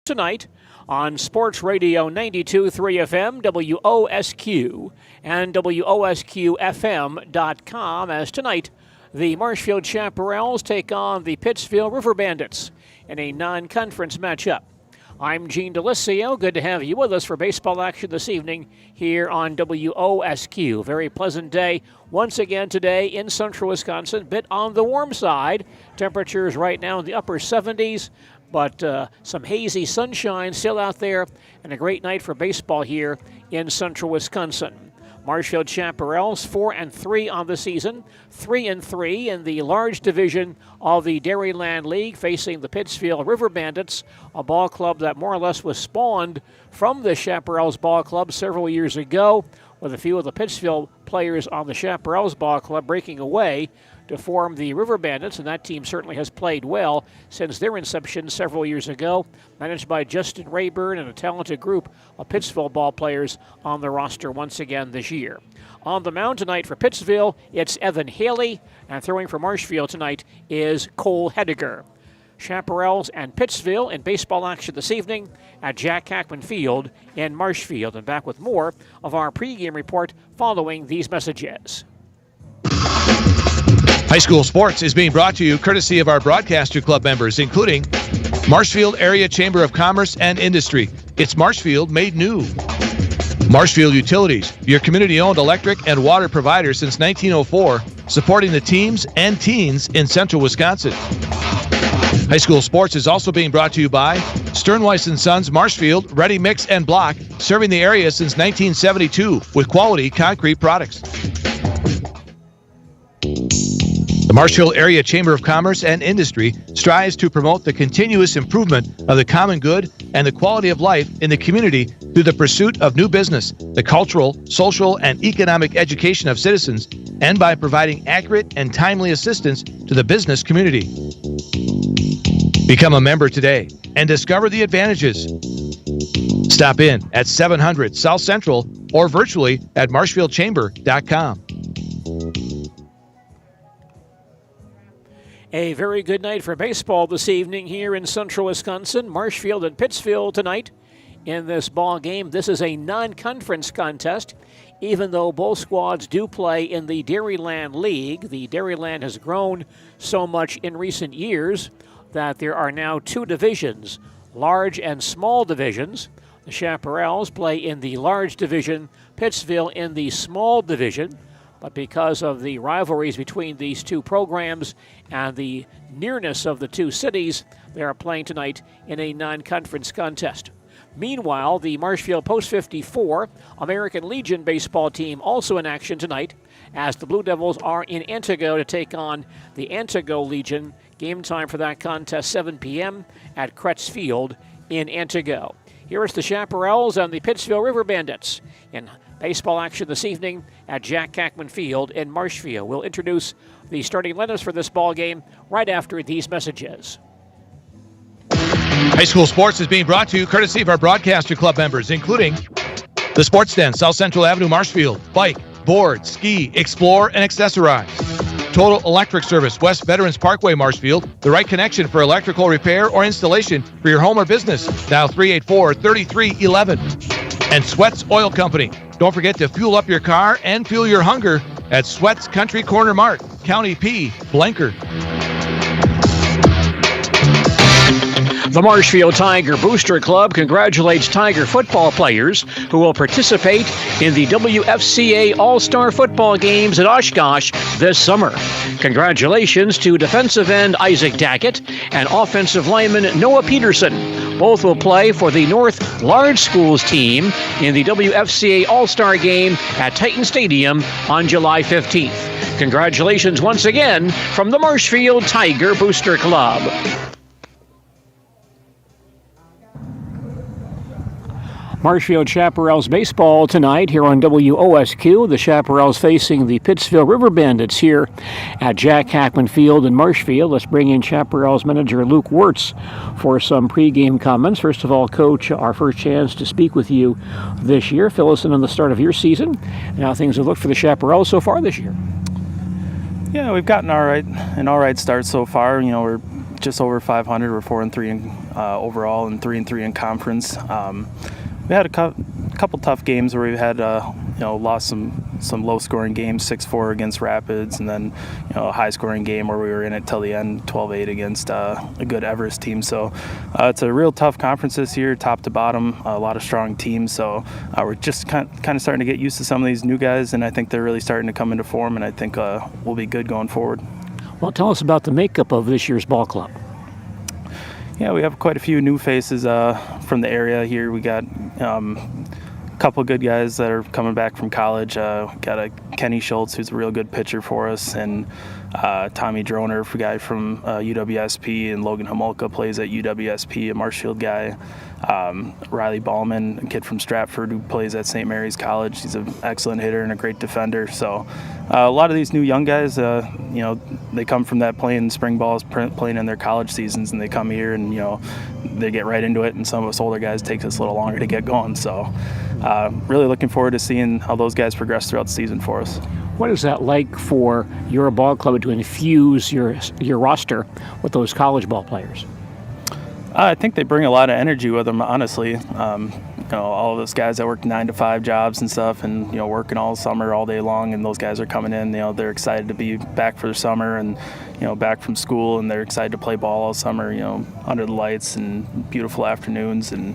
Tonight on Sports Radio 92.3 FM, WOSQ, and WOSQFM.com, as tonight the Marshfield Chaparrals take on the Pittsville River Bandits in a non-conference matchup. I'm Gene DeLisio. Good to have you with us for baseball action this evening here on WOSQ. Very pleasant day once again today in central Wisconsin. Bit on the warm side. Temperatures right now in the upper 70s. But some hazy sunshine still out there, and a great night for baseball here in central Wisconsin. Marshfield Chaparrals 4-3 on the season, 3-3 in the large division of the Dairyland League, facing the Pittsville River Bandits, a ball club that more or less was spawned from the Chaparrals ball club several years ago, with a few of the Pittsville players on the Chaparrals ball club breaking away to form the River Bandits, and that team certainly has played well since their inception several years ago, managed by Justin Rayburn and a talented group of Pittsville ball players on the roster once again this year. On the mound tonight for Pittsville, it's Evan Haley, and throwing for Marshfield tonight is Cole Hediger. Chaparrals and Pittsville in baseball action this evening at Jack Hackman Field in Marshfield. And back with more of our pregame report following these messages. High school sports is being brought to you courtesy of our broadcaster club members, including Marshfield Area Chamber of Commerce and Industry. It's Marshfield made new. Marshfield Utilities, your community-owned electric and water provider since 1904, supporting the teams and teens in central Wisconsin. High school sports is also being brought to you by Sternweiss & Sons Marshfield Ready Mix and Block, serving the area since 1972 with quality concrete products. The Marshfield Area Chamber of Commerce and Industry strives to promote the continuous improvement of the common good and the quality of life in the community through the pursuit of new business, the cultural, social, and economic education of citizens, and by providing accurate and timely assistance to the business community. Become a member today and discover the advantages. Stop in at 700 South Central or virtually at marshfieldchamber.com. A very good night for baseball this evening here in central Wisconsin. Marshfield and Pittsville tonight in this ball game. This is a non-conference contest, even though both squads do play in the Dairyland League. The Dairyland has grown so much in recent years that there are now two divisions, large and small divisions. The Chaparrals play in the large division, Pittsville in the small division. But because of the rivalries between these two programs and the nearness of the two cities, they are playing tonight in a non-conference contest. Meanwhile, the Marshfield Post 54 American Legion baseball team also in action tonight, as the Blue Devils are in Antigo to take on the Antigo Legion. Game time for that contest, 7 p.m. at Kretz Field in Antigo. Here is the Chaparrals and the Pittsville River Bandits in baseball action this evening at Jack Hackman Field in Marshfield. We'll introduce the starting lineups for this ball game right after these messages. High school sports is being brought to you courtesy of our broadcaster club members, including the Sports Den, South Central Avenue, Marshfield. Bike, board, ski, explore, and accessorize. Total Electric Service, West Veterans Parkway, Marshfield. The right connection for electrical repair or installation for your home or business. Dial 384-3311. And Sweats Oil Company. Don't forget to fuel up your car and fuel your hunger at Sweats Country Corner Mart, County P, Blanker. The Marshfield Tiger Booster Club congratulates Tiger football players who will participate in the WFCA All-Star Football Games at Oshkosh this summer. Congratulations to defensive end Isaac Dackett and offensive lineman Noah Peterson. Both will play for the North Large Schools team in the WFCA All-Star Game at Titan Stadium on July 15th. Congratulations once again from the Marshfield Tiger Booster Club. Marshfield Chaparrals baseball tonight here on WOSQ. The Chaparrals facing the Pittsville River Bandits here at Jack Hackman Field in Marshfield. Let's bring in Chaparrals manager Luke Wirtz for some pregame comments. First of all, Coach, our first chance to speak with you this year. Fill us in on the start of your season and how things have looked for the Chaparrals so far this year. Yeah, we've gotten an all right start so far. You know, we're just over 500. We're 4-3 in overall and 3-3 in conference. We had a couple tough games where we had lost some low-scoring games, 6-4 against Rapids, and then a high-scoring game where we were in it till the end, 12-8 against a good Everest team. So it's a real tough conference this year, top to bottom, a lot of strong teams. So we're just kind of starting to get used to some of these new guys, and I think they're really starting to come into form, and I think we'll be good going forward. Well, tell us about the makeup of this year's ball club. Yeah, we have quite a few new faces from the area here. We got a couple good guys that are coming back from college. Got a Kenny Schultz, who's a real good pitcher for us, and Tommy Droner, a guy from UWSP, and Logan Homolka plays at UWSP, a Marshfield guy. Riley Ballman, a kid from Stratford who plays at St. Mary's College. He's an excellent hitter and a great defender. So a lot of these new young guys, they come from that playing spring balls, playing in their college seasons, and they come here and, they get right into it. And some of us older guys takes us a little longer to get going. So really looking forward to seeing how those guys progress throughout the season for us. What is that like for your ball club to infuse your roster with those college ball players? I think they bring a lot of energy with them, honestly. All of those guys that work 9-to-5 jobs and stuff and, working all summer, all day long, and those guys are coming in, they're excited to be back for the summer and, back from school, and they're excited to play ball all summer, under the lights and beautiful afternoons. And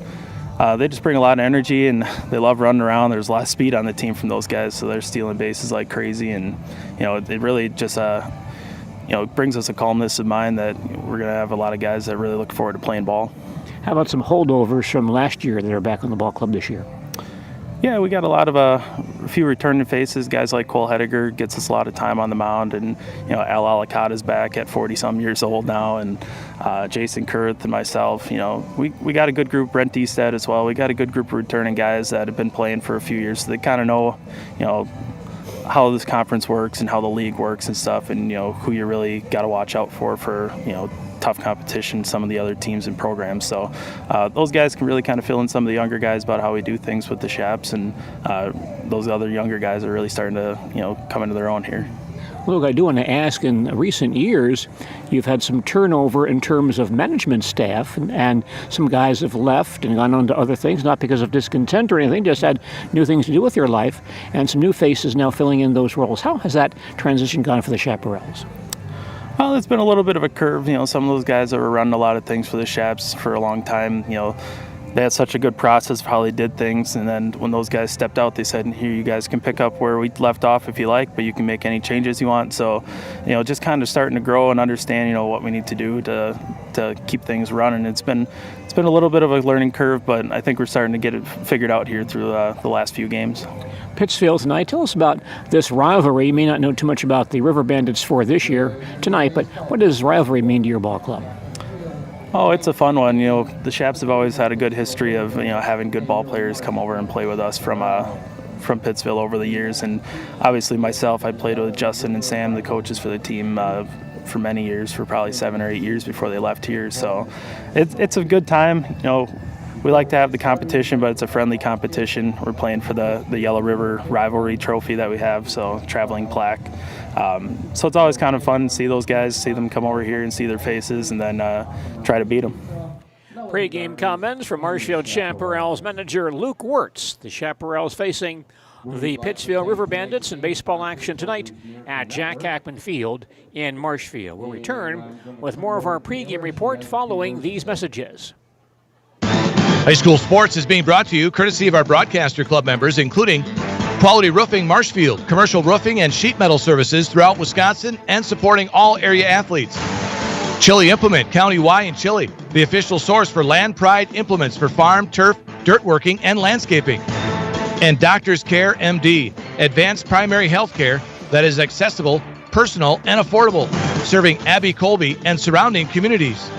they just bring a lot of energy, and they love running around. There's a lot of speed on the team from those guys, so they're stealing bases like crazy. And, it really just brings us a calmness of mind that we're going to have a lot of guys that really look forward to playing ball. How about some holdovers from last year that are back on the ball club this year? Yeah, we got a lot of a few returning faces. Guys like Cole Hediger gets us a lot of time on the mound, and Al Alicata's back at 40-some years old now, and Jason Kurth and myself. We got a good group. Brent Easted as well. We got a good group of returning guys that have been playing for a few years, so they kind of know, how this conference works and how the league works and stuff, and who you really got to watch out for tough competition, some of the other teams and programs. So those guys can really kind of fill in some of the younger guys about how we do things with the Shaps, and those other younger guys are really starting to come into their own here. Look, I do want to ask, in recent years, you've had some turnover in terms of management staff, and some guys have left and gone on to other things, not because of discontent or anything, just had new things to do with your life, and some new faces now filling in those roles. How has that transition gone for the Chaparrals? Well, it's been a little bit of a curve. Some of those guys that were running a lot of things for the Shaps for a long time, they had such a good process for how they did things, and then when those guys stepped out, they said, here, you guys can pick up where we left off if you like, but you can make any changes you want. So, just kind of starting to grow and understand, what we need to do to keep things running. It's been a little bit of a learning curve, but I think we're starting to get it figured out here through the last few games. Pittsville tonight. Tell us about this rivalry. You may not know too much about the River Bandits for this year tonight, but what does rivalry mean to your ball club? Oh, it's a fun one. The Shaps have always had a good history of having good ball players come over and play with us from Pittsville over the years, and obviously myself, I played with Justin and Sam, the coaches for the team, for many years, for probably 7 or 8 years before they left here. So it's a good time. We like to have the competition, but it's a friendly competition. We're playing for the Yellow River rivalry trophy that we have, so traveling plaque. So it's always kind of fun to see those guys, see them come over here and see their faces, and then try to beat them. Pre-game comments from Marshfield Chaparrals manager Luke Wirtz. The Chaparrals facing the Pittsville River Bandits in baseball action tonight at Jack Hackman Field in Marshfield. We'll return with more of our pregame report following these messages. High school sports is being brought to you courtesy of our broadcaster club members, including Quality Roofing Marshfield, commercial roofing and sheet metal services throughout Wisconsin, and supporting all area athletes. Chili Implement, County Y in Chili, the official source for Land Pride implements for farm, turf, dirt working, and landscaping. And Doctors Care MD, advanced primary health care that is accessible, personal, and affordable, serving Abbey Colby and surrounding communities.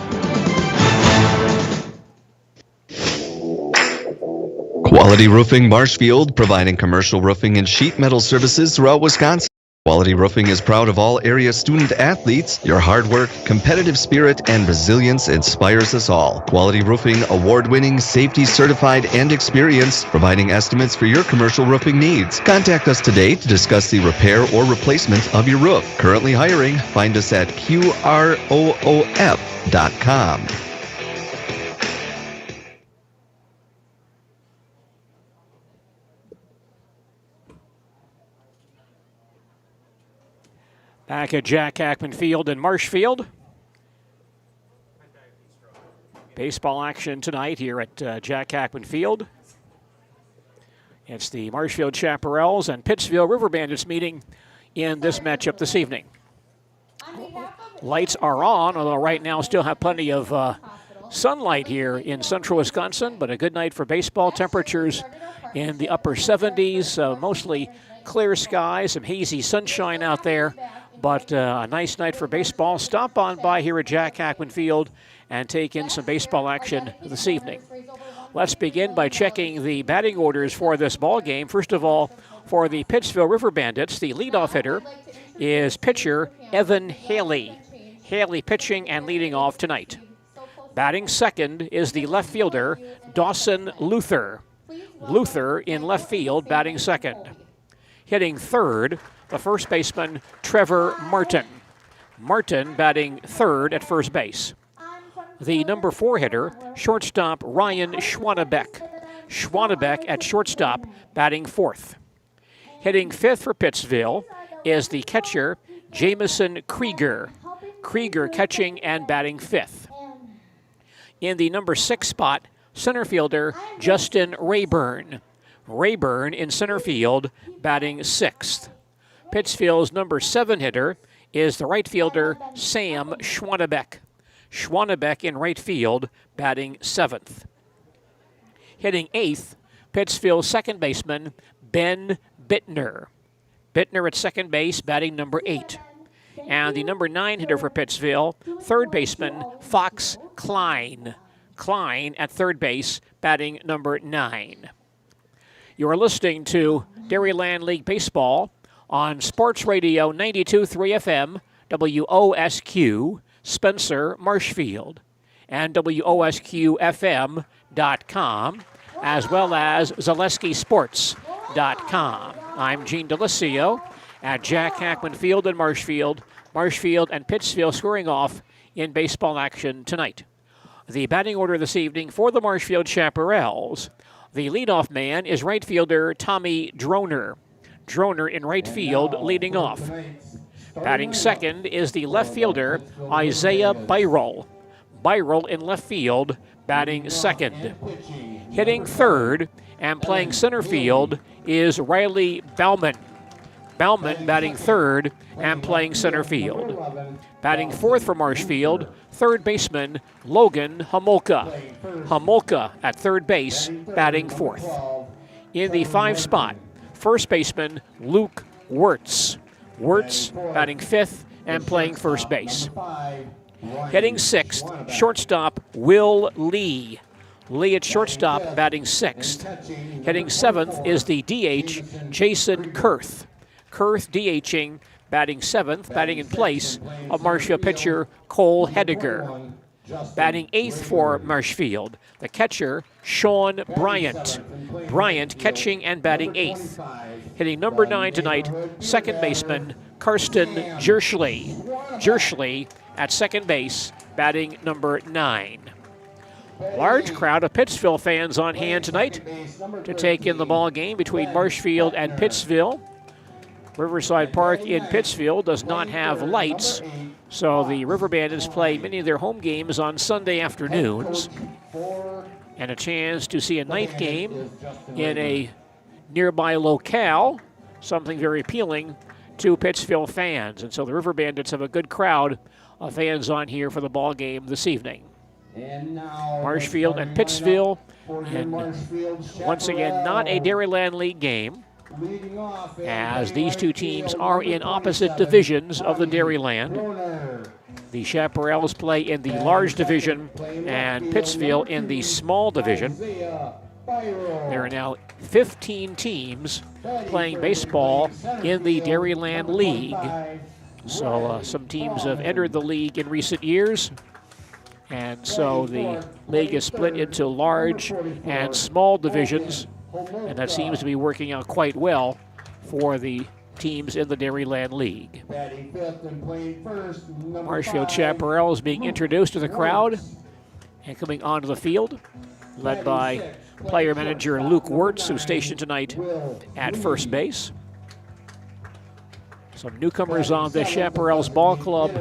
Quality Roofing Marshfield, providing commercial roofing and sheet metal services throughout Wisconsin. Quality Roofing is proud of all area student athletes. Your hard work, competitive spirit, and resilience inspires us all. Quality Roofing, award-winning, safety-certified, and experienced, providing estimates for your commercial roofing needs. Contact us today to discuss the repair or replacement of your roof. Currently hiring. Find us at QROOF.com. Back at Jack Hackman Field in Marshfield. Baseball action tonight here at Jack Hackman Field. It's the Marshfield Chaparrals and Pittsville River Bandits meeting in this matchup this evening. Lights are on, although right now still have plenty of sunlight here in central Wisconsin, but a good night for baseball. Temperatures in the upper 70s, mostly clear skies, some hazy sunshine out there. But a nice night for baseball. Stop on by here at Jack Hackman Field and take in some baseball action this evening. Let's begin by checking the batting orders for this ball game. First of all, for the Pittsville River Bandits, the leadoff hitter is pitcher Evan Haley. Haley pitching and leading off tonight. Batting second is the left fielder Dawson Luther. Luther in left field, batting second. Hitting third, the first baseman, Trevor Martin. Martin batting third at first base. The number 4 hitter, shortstop Ryan Schwannebeck. Schwannebeck at shortstop, batting fourth. Hitting fifth for Pittsville is the catcher, Jamison Krieger. Krieger catching and batting fifth. In the number 6 spot, center fielder, Justin Rayburn. Rayburn in center field, batting sixth. Pittsville's number 7 hitter is the right fielder, Sam Schwannebeck. Schwannebeck in right field, batting seventh. Hitting eighth, Pittsville's second baseman, Ben Bittner. Bittner at second base, batting number 8. And the number 9 hitter for Pittsville, third baseman, Fox Klein. Klein at third base, batting number 9. You're listening to Dairyland League Baseball on Sports Radio 92.3 FM, WOSQ, Spencer, Marshfield, and WOSQFM.com, as well as ZaleskiSports.com. I'm Gene Delisio at Jack Hackman Field in Marshfield. Marshfield and Pittsville scoring off in baseball action tonight. The batting order this evening for the Marshfield Chaparrals. The leadoff man is right fielder Tommy Droner. Droner in right field leading off. Batting second is the left fielder Isaiah Byrell. Byrell in left field, batting second. Hitting third and playing center field is Riley Bauman. Bauman batting third and playing center field. Batting fourth for Marshfield, third baseman Logan Homolka. Homolka at third base, batting fourth. In the 5 spot, first baseman Luke Wirtz. Wirtz batting fifth and playing first base. Hitting sixth, shortstop Will Lee. Lee at shortstop batting sixth. Hitting seventh is the DH Jason Kurth. Kurth DHing, batting seventh, batting in place of Marshfield pitcher Cole Hediger. Batting eighth for Marshfield, the catcher Sean Bryant. Bryant catching and batting eighth. Hitting number 9 tonight, second baseman Karsten Jerschley. Jerschley at second base, batting number 9. Large crowd of Pittsville fans on hand tonight to take in the ball game between Marshfield and Pittsville. Riverside Park in Pittsville does not have lights, so the River Bandits play many of their home games on Sunday afternoons. And a chance to see a night game in a nearby locale, something very appealing to Pittsville fans. And so the River Bandits have a good crowd of fans on here for the ball game this evening. Marshfield and Pittsville, and once again, not a Dairyland League game, as these two teams are in opposite divisions of the Dairyland. The Chaparrals play in the large division and Pittsville in the small division. There are now 15 teams playing baseball in the Dairyland League. So some teams have entered the league in recent years. And so the league is split into large and small divisions. And that seems to be working out quite well for the teams in the Dairyland League. Marshfield Chaparrals being introduced to the crowd and coming onto the field, led by player manager Luke Wirtz, who's stationed tonight at first base. Some newcomers on the Chaparrals ball club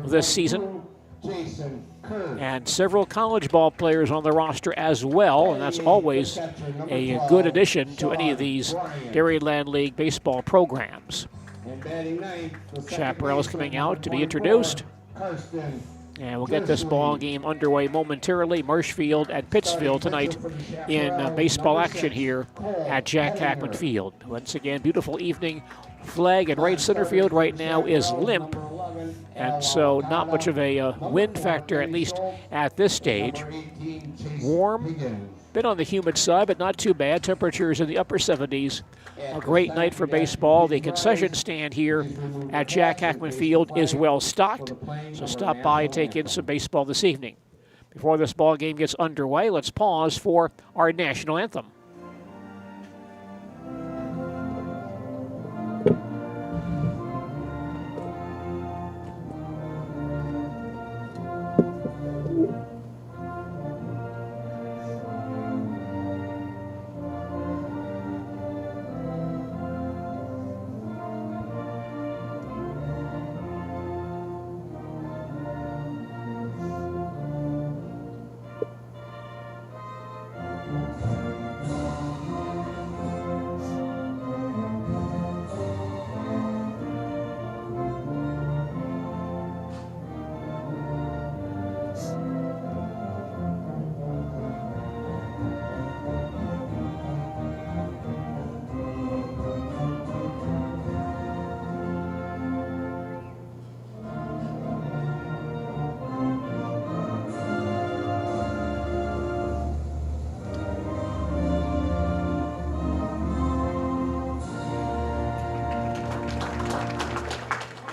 this season, and several college ball players on the roster as well, and that's always a good addition to any of these Dairyland League baseball programs. Chaparrals coming out to be introduced, and we'll get this ball game underway momentarily. Marshfield and Pittsville tonight in baseball action here at Jack Hackman Field. Once again, beautiful evening. Flag in right center field right now is limp, and so not much of a wind factor, at least at this stage. Warm, bit on the humid side, but not too bad. Temperatures in the upper 70s. A great night for baseball. The concession stand here at Jack Hackman Field is well stocked, so stop by and take in some baseball this evening. Before this ball game gets underway, let's pause for our national anthem.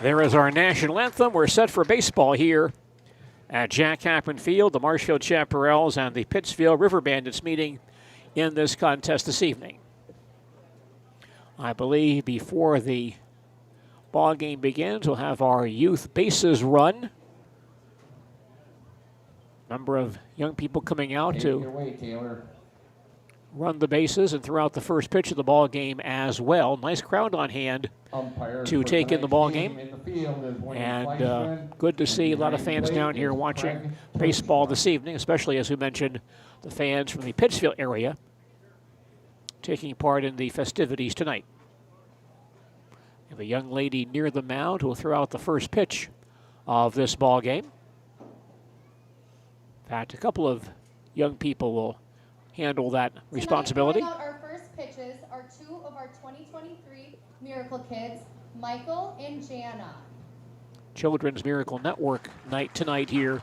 There is our national anthem. We're set for baseball here at Jack Hackman Field. The Marshfield Chaparrals and the Pittsville River Bandits meeting in this contest this evening. I believe before the ball game begins, we'll have our youth bases run. Number of young people coming out to run the bases and throw out the first pitch of the ball game as well. Nice crowd on hand to take in the ball game, and good to see a lot of fans down here watching baseball this evening, especially, as we mentioned, the fans from the Pittsville area taking part in the festivities tonight. We have a young lady near the mound who will throw out the first pitch of this ball game. In fact, a couple of young people will handle that responsibility. Tonight, our first pitches are two of our 2023 Miracle Kids, Michael and Jana. Children's Miracle Network night tonight here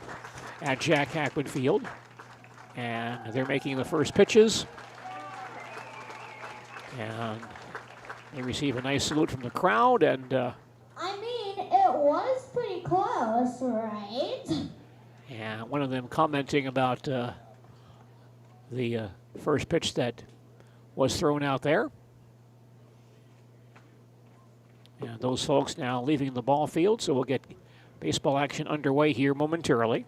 at Jack Hackman Field. And they're making the first pitches. And they receive a nice salute from the crowd. And I mean, it was pretty close, right? and one of them commenting about the first pitch that was thrown out there. And those folks now leaving the ball field, so we'll get baseball action underway here momentarily.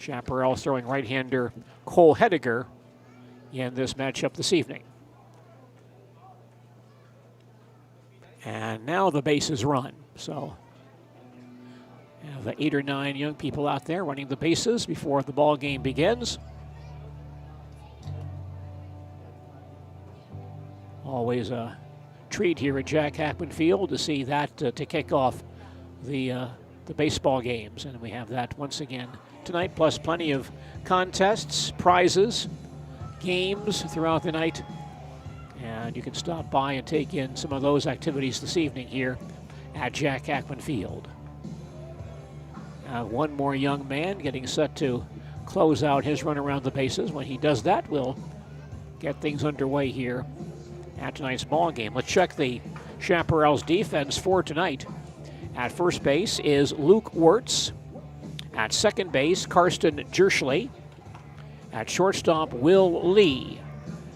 Chaparrals throwing right-hander Cole Hediger in this matchup this evening. And now the base is run, so you have 8 or 9 young people out there running the bases before the ball game begins. Always a treat here at Jack Hackman Field to see that to kick off the baseball games. And we have that once again tonight, plus plenty of contests, prizes, games throughout the night. And you can stop by and take in some of those activities this evening here at Jack Hackman Field. One more young man getting set to close out his run around the bases. When he does that, we'll get things underway here at tonight's ball game. Let's check the Chaparrals defense for tonight. At first base is Luke Wirtz. At second base, Karsten Jerschley. At shortstop, Will Lee.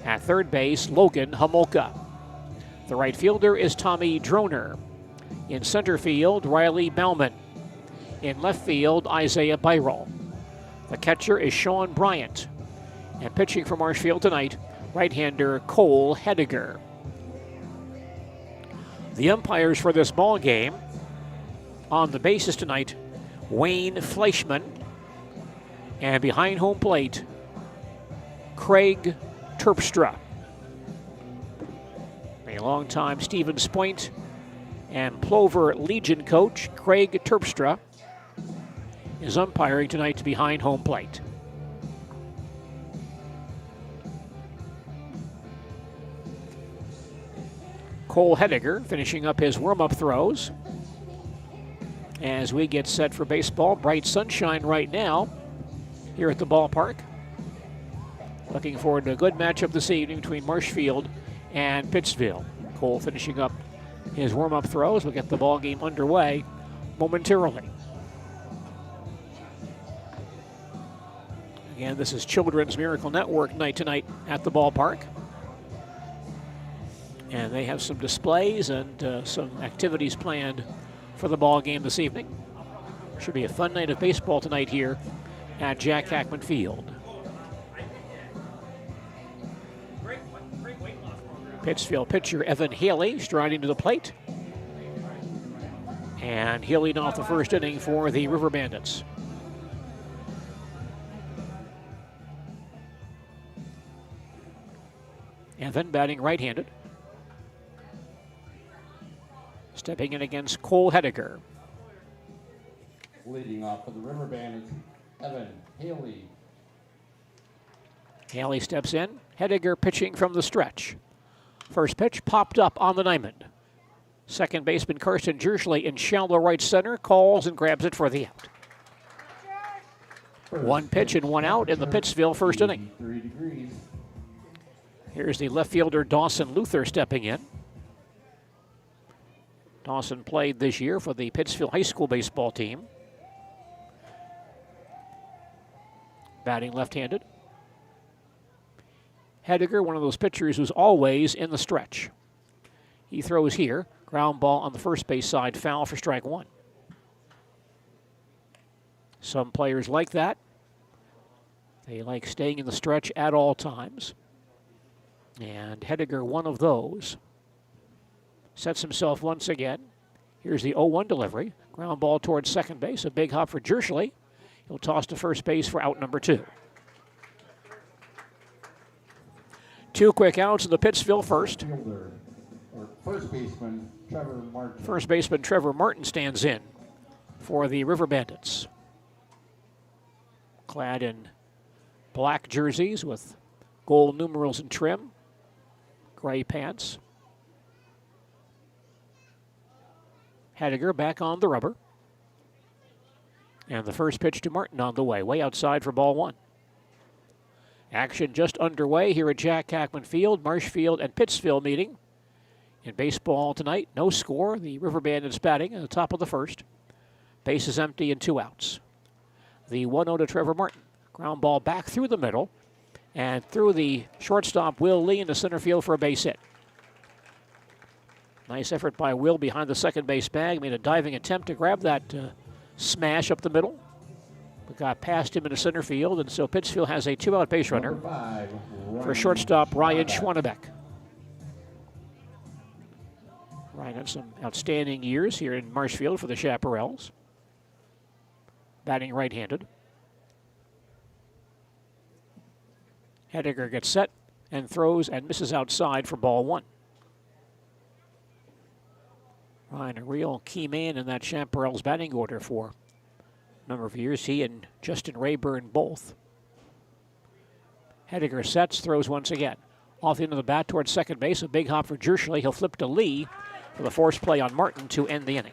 At third base, Logan Homolka. The right fielder is Tommy Droner. In center field, Riley Bauman. In left field, Isaiah Byrell. The catcher is Sean Bryant. And pitching for Marshfield tonight, right-hander Cole Hediger. The umpires for this ball game on the bases tonight, Wayne Fleischman. And behind home plate, Craig Terpstra. A longtime Stevens Point and Plover Legion coach, Craig Terpstra, is umpiring tonight behind home plate. Cole Hediger finishing up his warm-up throws as we get set for baseball. Bright sunshine right now here at the ballpark. Looking forward to a good matchup this evening between Marshfield and Pittsville. Cole finishing up his warm-up throws. We'll get the ball game underway momentarily. Again, this is Children's Miracle Network night tonight at the ballpark. And they have some displays and some activities planned for the ball game this evening. Should be a fun night of baseball tonight here at Jack Hackman Field. Pittsfield pitcher Evan Haley striding to the plate. And he leading off the first inning for the River Bandits. Evan batting right-handed. Stepping in against Cole Hediger. Leading off for the River Bandits, Evan Haley. Haley steps in. Hediger pitching from the stretch. First pitch popped up on the diamond. Second baseman Karsten Jerschley in shallow right center calls and grabs it for the out. One pitch and one out in the Pittsville first inning. 3 degrees. Here's the left fielder Dawson Luther stepping in. Dawson played this year for the Pittsville High School baseball team. Batting left-handed. Hediger, one of those pitchers who's always in the stretch. He throws here. Ground ball on the first base side, foul for strike one. Some players like that. They like staying in the stretch at all times. And Hediger, one of those. Sets himself once again. Here's the 0-1 delivery. Ground ball towards second base. A big hop for Jerschley. He'll toss to first base for out number 2. 2 quick outs in the Pittsville first. Fielder, or first baseman Trevor Martin. First baseman Trevor Martin stands in for the River Bandits. Clad in black jerseys with gold numerals and trim. Gray pants. Hediger back on the rubber. And the first pitch to Martin on the way outside for ball 1. Action just underway here at Jack Hackman Field. Marshfield and Pittsville meeting in baseball tonight. No score. The River Bandits batting at the top of the first. Base is empty and 2 outs. The 1-0 to Trevor Martin. Ground ball back through the middle and through the shortstop Will Lee into center field for a base hit. Nice effort by Will behind the second base bag. Made a diving attempt to grab that smash up the middle. But got past him into center field, and so Pittsfield has a 2-out base runner for shortstop Ryan Schwanebeck. Ryan had some outstanding years here in Marshfield for the Chaparrals. Batting right-handed. Hediger gets set and throws and misses outside for ball 1. Ryan, a real key man in that Chaparrals batting order for a number of years. He and Justin Rayburn both. Hediger sets, throws once again. Off the end of the bat towards second base. A big hop for Jerschley. He'll flip to Lee for the forced play on Martin to end the inning.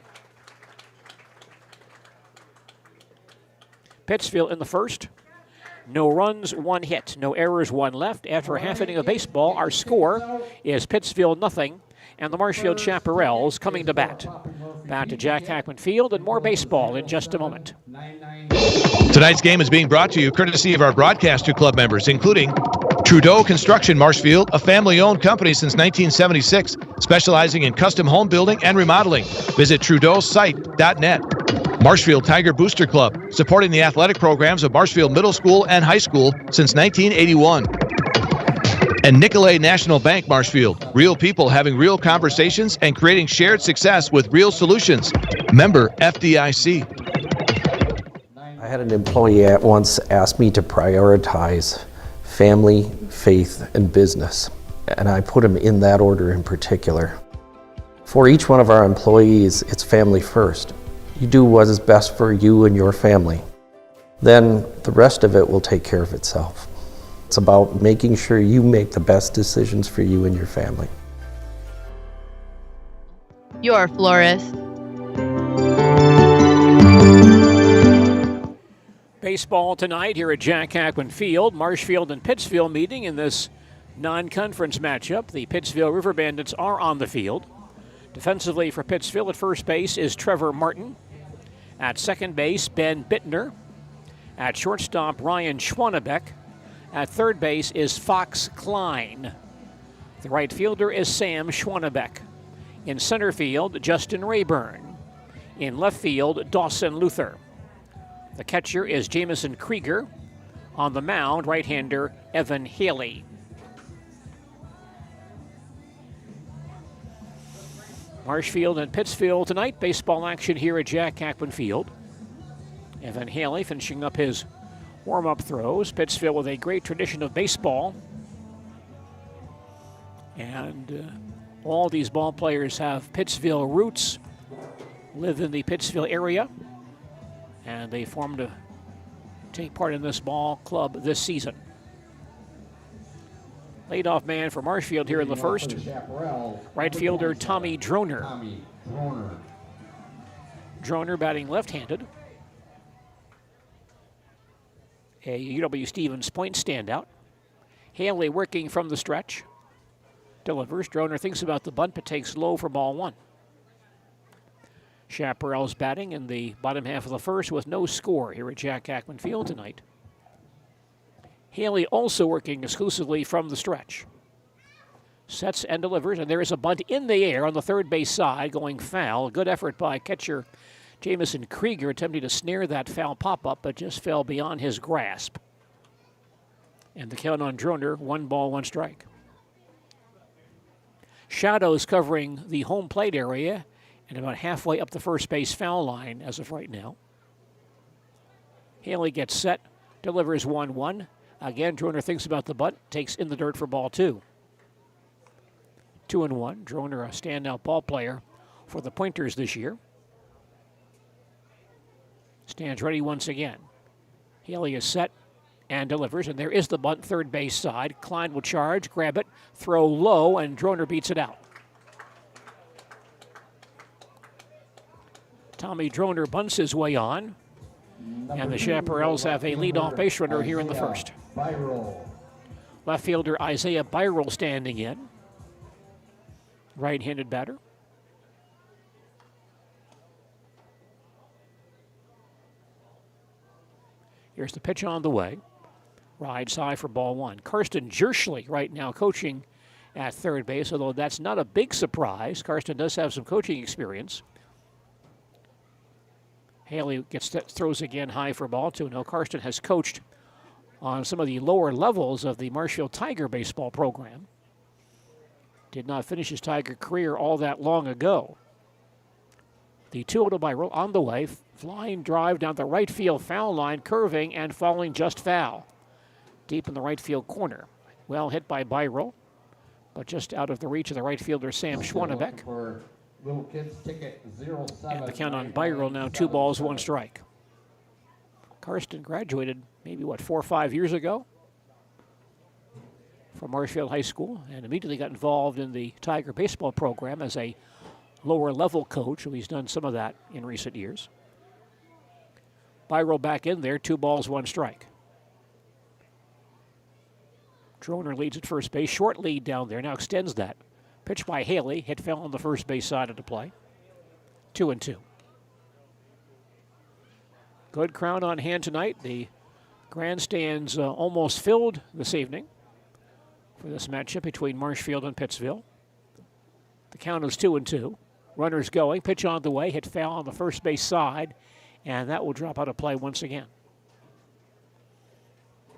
Pittsville in the first. No runs, 1 hit. No errors, 1 left. After a half inning of baseball, our score is Pittsville 0 and the Marshfield Chaparrals coming to bat. Back to Jack Hackman Field and more baseball in just a moment. Tonight's game is being brought to you courtesy of our broadcaster club members, including Trudeau Construction Marshfield, a family-owned company since 1976, specializing in custom home building and remodeling. Visit trudeausite.net. Marshfield Tiger Booster Club, supporting the athletic programs of Marshfield Middle School and High School since 1981. And Nicolay National Bank Marshfield, real people having real conversations and creating shared success with real solutions. Member FDIC. I had an employee at once ask me to prioritize family, faith, and business, and I put them in that order in particular. For each one of our employees, it's family first. You do what is best for you and your family. Then the rest of it will take care of itself. It's about making sure you make the best decisions for you and your family. Your florist. Baseball tonight here at Jack Hackman Field. Marshfield and Pittsville meeting in this non-conference matchup. The Pittsville River Bandits are on the field. Defensively for Pittsville at first base is Trevor Martin. At second base, Ben Bittner. At shortstop, Ryan Schwanebeck. At third base is Fox Klein. The right fielder is Sam Schwanebeck. In center field, Justin Rayburn. In left field, Dawson Luther. The catcher is Jamison Krieger. On the mound, right-hander Evan Haley. Marshfield and Pittsville tonight. Baseball action here at Jack Hackman Field. Evan Haley finishing up his warm-up throws. Pittsville with a great tradition of baseball. And all these ball players have Pittsville roots, live in the Pittsville area, and they formed to take part in this ball club this season. Leadoff man for Marshfield here in the first. Right fielder Tommy Droner. Droner batting left-handed. A UW Stevens point standout. Haley working from the stretch. Delivers. Droner thinks about the bunt but takes low for ball 1. Chaparrals batting in the bottom half of the first with no score here at Jack Hackman Field tonight. Haley also working exclusively from the stretch. Sets and delivers, and there is a bunt in the air on the third base side going foul. Good effort by catcher Jamison Krieger attempting to snare that foul pop-up, but just fell beyond his grasp. And the count on Droner, 1 ball, 1 strike. Shadows covering the home plate area and about halfway up the first base foul line as of right now. Haley gets set, delivers 1-1. Again, Droner thinks about the bunt, takes in the dirt for ball 2. 2-1. Droner, a standout ball player for the Pointers this year. Stands ready once again. Haley is set and delivers, and there is the bunt, third base side. Klein will charge, grab it, throw low, and Droner beats it out. Tommy Droner bunts his way on, and the Chaparrals have a leadoff base runner here in the first. Left fielder Isaiah Byrell standing in. Right-handed batter. Here's the pitch on the way. Rides high for ball 1. Karsten Jerschley right now coaching at third base, although that's not a big surprise. Karsten does have some coaching experience. Haley throws again high for ball 2. Now Karsten has coached on some of the lower levels of the Marshfield Tiger baseball program. Did not finish his Tiger career all that long ago. The 2-0 to Byrell on the way. Flying drive down the right field foul line, curving and falling just foul. Deep in the right field corner. Well hit by Byrell, but just out of the reach of the right fielder Sam Schwanebeck. And the count on Byrell now 2 balls, 1 strike. Karsten graduated maybe, 4 or 5 years ago from Marshfield High School and immediately got involved in the Tiger baseball program as a lower level coach. He's done some of that in recent years. Byrell back in there, 2 balls, 1 strike. Droner leads at first base. Short lead down there. Now extends that. Pitch by Haley. Hit fell on the first base side of the play. 2-2. Good crowd on hand tonight. The grandstand's almost filled this evening for this matchup between Marshfield and Pittsville. The count is 2-2. Runners going. Pitch on the way. Hit foul on the first base side. And that will drop out of play once again.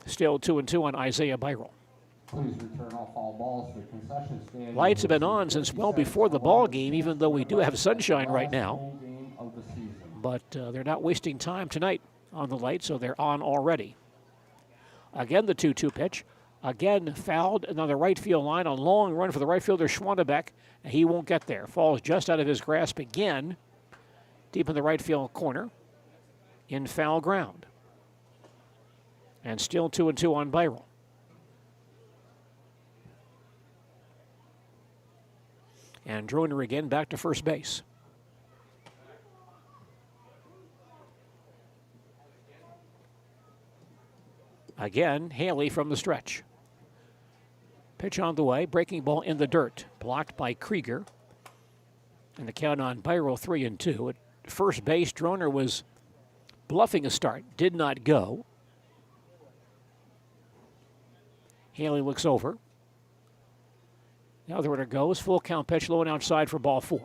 Still 2-2 on Isaiah Byral. Please return all foul balls to the concession stand. Lights have been on since well before the ball game, even though we do have sunshine right now. But they're not wasting time tonight on the lights, so they're on already. Again, the 2-2 pitch. Again, fouled on the right field line. A long run for the right fielder, Schwannebeck. He won't get there. Falls just out of his grasp again, deep in the right field corner, in foul ground. And still 2-2 on Byral. And Droner again back to first base. Again, Haley from the stretch. Pitch on the way, breaking ball in the dirt, blocked by Krieger. And the count on Byral 3-2. At first base, Droner was bluffing a start, did not go. Haley looks over. Now the runner goes, full count pitch, low and outside for ball 4.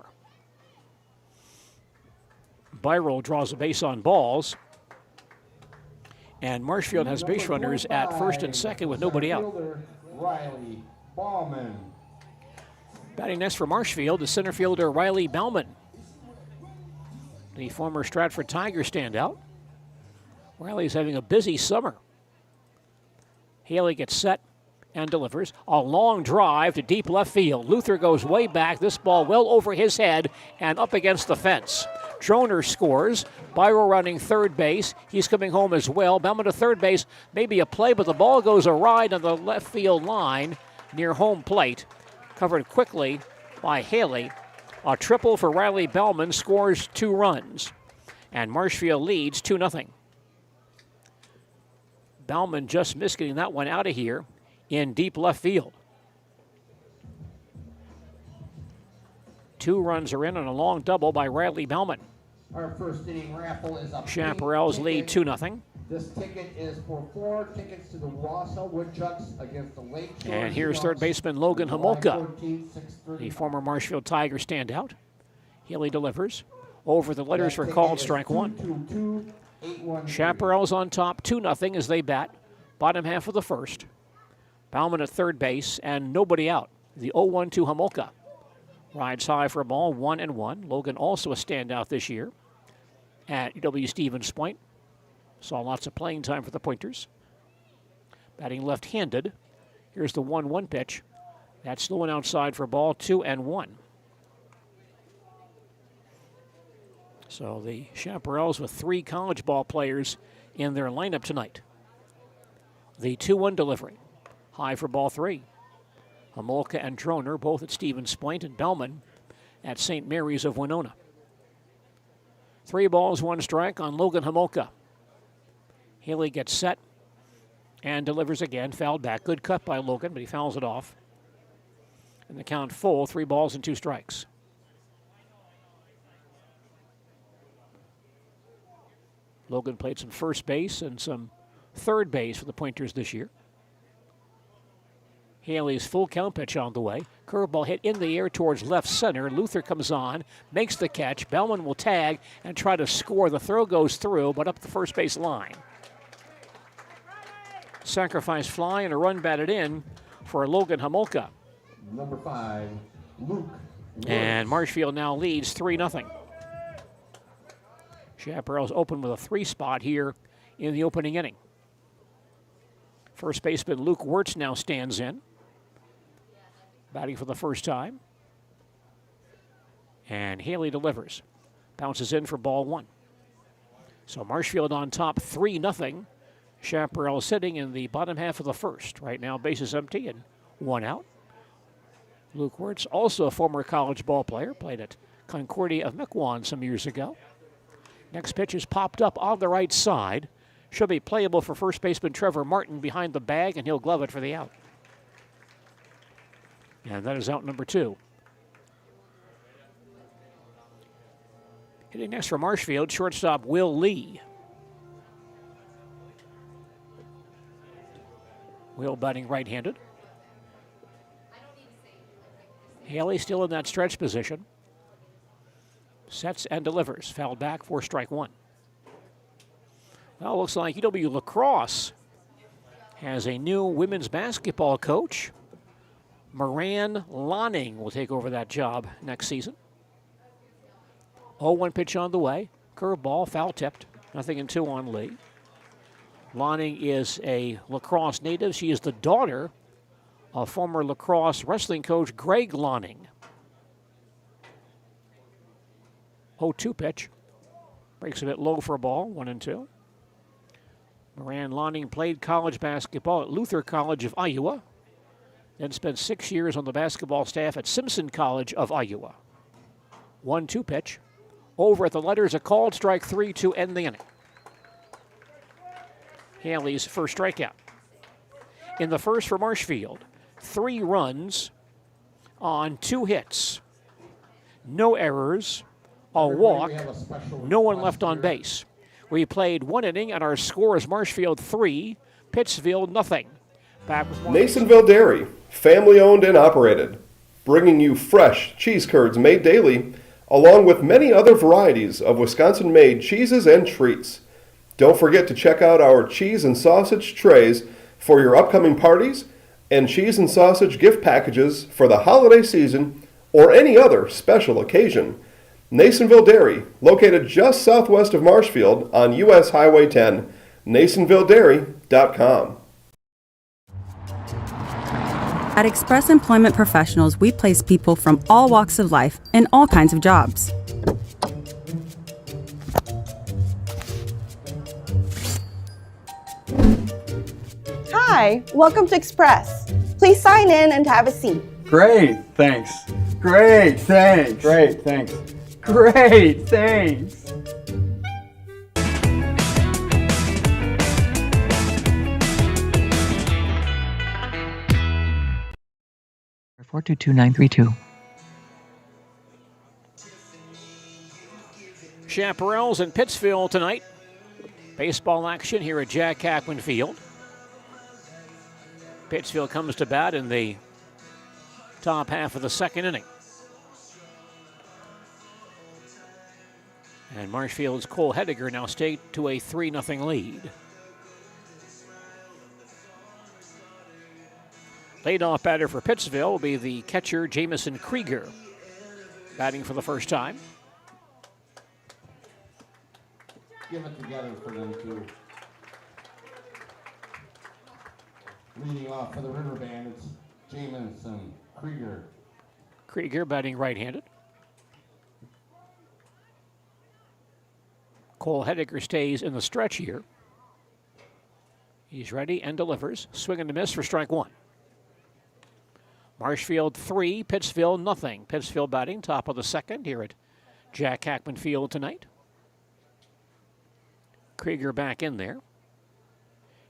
Byral draws a base on balls. And Marshfield has base runners at first and second with nobody out. Riley Bauman. Batting next for Marshfield, the center fielder Riley Bauman, the former Stratford Tiger standout. Riley's having a busy summer. Haley gets set and delivers. A long drive to deep left field. Luther goes way back. This ball well over his head and up against the fence. Droner scores. Byral running third base. He's coming home as well. Bauman to third base. Maybe a play, but the ball goes awry on the left field line near home plate. Covered quickly by Haley. A triple for Riley Bauman, scores 2 runs. And Marshfield leads 2-0. Bauman just missed getting that one out of here in deep left field. 2 runs are in on a long double by Riley Bauman. Our first inning raffle is up. Chaparrals lead 2-0. This ticket is for 4 tickets to the Wausau Woodchucks against the Lake Shore. And here's third baseman Logan Homolka, the former Marshfield Tiger standout. Haley delivers. Over the letters for called strike 1. Chaparrals on top 2-0 as they bat. Bottom half of the first. Bauman at third base and nobody out. The 0-1 to Homolka. Rides high for a ball, 1-1. Logan also a standout this year at UW Stevens Point. Saw lots of playing time for the Pointers. Batting left-handed. Here's the 1-1 pitch. That's low and outside for a ball, 2-1. So the Chaparrals with 3 college ball players in their lineup tonight. The 2-1 delivery. High for ball 3. Homolka and Droner both at Stevens Point, and Bauman at St. Mary's of Winona. 3 balls, 1 strike on Logan Homolka. Haley gets set and delivers again, fouled back. Good cut by Logan, but he fouls it off. And the count full, 3 balls and 2 strikes. Logan played some first base and some third base for the Pointers this year. Haley's full count pitch on the way. Curveball hit in the air towards left center. Luther comes on, makes the catch. Bauman will tag and try to score. The throw goes through, but up the first base line. Sacrifice fly and a run batted in for Logan Homolka. Number 5, Luke. And Marshfield now leads 3-0. Chaparrals open with a 3 spot here in the opening inning. First baseman Luke Wirtz now stands in, batting for the first time. And Haley delivers. Bounces in for ball 1. So Marshfield on top 3-0. Chaparral sitting in the bottom half of the first. Right now bases empty and 1 out. Luke Wirtz, also a former college ball player, played at Concordia of Mequon some years ago. Next pitch is popped up on the right side. Should be playable for first baseman Trevor Martin behind the bag, and he'll glove it for the out. And that is out number 2. Hitting next for Marshfield, shortstop Will Lee. Will batting right-handed. Haley still in that stretch position. Sets and delivers. Fouled back for strike 1. Well, looks like UW Lacrosse has a new women's basketball coach. Moran Lonning will take over that job next season. 0-1 pitch on the way. Curveball, foul tipped. 0-2 on Lee. Lonning is a Lacrosse native. She is the daughter of former lacrosse wrestling coach Greg Lonning. 0-2 pitch. Breaks a bit low for a ball, 1-2. Moran Lonning played college basketball at Luther College of Iowa, then spent 6 years on the basketball staff at Simpson College of Iowa. 1-2 pitch. Over at the letters, a called strike 3 to end the inning. Haley's first strikeout. In the first for Marshfield, 3 runs on 2 hits. No errors, a walk, no one left on base. We played 1 inning and our score is Marshfield 3, Pittsville nothing. Back with more. Nasonville Dairy, family owned and operated, bringing you fresh cheese curds made daily, along with many other varieties of Wisconsin-made cheeses and treats. Don't forget to check out our cheese and sausage trays for your upcoming parties and cheese and sausage gift packages for the holiday season or any other special occasion. Nasonville Dairy, located just southwest of Marshfield on U.S. Highway 10, NasonvilleDairy.com. At Express Employment Professionals, we place people from all walks of life in all kinds of jobs. Hi, welcome to Express. Please sign in and have a seat. Great, thanks. Great, thanks. Great, thanks. Great, thanks. Four two two 932. Chaparrals in Pittsville tonight. Baseball action here at Jack Hackman Field. Pittsville comes to bat in the top half of the second inning. And Marshfield's Cole Hediger now stayed to a 3-0 lead. Leadoff batter for Pittsville will be the catcher Jamison Krieger, batting for the first time. Give it together for them two. Leading off for the River Bandits, Jamison Krieger. Krieger batting right-handed. Cole Hediger stays in the stretch here. He's ready and delivers. Swing and a miss for strike 1. Marshfield 3, Pittsville nothing. Pittsville batting top of the second here at Jack Hackman Field tonight. Krieger back in there.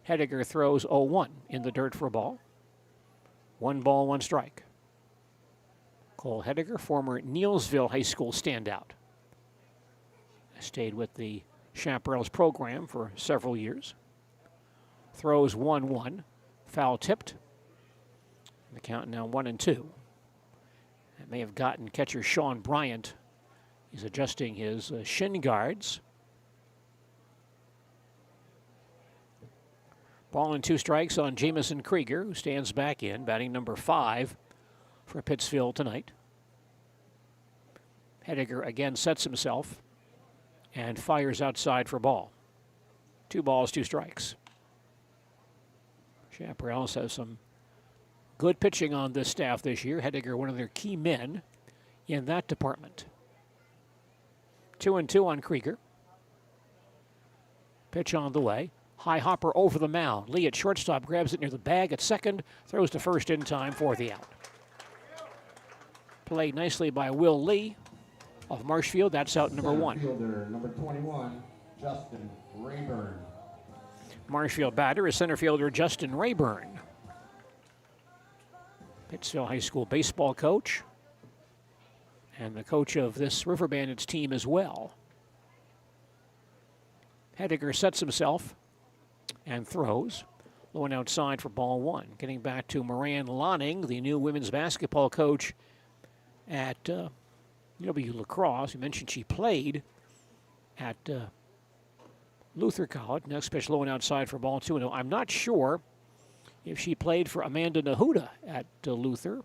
Hediger throws 0-1 in the dirt for a ball. 1 ball, 1 strike. Cole Hediger, former Neilsville High School standout. Stayed with the Chaparrals program for several years. Throws 1-1, foul tipped. The count now 1-2. That may have gotten catcher Sean Bryant. He's adjusting his shin guards. Ball and 2 strikes on Jamison Krieger, who stands back in, batting number 5 for Pittsville tonight. Hediger again sets himself and fires outside for ball. 2 balls, 2 strikes. Chaparrals has some good pitching on this staff this year. Hediger, one of their key men in that department. 2-2 on Krieger. Pitch on the way. High hopper over the mound. Lee at shortstop grabs it near the bag at second, throws to first in time for the out. Played nicely by Will Lee of Marshfield. That's out number 1. Fielder, number 21, Justin Rayburn. Marshfield batter is center fielder Justin Rayburn. Pittsville High School baseball coach and the coach of this River Bandits team as well. Hediger sets himself and throws. Low and outside for ball one. Getting back to Moran Lonning, the new women's basketball coach at UW La Crosse. You mentioned she played at Luther College. Next pitch low and outside for ball two. I'm not sure if she played for Amanda Nahuda at Luther.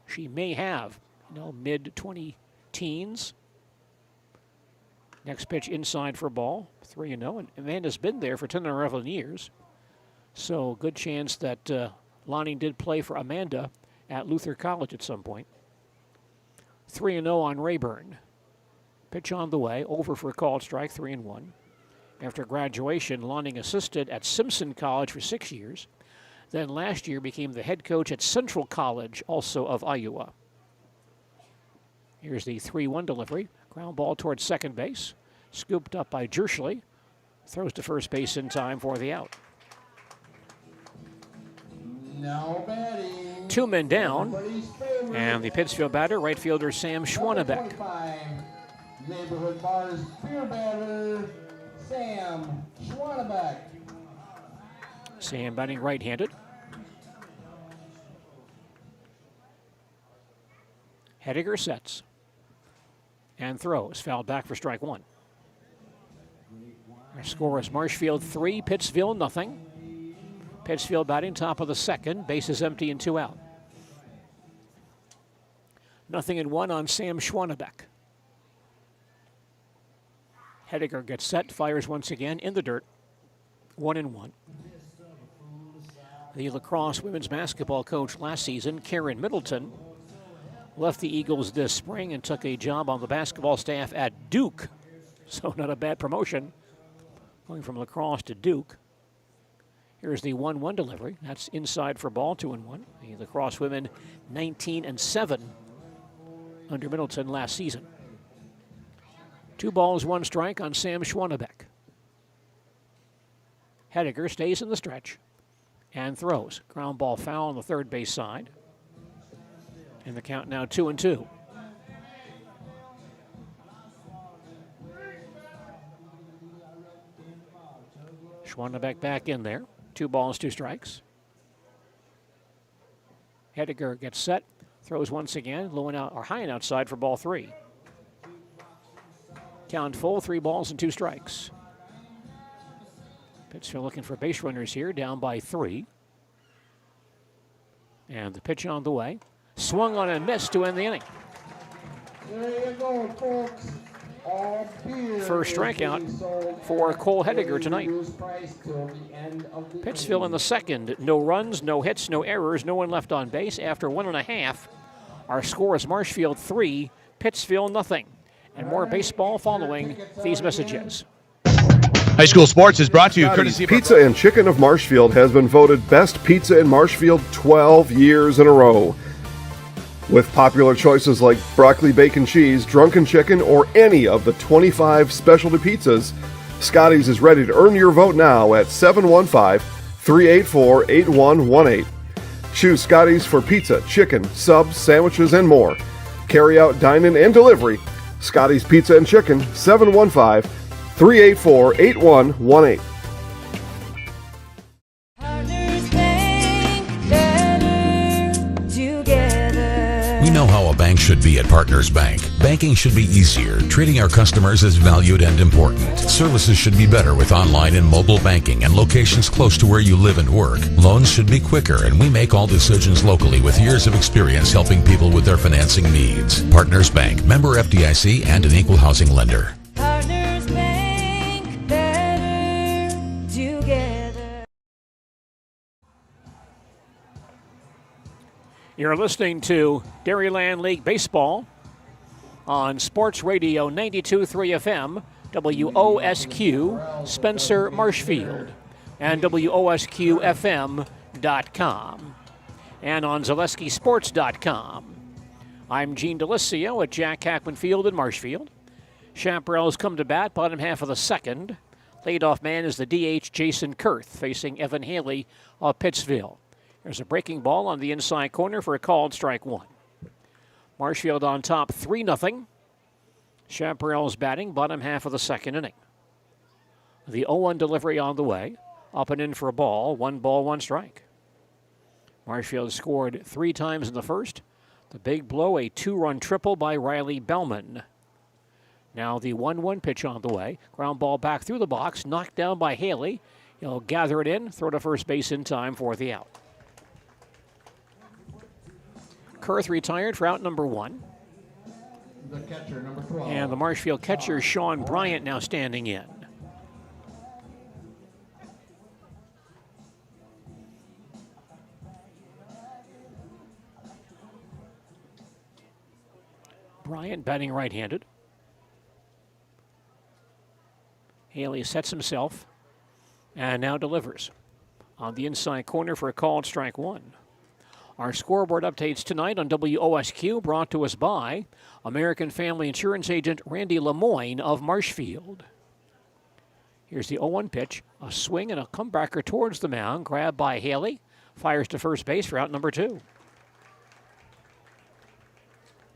She may have, mid-20-teens. Next pitch inside for ball, 3-0. And Amanda's been there for 10 or 11 years. So good chance that Lonnie did play for Amanda at Luther College at some point. 3-0 on Rayburn. Pitch on the way, over for a called strike, 3-1. After graduation, Lonning assisted at Simpson College for 6 years. Then last year became the head coach at Central College, also of Iowa. Here's the 3-1 delivery. Ground ball towards second base. Scooped up by Jerschley. Throws to first base in time for the out. Now batting. 2 men down. And the Pittsville batter, right fielder Sam Schwannebeck. Neighborhood Bar's beer batter, Sam Schwannebeck. Sam batting right-handed. Hediger sets and throws. Fouled back for strike one. Our score is Marshfield 3, Pittsville nothing. Pittsville batting top of the second. Bases empty and 2 out. 0-1 on Sam Schwannebeck. Hediger gets set, fires once again in the dirt. 1-1. The La Crosse women's basketball coach last season, Karen Middleton, left the Eagles this spring and took a job on the basketball staff at Duke. So not a bad promotion, going from La Crosse to Duke. Here's the 1-1 delivery. That's inside for ball, 2-1. The La Crosse women 19-7 under Middleton last season. 2 balls, 1 strike on Sam Schwannebeck. Hediger stays in the stretch and throws. Ground ball foul on the third base side. And the count now 2-2. Schwannebeck back in there. 2 balls, 2 strikes. Hediger gets set, throws once again, low and out or high and outside for ball 3. Count full, 3 balls and 2 strikes. Pittsville looking for base runners here, down by 3. And the pitch on the way. Swung on and missed to end the inning. There you go, folks. All beer First strikeout for Cole Hediger tonight. Pittsville in the second. No runs, no hits, no errors, no one left on base. After 1.5, our score is Marshfield 3, Pittsville nothing. And more baseball following these messages. High School Sports is brought to you courtesy of Pizza and Chicken of Marshfield has been voted best pizza in Marshfield 12 years in a row. With popular choices like broccoli, bacon, cheese, drunken chicken, or any of the 25 specialty pizzas, Scotty's is ready to earn your vote now at 715-384-8118. Choose Scotty's for pizza, chicken, subs, sandwiches, and more. Carry out, dine-in, and delivery. Scotty's Pizza and Chicken, 715-384-8118. We know how a bank should be at Partners Bank. Banking should be easier. Treating our customers as valued and important. Services should be better with online and mobile banking and locations close to where you live and work. Loans should be quicker, and we make all decisions locally with years of experience helping people with their financing needs. Partners Bank, member FDIC, and an equal housing lender. Partners Bank, better together. You're listening to Dairyland League Baseball on Sports Radio 92.3 FM, WOSQ, Spencer, Marshfield, and WOSQFM.com, and on ZaleskiSports.com. I'm Gene Delisio at Jack Hackman Field in Marshfield. Chaparrals come to bat, bottom half of the second. Leadoff man is the DH Jason Kurth, facing Evan Haley of Pittsville. There's a breaking ball on the inside corner for a called strike one. Marshfield on top 3-0. Chaparrals batting bottom half of the second inning. The 0-1 delivery on the way. Up and in for a ball. 1 strike. Marshfield scored 3 times in the first. The big blow, a 2-run triple by Riley Bellman. Now the 1-1 pitch on the way. Ground ball back through the box. Knocked down by Haley. He'll gather it in. Throw to first base in time for the out. Kurth retired for out number 1. The catcher, number 12. And the Marshfield catcher, Sean Bryant, now standing in. Bryant batting right-handed. Haley sets himself and now delivers on the inside corner for a called strike one. Our scoreboard updates tonight on WOSQ brought to us by American Family Insurance Agent Randy Lemoyne of Marshfield. Here's the 0-1 pitch, a swing and a comebacker towards the mound, grabbed by Haley, fires to first base for out number 2.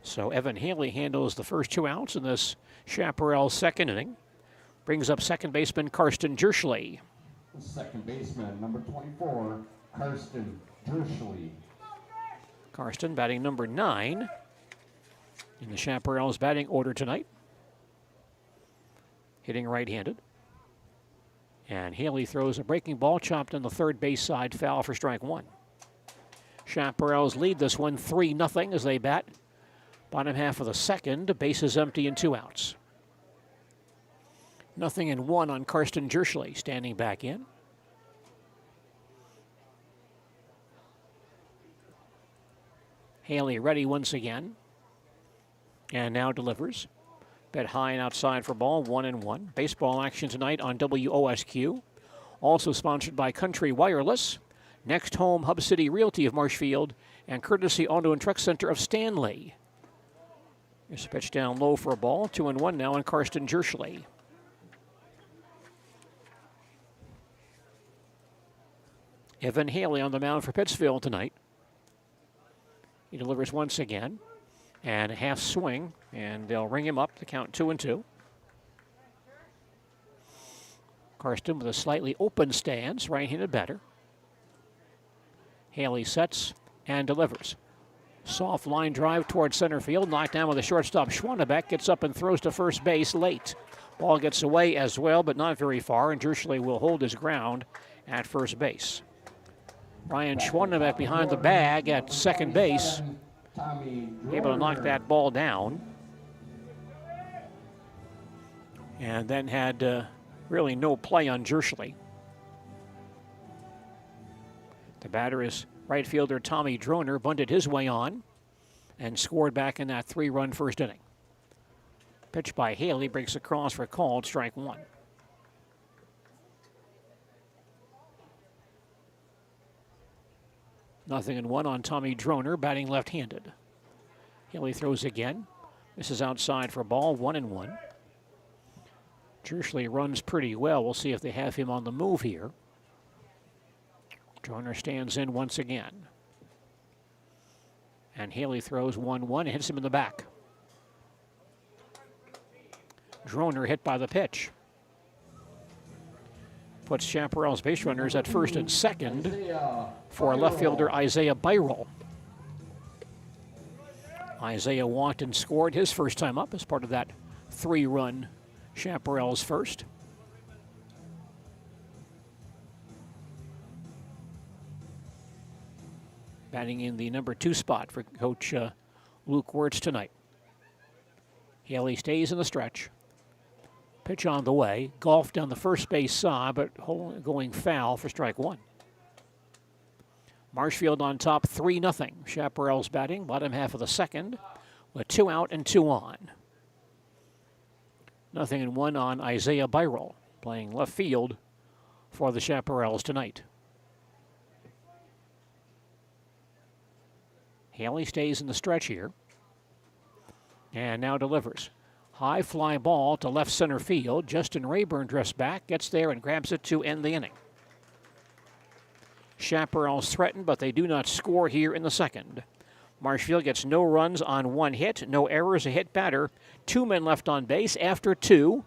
So Evan Haley handles the first 2 outs in this Chaparral second inning. Brings up second baseman Karsten Jerschley. Second baseman, number 24, Karsten Jerschley. Karsten batting number 9 in the Chaparrals batting order tonight. Hitting right-handed. And Haley throws a breaking ball chopped on the third base side, foul for strike one. Chaparrals lead this one 3-0 as they bat bottom half of the second. Bases empty and 2 outs. 0-1 on Karsten Jerschley, standing back in. Haley ready once again. And now delivers. Bet high and outside for ball, 1-1. Baseball action tonight on WOSQ. Also sponsored by Country Wireless, Next Home Hub City Realty of Marshfield, and Courtesy Auto and Truck Center of Stanley. Here's a pitch down low for a ball, 2-1 now on Karsten Jerschley. Evan Haley on the mound for Pittsville tonight. He delivers once again. And a half swing, and they'll ring him up to count 2-2. Karsten with a slightly open stance, right-handed batter. Haley sets and delivers. Soft line drive towards center field, knocked down with the shortstop Schwannebeck, gets up and throws to first base late. Ball gets away as well, but not very far, and Jerschley will hold his ground at first base. Ryan Schwannebeck behind the bag at second base, able to knock that ball down. And then had really no play on Jerschley. The batter is right fielder Tommy Droner, bunted his way on and scored back in that 3-run first inning. Pitch by Haley breaks across for a called strike one. Nothing in one on Tommy Droner, batting left-handed. Haley throws again. This is outside for a ball, 1-1. Jerschley runs pretty well. We'll see if they have him on the move here. Droner stands in once again. And Haley throws 1-1 and hits him in the back. Droner hit by the pitch. Puts Chaparral's base runners at first and second for left fielder Isaiah Byrell. Isaiah walked and scored his first time up as part of that 3-run Chaparral's first. Batting in the number 2 spot for Coach Luke Wirtz tonight. Haley stays in the stretch. Pitch on the way. Golf down the first base side, but going foul for strike one. Marshfield on top 3-0. Chaparrals batting bottom half of the second with 2 out and 2 on. 0-1 on Isaiah Byrell, playing left field for the Chaparrals tonight. Haley stays in the stretch here and now delivers. High fly ball to left center field. Justin Rayburn dressed back, gets there and grabs it to end the inning. Chaparrals threaten, but they do not score here in the second. Marshfield gets no runs on one hit, no errors, a hit batter. 2 men left on base after 2.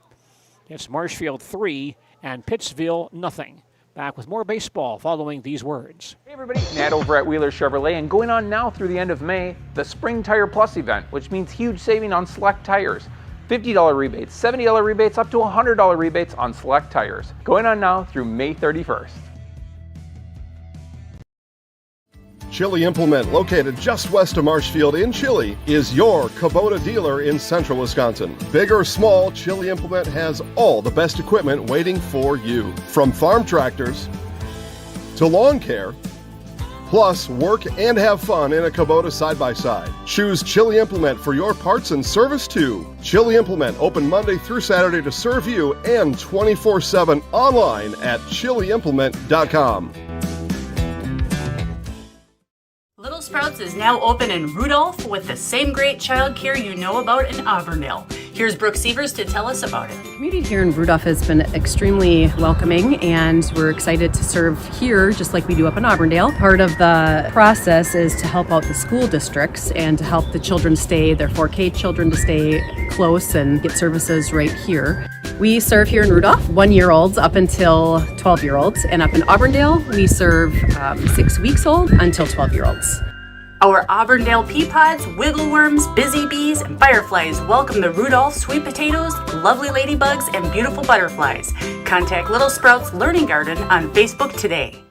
It's Marshfield 3 and Pittsville nothing. Back with more baseball following these words. Hey everybody, Matt over at Wheeler Chevrolet, and going on now through the end of May, the Spring Tire Plus event, which means huge saving on select tires. $50 rebates, $70 rebates, up to $100 rebates on select tires. Going on now through May 31st. Chili Implement, located just west of Marshfield in Chili, is your Kubota dealer in central Wisconsin. Big or small, Chili Implement has all the best equipment waiting for you. From farm tractors to lawn care, plus work and have fun in a Kubota side-by-side. Choose Chili Implement for your parts and service too. Chili Implement, open Monday through Saturday to serve you and 24/7 online at chiliimplement.com. Little Sprouts is now open in Rudolph with the same great childcare you know about in Auburndale. Here's Brooke Sievers to tell us about it. The community here in Rudolph has been extremely welcoming, and we're excited to serve here just like we do up in Auburndale. Part of the process is to help out the school districts and to help the children stay, their 4K children to stay close and get services right here. We serve here in Rudolph 1-year-olds up until 12-year-olds, and up in Auburndale we serve 6 weeks old until 12-year-olds. Our Auburndale pea pods, wiggle worms, busy bees, and fireflies welcome the Rudolph sweet potatoes, lovely ladybugs, and beautiful butterflies. Contact Little Sprouts Learning Garden on Facebook today.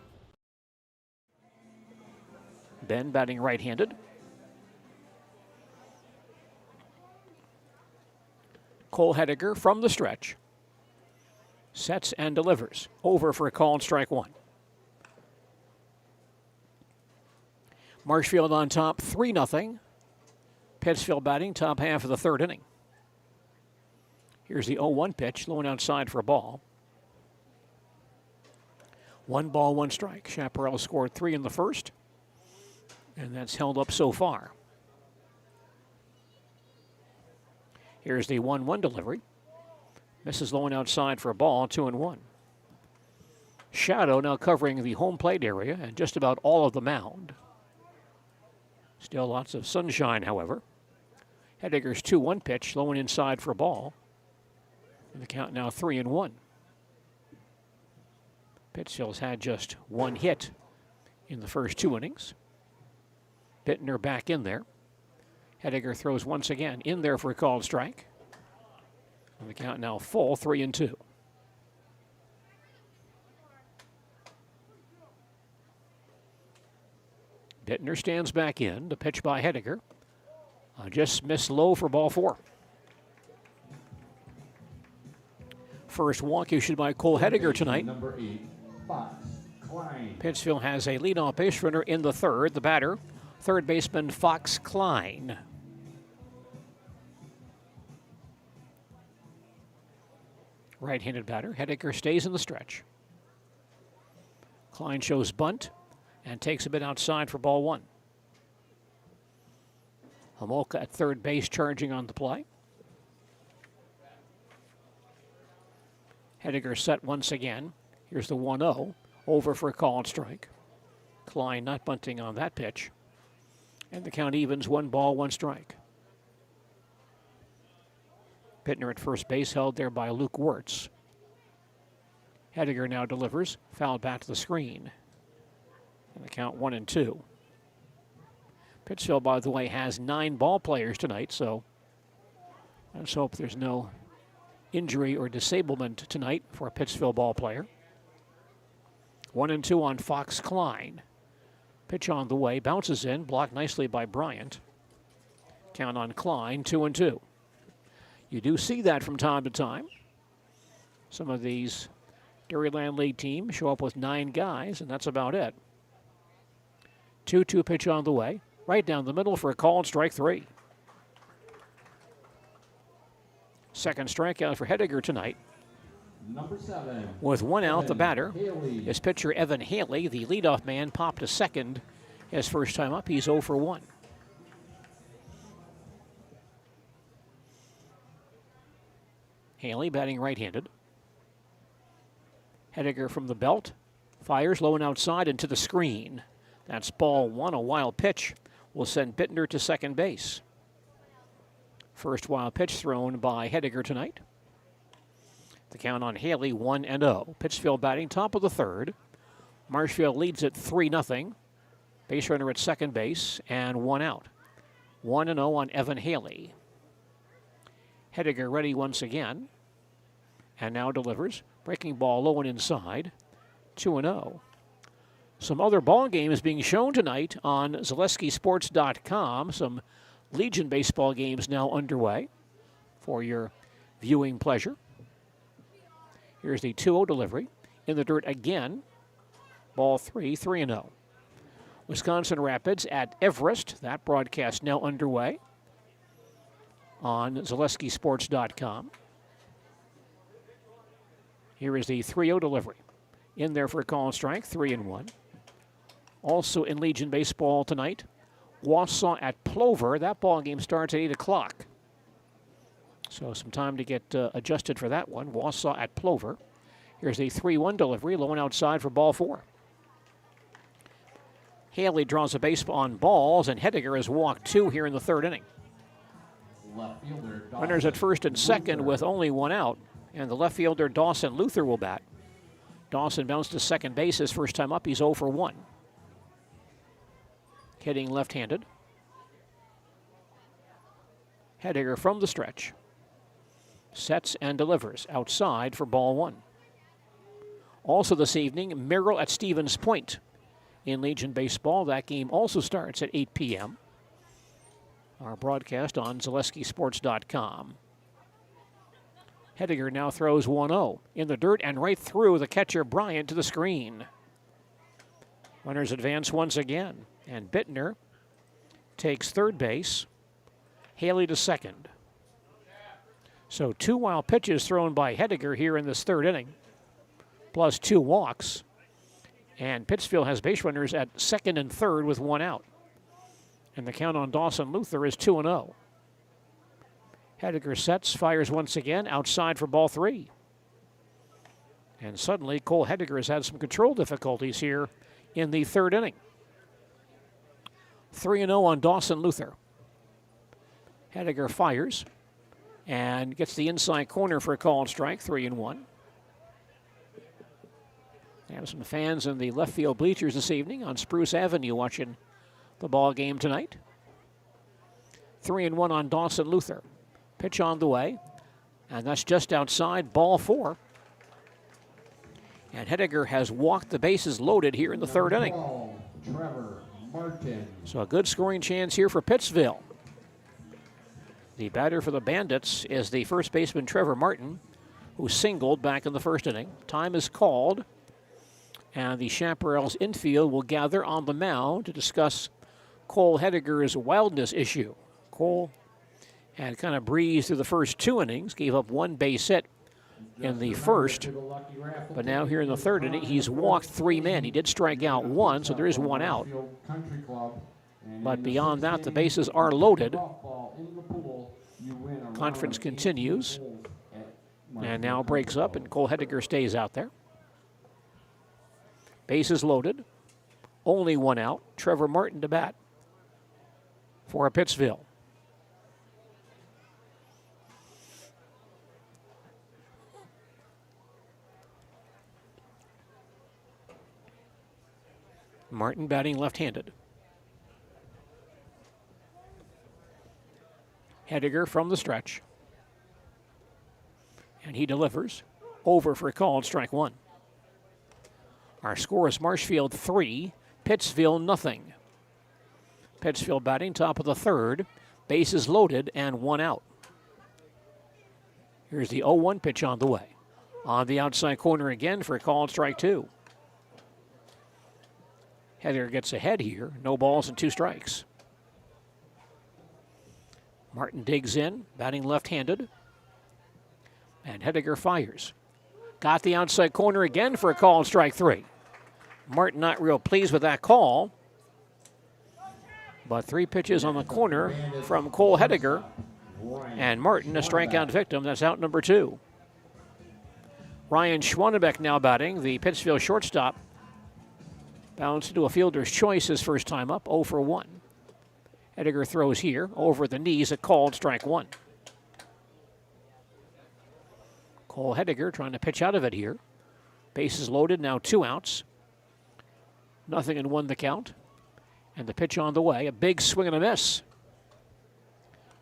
Ben batting right-handed. Cole Hediger from the stretch. Sets and delivers. Over for a call and strike 1. Marshfield on top, 3-0. Pittsville batting, top half of the third inning. Here's the 0-1 pitch, low and outside for a ball. 1 ball, 1 strike. Chaparrals scored 3 in the first, and that's held up so far. Here's the 1-1 delivery. Misses low and outside for a ball, 2-1. Shadow now covering the home plate area and just about all of the mound. Still lots of sunshine, however. Hediger's 2-1 pitch, low and inside for a ball. And the count now 3-1. Pittsville's had just 1 hit in the first 2 innings. Bittner back in there. Hediger throws once again in there for a called strike. And the count now full, 3-2. Bittner stands back in. The pitch by Hediger. Just missed low for ball 4. First walk issued by Cole Hediger tonight. Number 8, Fox Klein. Pittsville has a leadoff base runner in the third. The batter, third baseman Fox Klein. Right-handed batter. Hediger stays in the stretch. Klein shows bunt and takes a bit outside for ball 1. Homolka at third base charging on the play. Hediger set once again. Here's the 1-0. Over for a call and strike. Klein not bunting on that pitch. And the count evens, 1 ball, 1 strike. Bittner at first base, held there by Luke Wirtz. Hediger now delivers. Foul back to the screen. And the count 1-2. Pittsville, by the way, has 9 ball players tonight, so let's hope there's no injury or disablement tonight for a Pittsville ball player. 1-2 on Fox Klein. Pitch on the way, bounces in, blocked nicely by Bryant. Count on Klein, 2-2. You do see that from time to time. Some of these Dairyland League teams show up with 9 guys, and that's about it. 2-2 pitch on the way. Right down the middle for a call and strike 3. Second strikeout for Hediger tonight. Number 7. With 1 out, the batter Haley. is pitcher Evan Haley. The leadoff man popped to second. His first time up, he's 0 for 1. Haley batting right-handed. Hediger from the belt Fires low and outside into the screen. That's ball one. A wild pitch will send Bittner to second base. First wild pitch thrown by Hediger tonight. The count on Haley 1-0. Pittsville batting top of the third. Marshfield leads it 3-0. Base runner at second base and 1 out. 1-0 on Evan Haley. Hediger ready once again. And now delivers. Breaking ball low and inside. 2-0. Some other ball games being shown tonight on ZaleskiSports.com. Some Legion baseball games now underway for your viewing pleasure. Here's the 2-0 delivery. In the dirt again. Ball 3-0. Wisconsin Rapids at Everest. That broadcast now underway on ZaleskiSports.com. Here is the 3-0 delivery. In there for a call and strike, 3-1. Also in Legion baseball tonight, Wausau at Plover. That ball game starts at 8 o'clock. So some time to get adjusted for that one. Wausau at Plover. Here's the 3-1 delivery, low and outside for ball 4. Haley draws a base on balls, and Hediger has walked 2 here in the third inning. Runners at first and second with only 1 out, and the left fielder Dawson Luther will bat. Dawson bounced to second base his first time up. He's 0 for 1. Hitting left-handed. Hediger from the stretch. Sets and delivers outside for ball 1. Also this evening, Merrill at Stevens Point in Legion baseball. That game also starts at 8 p.m. Our broadcast on ZaleskiSports.com. Hediger now throws 1-0 in the dirt and right through the catcher Bryant to the screen. Runners advance once again, and Bittner takes third base. Haley to second. So 2 wild pitches thrown by Hediger here in this third inning, plus 2 walks. And Pittsville has base runners at second and third with 1 out. And the count on Dawson Luther is 2-0. Hediger sets, fires once again, outside for ball 3. And suddenly, Cole Hediger has had some control difficulties here in the third inning. 3-0 on Dawson Luther. Hediger fires and gets the inside corner for a call and strike, 3-1. We have some fans in the left field bleachers this evening on Spruce Avenue watching the ball game tonight. 3-1 on Dawson Luther. Pitch on the way, and that's just outside, ball 4. And Hediger has walked the bases loaded here in the third inning. Trevor Martin. So a good scoring chance here for Pittsville. The batter for the Bandits is the first baseman Trevor Martin, who singled back in the first inning. Time is called, and the Chaparrals infield will gather on the mound to discuss Cole Hediger's wildness issue. Cole had kind of breezed through the first 2 innings, gave up 1 base hit in the first, but now here in the third inning, he's walked 3 men. He did strike out 1, so there is 1 out. But beyond that, the bases are loaded. Conference continues, and now breaks up, and Cole Hediger stays out there. Bases loaded, only 1 out. Trevor Martin to bat for Pittsville. Martin batting left-handed. Hediger from the stretch. And he delivers. Over for a call and strike 1. Our score is Marshfield 3, Pittsville nothing. Pittsville batting top of the third. Bases loaded and 1 out. Here's the 0-1 pitch on the way. On the outside corner again for a call and strike 2. Hediger gets ahead here. No balls and 2 strikes. Martin digs in, batting left-handed. And Hediger fires. Got the outside corner again for a call and strike 3. Martin not real pleased with that call. But 3 pitches on the corner from Cole Hediger. And Martin, a strikeout victim. That's out number 2. Ryan Schwanenbeck now batting, the Pittsville shortstop Bounce into a fielder's choice his first time up, 0 for 1. Hediger throws here, over the knees, a called strike 1. Cole Hediger trying to pitch out of it here. Bases loaded, now 2 outs. 0-1 the count. And the pitch on the way, a big swing and a miss.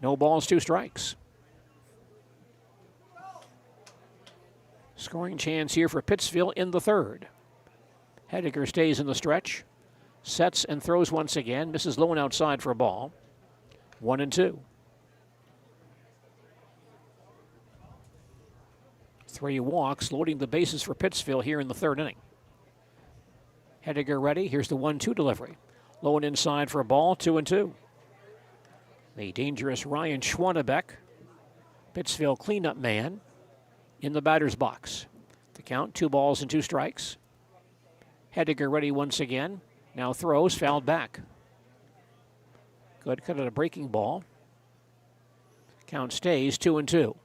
No balls, 2 strikes. Scoring chance here for Pittsville in the third. Hediger stays in the stretch, sets and throws once again, misses low and outside for a ball. 1-2. 3 walks, loading the bases for Pittsville here in the third inning. Hediger ready, here's the 1-2 delivery. Low and inside for a ball, 2-2. The dangerous Ryan Schwannebeck, Pittsville cleanup man, in the batter's box. The count, 2 balls and 2 strikes. Hediger ready once again. Now throws, fouled back. Good cut at a breaking ball. Count stays 2-2.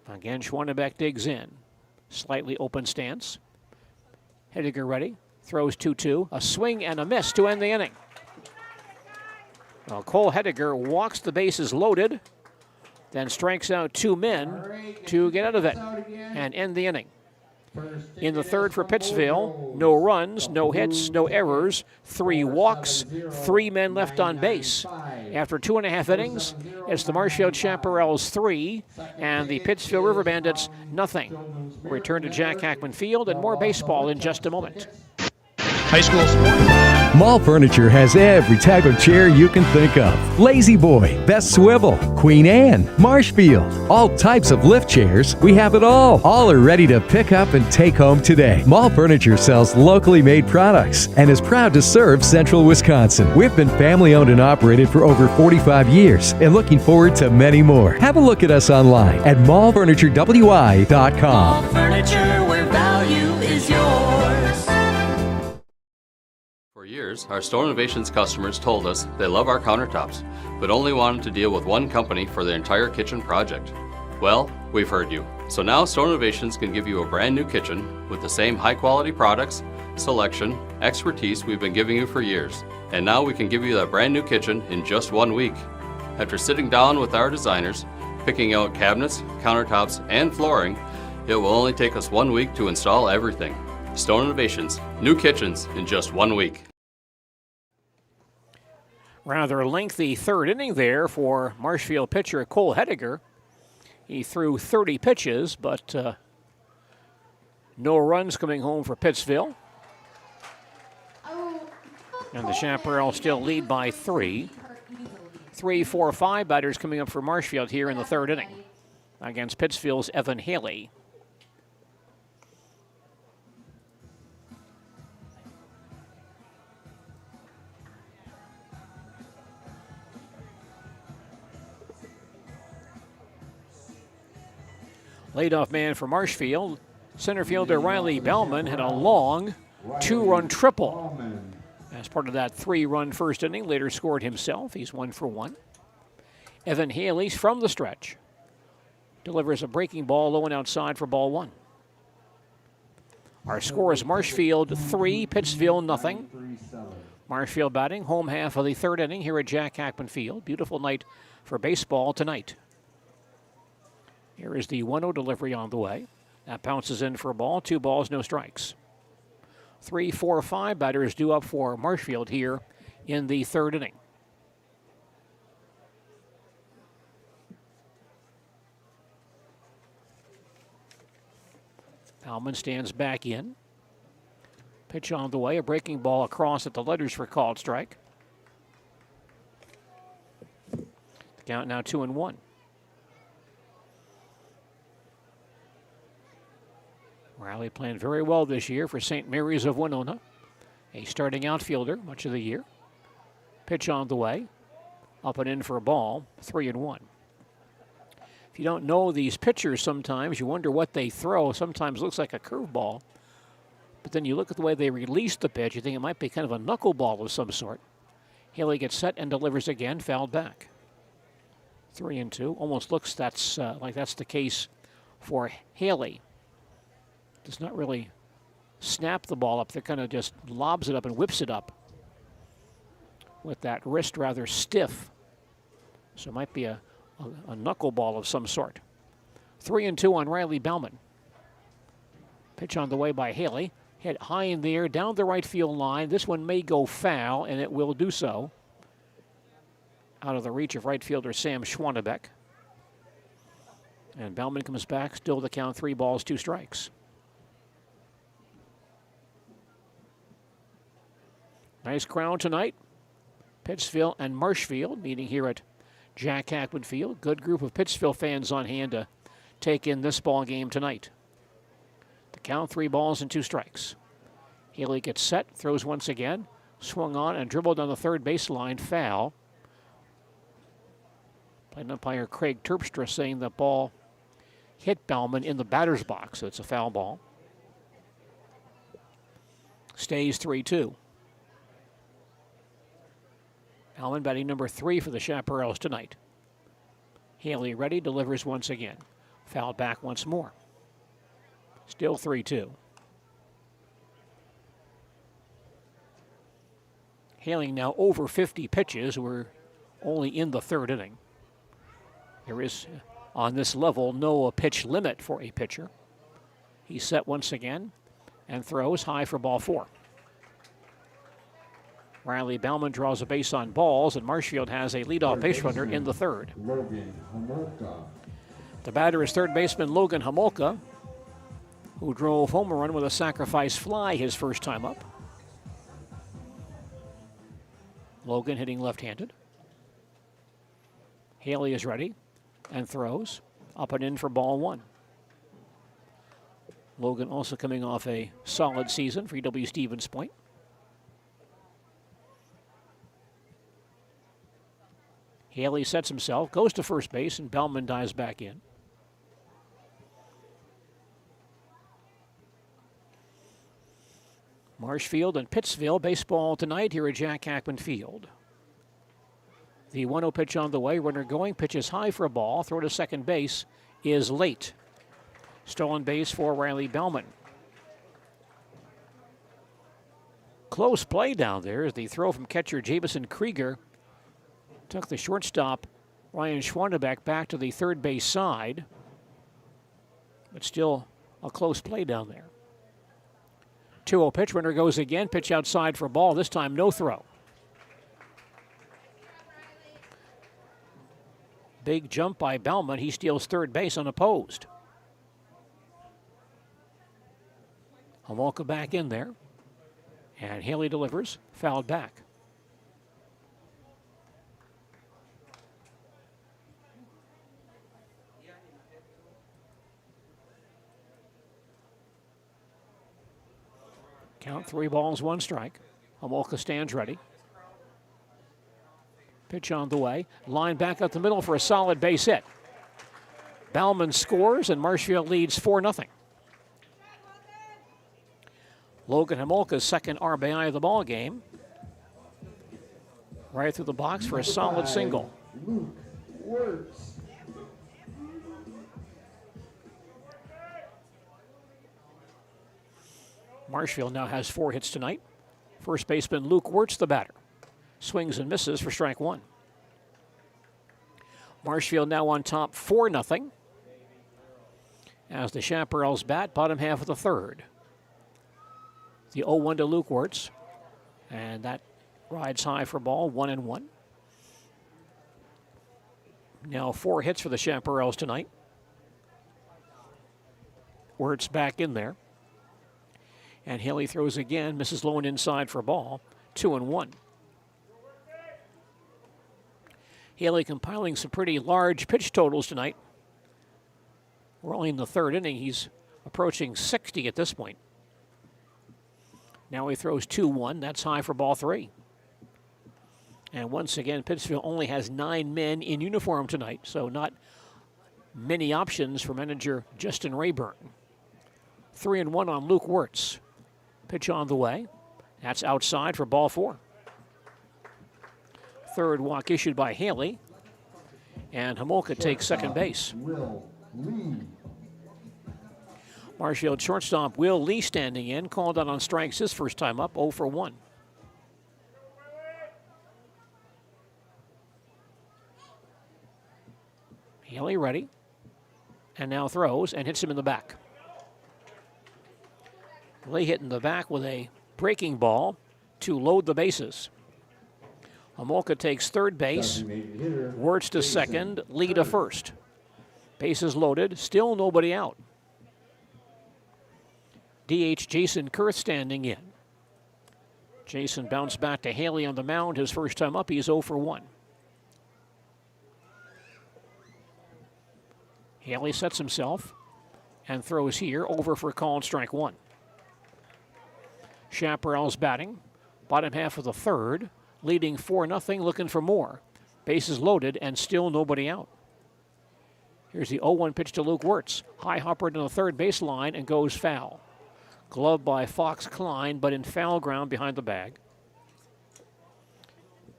Again, Schwannebeck digs in. Slightly open stance. Hediger ready. Throws 2-2. A swing and a miss to end the inning. Well, Cole Hediger walks the bases loaded, then strikes out 2 men to get out of it and end the inning. In the third for Pittsville, no runs, no hits, no errors, 3 walks, 3 men left on base. After 2.5 innings, it's the Marshfield Chaparrals 3 and the Pittsville River Bandits nothing. We'll return to Jack Hackman Field and more baseball in just a moment. High school sports. Mall Furniture has every type of chair you can think of. Lazy Boy, Best Swivel, Queen Anne, Marshfield, all types of lift chairs. We have it all. All are ready to pick up and take home today. Mall Furniture sells locally made products and is proud to serve Central Wisconsin. We've been family owned and operated for over 45 years and looking forward to many more. Have a look at us online at mallfurniturewi.com. Mall Furniture, where value is yours. For years, our Store Innovations customers told us they love our countertops, but only wanted to deal with one company for their entire kitchen project. Well, we've heard you. So now Store Innovations can give you a brand new kitchen with the same high quality products, selection, expertise we've been giving you for years. And now we can give you that brand new kitchen in just 1 week. After sitting down with our designers, picking out cabinets, countertops, and flooring, it will only take us 1 week to install everything. Store Innovations, new kitchens in just 1 week. Rather lengthy third inning there for Marshfield pitcher Cole Hediger. He threw 30 pitches, but no runs coming home for Pittsville. And the Chaparrals still lead by 3. 3, 4, 5 batters coming up for Marshfield here in the third inning against Pittsville's Evan Haley. Leadoff man for Marshfield, center fielder Riley Bellman had a long 2-run triple. As part of that 3-run first inning, later scored himself. He's 1 for 1. Evan Haley's from the stretch. Delivers a breaking ball low and outside for ball 1. Our score is Marshfield 3, Pittsville nothing. Marshfield batting, home half of the third inning here at Jack Hackman Field. Beautiful night for baseball tonight. Here is the 1-0 delivery on the way. That bounces in for a ball. 2 balls, no strikes. 3, 4, 5 batters due up for Marshfield here in the third inning. Bauman stands back in. Pitch on the way. A breaking ball across at the letters for called strike. The count now 2-1. Riley playing very well this year for St. Mary's of Winona. A starting outfielder much of the year. Pitch on the way. Up and in for a ball. 3-1. If you don't know these pitchers sometimes, you wonder what they throw. Sometimes it looks like a curveball. But then you look at the way they release the pitch, you think it might be kind of a knuckleball of some sort. Haley gets set and delivers again, fouled back. 3-2. Almost looks like that's the case for Haley. does not really snap the ball up. They kind of just lobs it up and whips it up with that wrist rather stiff. So it might be a knuckleball of some sort. 3-2 on Riley Bauman. Pitch on the way by Haley. Hit high in the air, down the right field line. This one may go foul, and it will do so. Out of the reach of right fielder Sam Schwannebeck. And Bauman comes back, still the count, 3 balls, 2 strikes. Nice crowd tonight. Pittsville and Marshfield meeting here at Jack Hackman Field. Good group of Pittsville fans on hand to take in this ball game tonight. The count, 3 balls and 2 strikes. Haley gets set, throws once again, swung on and dribbled on the third baseline, foul. Plate umpire Craig Terpstra saying the ball hit Bauman in the batter's box, so it's a foul ball. Stays 3-2. Bauman batting number 3 for the Chaparrals tonight. Haley ready, delivers once again. Fouled back once more. Still 3-2. Haley now over 50 pitches. We're only in the 3rd inning. There is, on this level, no pitch limit for a pitcher. He's set once again and throws high for ball 4. Riley Bauman draws a base on balls, and Marshfield has a leadoff base runner in the 3rd. The batter is third baseman Logan Homolka, who drove home a run with a sacrifice fly his first time up. Logan hitting left-handed. Haley is ready and throws up and in for ball 1. Logan also coming off a solid season for E.W. Stevens Point. Haley sets himself, goes to first base, and Bauman dives back in. Marshfield and Pittsville baseball tonight here at Jack Hackman Field. The 1-0 pitch on the way, runner going, pitches high for a ball, throw to second base is late. Stolen base for Riley Bauman. Close play down there as the throw from catcher Jamison Krieger took the shortstop Ryan Schwannebeck back to the third base side, but still a close play down there. 2-0 pitch, runner goes again, pitch outside for ball, this time no throw. Big jump by Bauman, he steals third base unopposed. Homolka back in there, and Haley delivers, fouled back. Count 3 balls, 1 strike. Homolka stands ready. Pitch on the way. Line back up the middle for a solid base hit. Bauman scores and Marshfield leads 4-0. Logan Homolka's second RBI of the ball game. Right through the box for a solid single. Marshfield now has 4 hits tonight. First baseman Luke Wirtz, the batter. Swings and misses for strike 1. Marshfield now on top 4-0. As the Chaparrals bat, bottom half of the 3rd. The 0-1 to Luke Wirtz. And that rides high for ball, 1-1. Now 4 hits for the Chaparrals tonight. Wirtz back in there. And Haley throws again, misses low and inside for a ball, 2-1. Haley compiling some pretty large pitch totals tonight. We're only in the 3rd inning. He's approaching 60 at this point. Now he throws 2-1. That's high for ball 3. And once again, Pittsville only has 9 men in uniform tonight, so not many options for manager Justin Rayburn. 3-1 on Luke Wirtz. Pitch on the way. That's outside for ball 4. Third walk issued by Haley. And Homolka takes second base. Marshfield shortstop Will Lee standing in, called out on strikes his first time up, 0 for 1. Haley ready, and now throws and hits him in the back. Lee hitting the back with a breaking ball to load the bases. Homolka takes third base, Wirtz to second, Lee to first. Bases loaded, still nobody out. DH Jason Kurth standing in. Jason bounced back to Haley on the mound his first time up. He's 0 for 1. Haley sets himself and throws here, over for called strike 1. Chaparrals batting, bottom half of the third, leading 4-0, looking for more. Bases loaded and still nobody out. Here's the 0-1 pitch to Luke Wirtz. High hopper to the third baseline and goes foul. Glove by Fox Klein, but in foul ground behind the bag.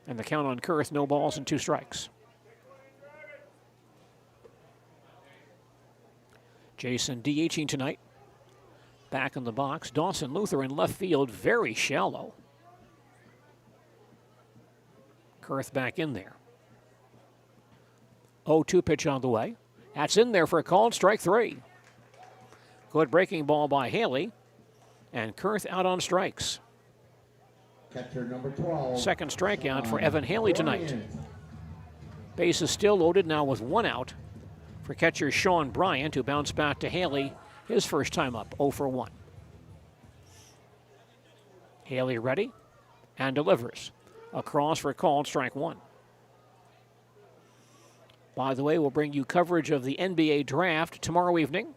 And the count on Kurth, no balls and 2 strikes. Jason DHing tonight. Back in the box. Dawson Luther in left field, very shallow. Kurth back in there. 0-2 pitch on the way. That's in there for a called strike 3. Good breaking ball by Haley. And Kurth out on strikes. Catcher number 12. Second strikeout for Evan Haley tonight. Base is still loaded now with 1 out for catcher Sean Bryant, who bounced back to Haley his first time up, 0 for 1. Haley ready and delivers. Across for called strike 1. By the way, we'll bring you coverage of the NBA draft tomorrow evening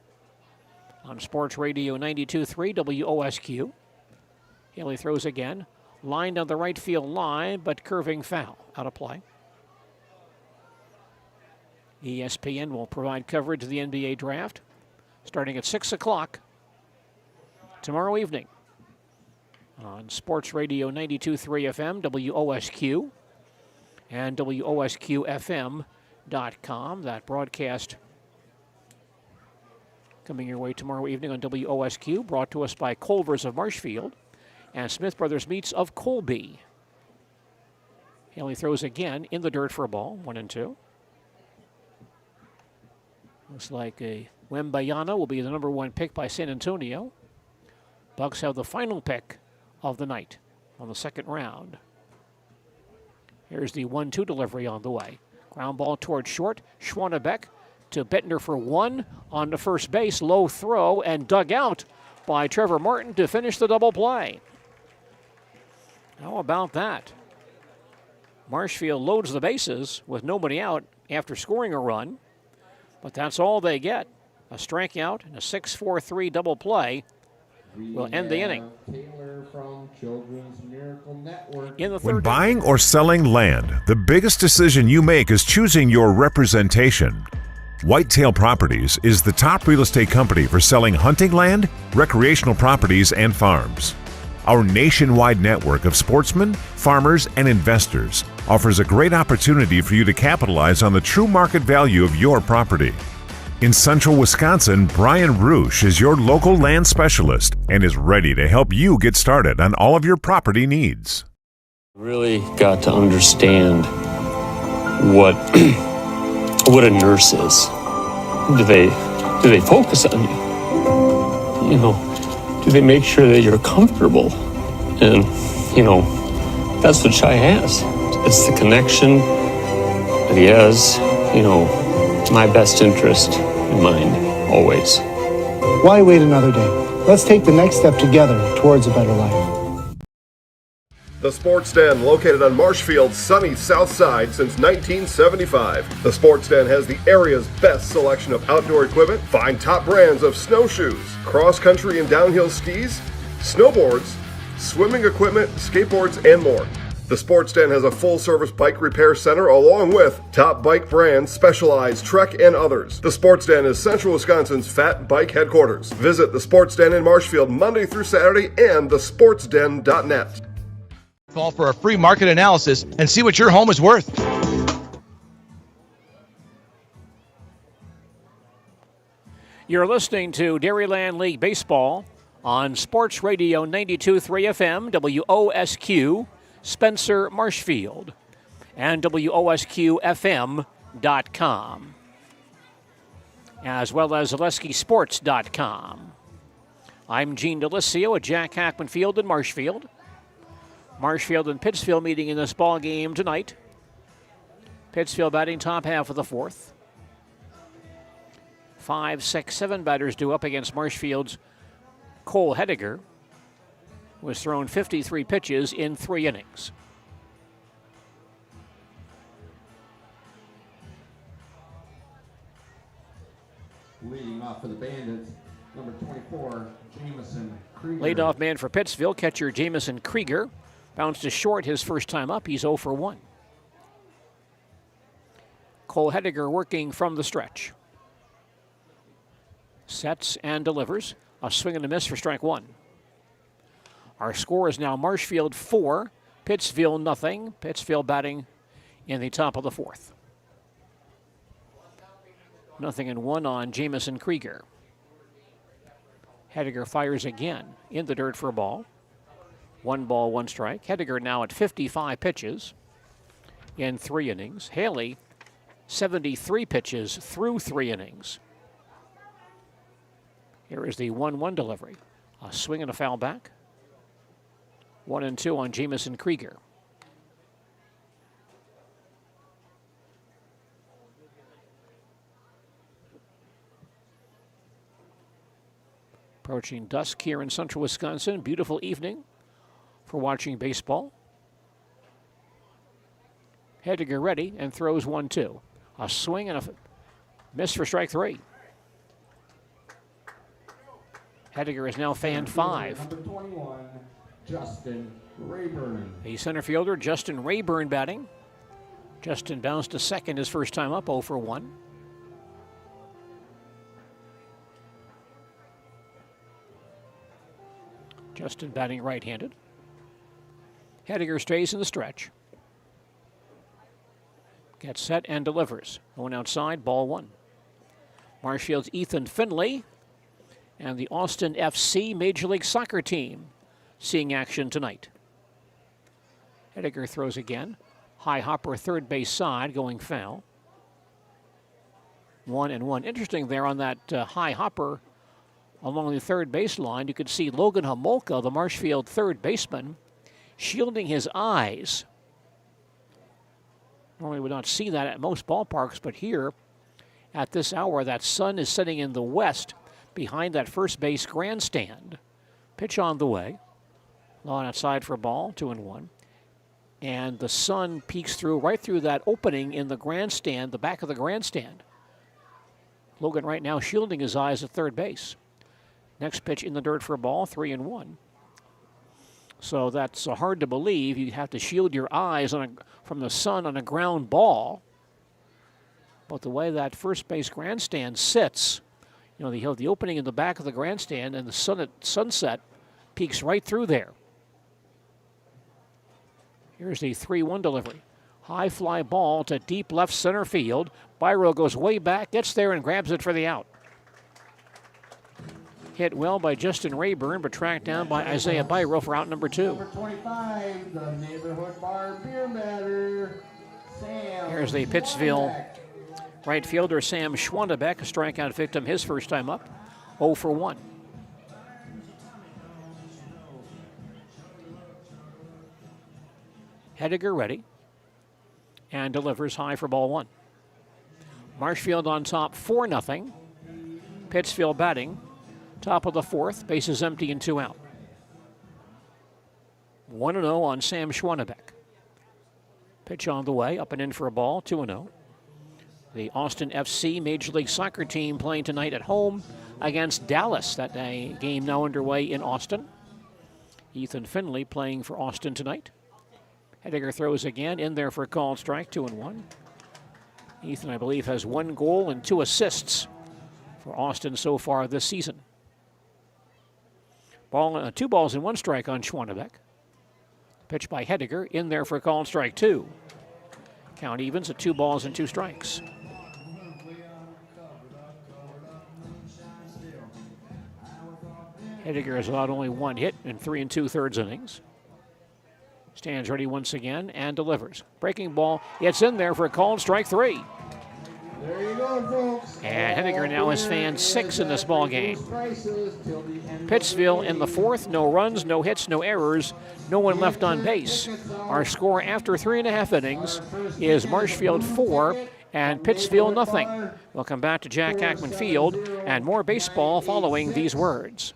on Sports Radio 92.3 WOSQ. Haley throws again. Lined on the right field line, but curving foul. Out of play. ESPN will provide coverage of the NBA draft starting at 6 o'clock tomorrow evening on Sports Radio 92.3 FM, WOSQ, and WOSQFM.com. That broadcast coming your way tomorrow evening on WOSQ, brought to us by Culver's of Marshfield and Smith Brothers Meats of Colby. Haley throws again in the dirt for a ball, 1-2. Looks like a Wembayana will be the number 1 pick by San Antonio. Bucks have the final pick of the night on the second round. Here's the 1-2 delivery on the way. Ground ball towards short. Schwannebeck to Bittner for 1 on the first base. Low throw and dug out by Trevor Martin to finish the double play. How about that? Marshfield loads the bases with nobody out after scoring a run, but that's all they get. A strikeout and a 6-4-3 double play will end the inning. Taylor from Children's Miracle Network. In the When third buying or selling land, the biggest decision you make is choosing your representation. Whitetail Properties is the top real estate company for selling hunting land, recreational properties, and farms. Our nationwide network of sportsmen, farmers, and investors offers a great opportunity for you to capitalize on the true market value of your property. In central Wisconsin, Brian Roosh is your local land specialist and is ready to help you get started on all of your property needs. Really got to understand what what a nurse is. Do they focus on you? You know, do they make sure that you're comfortable? And, you know, that's what Shai has. It's the connection that he has, you know, my best interest in mind, always. Why wait another day? Let's take the next step together towards a better life. The Sports Den, located on Marshfield's sunny south side since 1975. The Sports Den has the area's best selection of outdoor equipment. Find top brands of snowshoes, cross-country and downhill skis, snowboards, swimming equipment, skateboards, and more. The Sports Den has a full-service bike repair center along with top bike brands, Specialized, Trek, and others. The Sports Den is Central Wisconsin's Fat Bike headquarters. Visit the Sports Den in Marshfield Monday through Saturday and thesportsden.net. Call for a free market analysis and see what your home is worth. You're listening to Dairyland League Baseball on Sports Radio 92.3 FM, WOSQ, Spencer, Marshfield, and WOSQFM.com, as well as ZaleskiSports.com. I'm Gene Delisio at Jack Hackman Field in Marshfield. Marshfield and Pittsville meeting in this ball game tonight. Pittsville batting top half of the fourth. 5, 6, 7 batters due up against Marshfield's Cole Hediger, who has thrown 53 pitches in 3 innings. Leading off for the Bandits, number 24, Jamison Krieger. Leadoff man for Pittsville, catcher Jamison Krieger. Bounced to short his first time up. He's 0 for 1. Cole Hediger working from the stretch. Sets and delivers. A swing and a miss for strike 1. Our score is now Marshfield 4, Pittsville nothing. Pittsville batting in the top of the fourth. 0-1 on Jamison Krieger. Hediger fires again in the dirt for a ball. 1 ball, 1 strike. Hediger now at 55 pitches in 3 innings. Haley, 73 pitches through 3 innings. Here is the 1-1 delivery. A swing and a foul back. 1-2 on Jamison Krieger. Approaching dusk here in central Wisconsin. Beautiful evening for watching baseball. Hediger ready and throws 1-2. A swing and a miss for strike 3. Hediger is now fan 5. Number 21, Justin Rayburn. The center fielder, Justin Rayburn, batting. Justin bounced to second his first time up, 0 for 1. Justin batting right-handed. Hediger stays in the stretch. Gets set and delivers. Going outside, ball 1. Marshfield's Ethan Finley and the Austin FC Major League Soccer team seeing action tonight. Hediger throws again. High hopper third base side going foul. 1-1. Interesting there on that high hopper along the third baseline. You could see Logan Homolka, the Marshfield third baseman, shielding his eyes. Normally would not see that at most ballparks, but here at this hour, that sun is setting in the west behind that first base grandstand. Pitch on the way. Lawn outside for a ball, 2-1. And the sun peeks through right through that opening in the grandstand, the back of the grandstand. Logan right now shielding his eyes at third base. Next pitch in the dirt for a ball, 3-1. So that's hard to believe. You have to shield your eyes from the sun on a ground ball. But the way that first base grandstand sits, you know, you have the opening in the back of the grandstand, and the sun at sunset peeks right through there. Here's the 3-1 delivery. High fly ball to deep left center field. Byro goes way back, gets there, and grabs it for the out. Hit well by Justin Rayburn, but tracked down by Isaiah Byro for out number 2. Number 25, the neighborhood bar beer batter, Sam. Here's the Pittsville right fielder, Sam Schwandebeck, a strikeout victim his first time up, 0 for 1. Hediger ready and delivers high for ball 1. Marshfield on top, 4-0. Pittsville batting, top of the fourth, bases empty and 2 out. 1-0 on Sam Schwannebeck. Pitch on the way, up and in for a ball, 2-0. The Austin FC Major League Soccer team playing tonight at home against Dallas. That game now underway in Austin. Ethan Finley playing for Austin tonight. Hediger throws again, in there for a called strike, 2-1. Ethan, I believe, has 1 goal and 2 assists for Austin so far this season. 2 balls and 1 strike on Schwannebeck. Pitch by Hediger, in there for a called strike, 2. Count evens at 2 balls and 2 strikes. Hediger has allowed only one hit in 3 2/3 innings. Stands ready once again and delivers. Breaking ball, it's in there for a called strike 3. There you go, folks. And Hediger now has fanned 6 in this ball game. Pittsville in the 4th, no runs, no hits, no errors, no one left on base. Our score after 3.5 innings is Marshfield 4 and Pittsville nothing. We'll come back to Jack Ackman Field and more baseball following these words.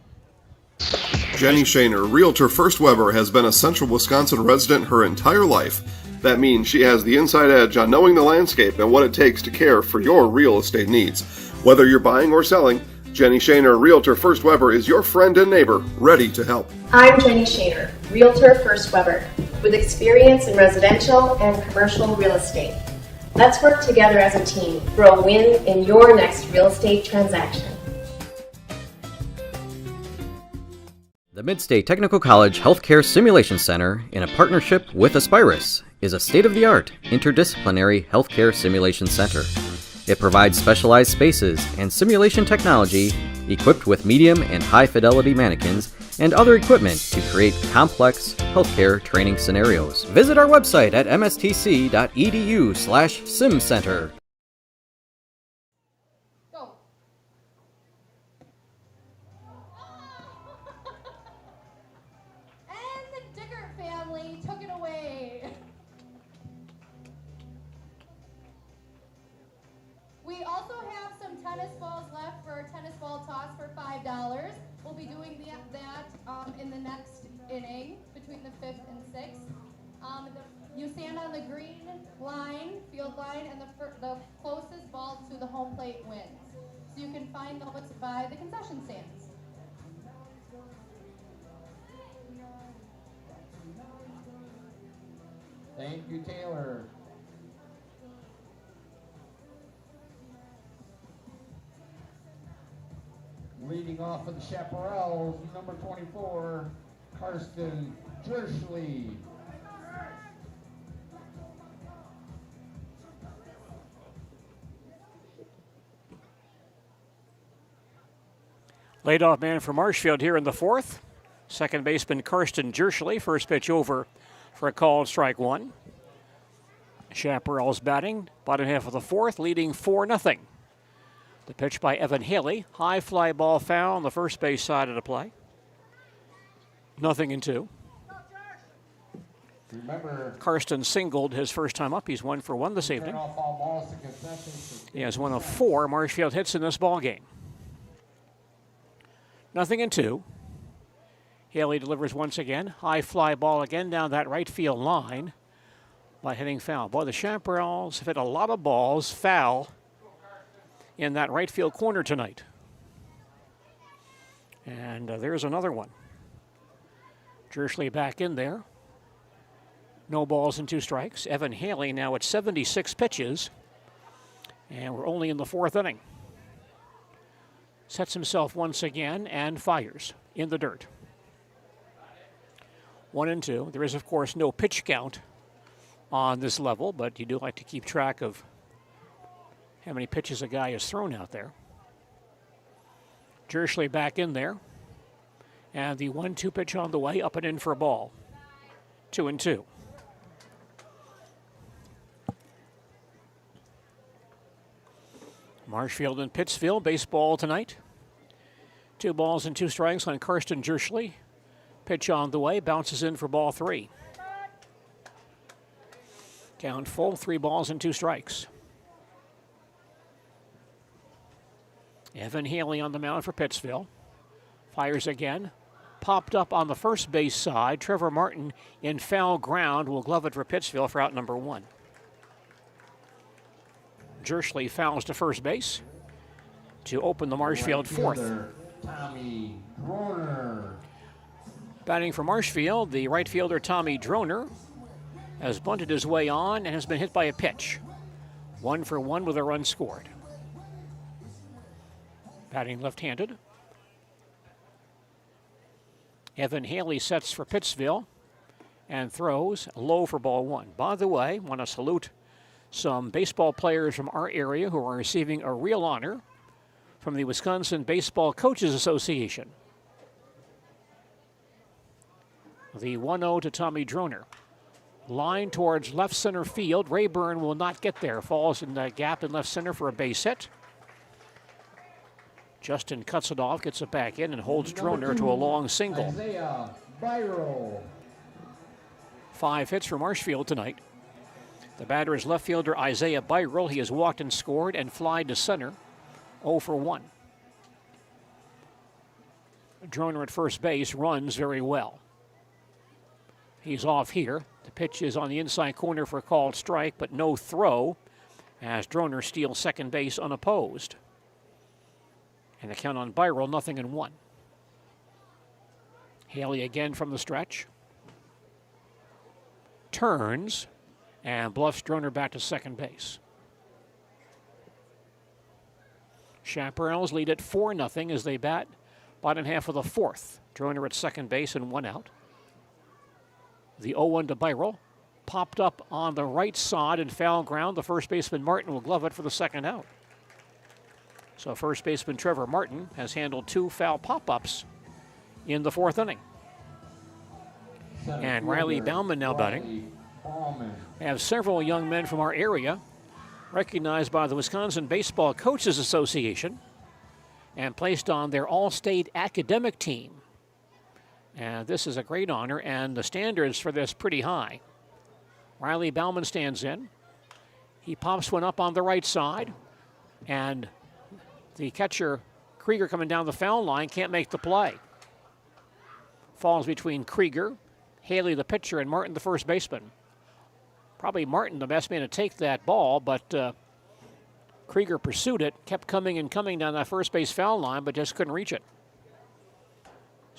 Jenny Shaner, Realtor First Weber, has been a Central Wisconsin resident her entire life. That means she has the inside edge on knowing the landscape and what it takes to care for your real estate needs. Whether you're buying or selling, Jenny Shaner, Realtor First Weber, is your friend and neighbor, ready to help. I'm Jenny Shaner, Realtor First Weber, with experience in residential and commercial real estate. Let's work together as a team for a win in your next real estate transaction. The Midstate Technical College Healthcare Simulation Center, in a partnership with Aspirus, is a state-of-the-art interdisciplinary healthcare simulation center. It provides specialized spaces and simulation technology equipped with medium and high-fidelity mannequins and other equipment to create complex healthcare training scenarios. Visit our website at mstc.edu/simcenter. We also have some tennis balls left for our tennis ball toss for $5. We'll be doing that in the next inning between the 5th and 6th. You stand on the green line, field line, and the closest ball to the home plate wins. So you can find those by the concession stands. Thank you, Taylor. Leading off for the Chaparrals, number 24, Karsten Jerschley. Leadoff man for Marshfield here in the 4th. Second baseman Karsten Jerschley. First pitch over for a called strike 1. Chaparrals batting, bottom half of the 4th, leading 4-0. The pitch by Evan Haley. High fly ball foul on the first base side of the play. 0-2. Remember, Karsten singled his first time up. He's 1 for 1 this evening. He has 1 of 4 Marshfield hits in this ball game. 0-2. Haley delivers once again. High fly ball again down that right field line by hitting foul. Boy, the Chaparrals have hit a lot of balls foul in that right field corner tonight. And there's another one. Jerschley back in there. No balls and 2 strikes. Evan Haley now at 76 pitches. And we're only in the 4th inning. Sets himself once again and fires in the dirt. 1-2. There is, of course, no pitch count on this level, but you do like to keep track of how many pitches a guy has thrown out there. Jerschley back in there. And the 1-2 pitch on the way, up and in for a ball. 2-2. Marshfield and Pittsville, baseball tonight. 2 balls and 2 strikes on Karsten Jerschley. Pitch on the way, bounces in for ball 3. Count full, 3 balls and 2 strikes. Evan Haley on the mound for Pittsville. Fires again. Popped up on the first base side. Trevor Martin in foul ground will glove it for Pittsville for out number 1. Jerschley fouls to first base to open the Marshfield 4th. Tommy Droner. Batting for Marshfield, the right fielder Tommy Droner has bunted his way on and has been hit by a pitch. 1 for 1 with a run scored. Batting left-handed. Evan Haley sets for Pittsville and throws low for ball 1. By the way, want to salute some baseball players from our area who are receiving a real honor from the Wisconsin Baseball Coaches Association. The 1-0 to Tommy Droner. Line towards left center field. Rayburn will not get there. Falls in the gap in left center for a base hit. Justin cuts it off, gets it back in, and holds Droner to a long single. Isaiah Byroll. 5 hits for Marshfield tonight. The batter is left fielder Isaiah Byroll. He has walked and scored and flied to center. 0 for 1. Droner at first base runs very well. He's off here. The pitch is on the inside corner for a called strike, but no throw as Droner steals second base unopposed. And the count on Byroll, 0-1. Haley again from the stretch. Turns and bluffs Droner back to second base. Chaparrals lead at 4-0 as they bat bottom half of the fourth. Droner at second base and 1 out. The 0-1 to Byroll. Popped up on the right side in foul ground. The first baseman Martin will glove it for the second out. So first baseman Trevor Martin has handled 2 foul pop-ups in the fourth inning. And Riley Bauman now batting. We have several young men from our area recognized by the Wisconsin Baseball Coaches Association and placed on their all-state academic team. And this is a great honor, and the standards for this pretty high. Riley Bauman stands in. He pops one up on the right side, and the catcher, Krieger, coming down the foul line, can't make the play. Falls between Krieger, Haley, the pitcher, and Martin, the first baseman. Probably Martin, the best man to take that ball, but Krieger pursued it, kept coming and coming down that first base foul line, but just couldn't reach it.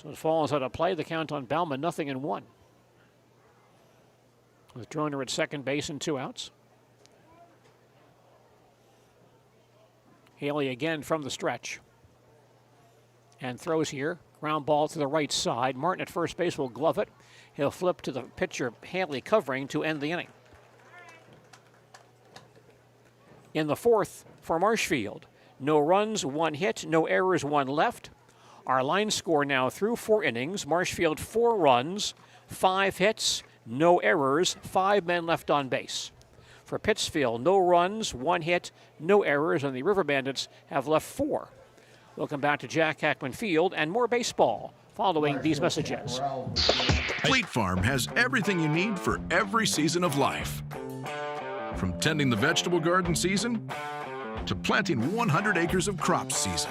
So it falls out of play. The count on Bauman, 0-1. With Droner at second base and 2 outs. Haley again from the stretch. And throws here. Ground ball to the right side. Martin at first base will glove it. He'll flip to the pitcher, Haley, covering to end the inning. In the fourth for Marshfield. No runs, 1 hit, no errors, 1 left. Our line score now through 4 innings. Marshfield 4 runs, 5 hits, no errors, 5 men left on base. For Pittsville, no runs, 1 hit, no errors, and the River Bandits have left 4. We'll come back to Jack Hackman Field and more baseball following these messages. Fleet Farm has everything you need for every season of life. From tending the vegetable garden season to planting 100 acres of crops season.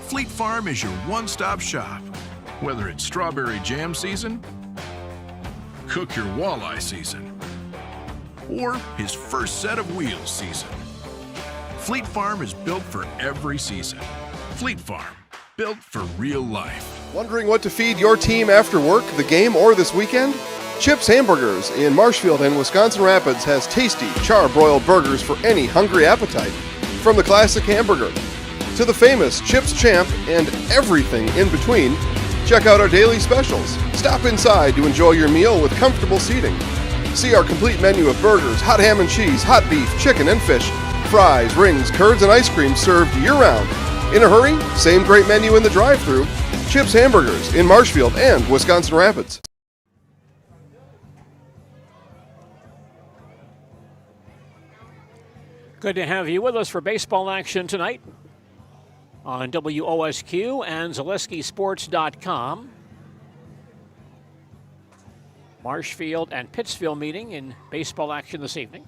Fleet Farm is your one-stop shop. Whether it's strawberry jam season, cook your walleye season, or his first set of wheels season. Fleet Farm is built for every season. Fleet Farm, built for real life. Wondering what to feed your team after work, the game, or this weekend? Chips Hamburgers in Marshfield and Wisconsin Rapids has tasty char-broiled burgers for any hungry appetite. From the classic hamburger to the famous Chips Champ and everything in between, check out our daily specials. Stop inside to enjoy your meal with comfortable seating. See our complete menu of burgers, hot ham and cheese, hot beef, chicken and fish, fries, rings, curds, and ice cream served year-round. In a hurry? Same great menu in the drive-thru. Chips Hamburgers in Marshfield and Wisconsin Rapids. Good to have you with us for baseball action tonight on WOSQ and ZaleskiSports.com. Marshfield and Pittsville meeting in baseball action this evening.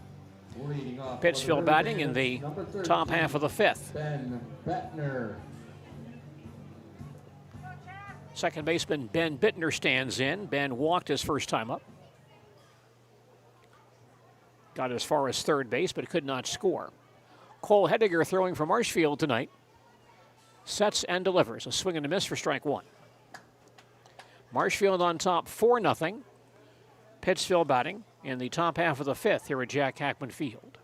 Pittsville batting in the top half of the fifth. Ben Bettner. Second baseman Ben Bittner stands in. Ben walked his first time up. Got as far as third base, but could not score. Cole Hediger throwing for Marshfield tonight. Sets and delivers. A swing and a miss for strike 1. Marshfield on top 4-0. Pittsville batting in the top half of the fifth here at Jack Hackman Field.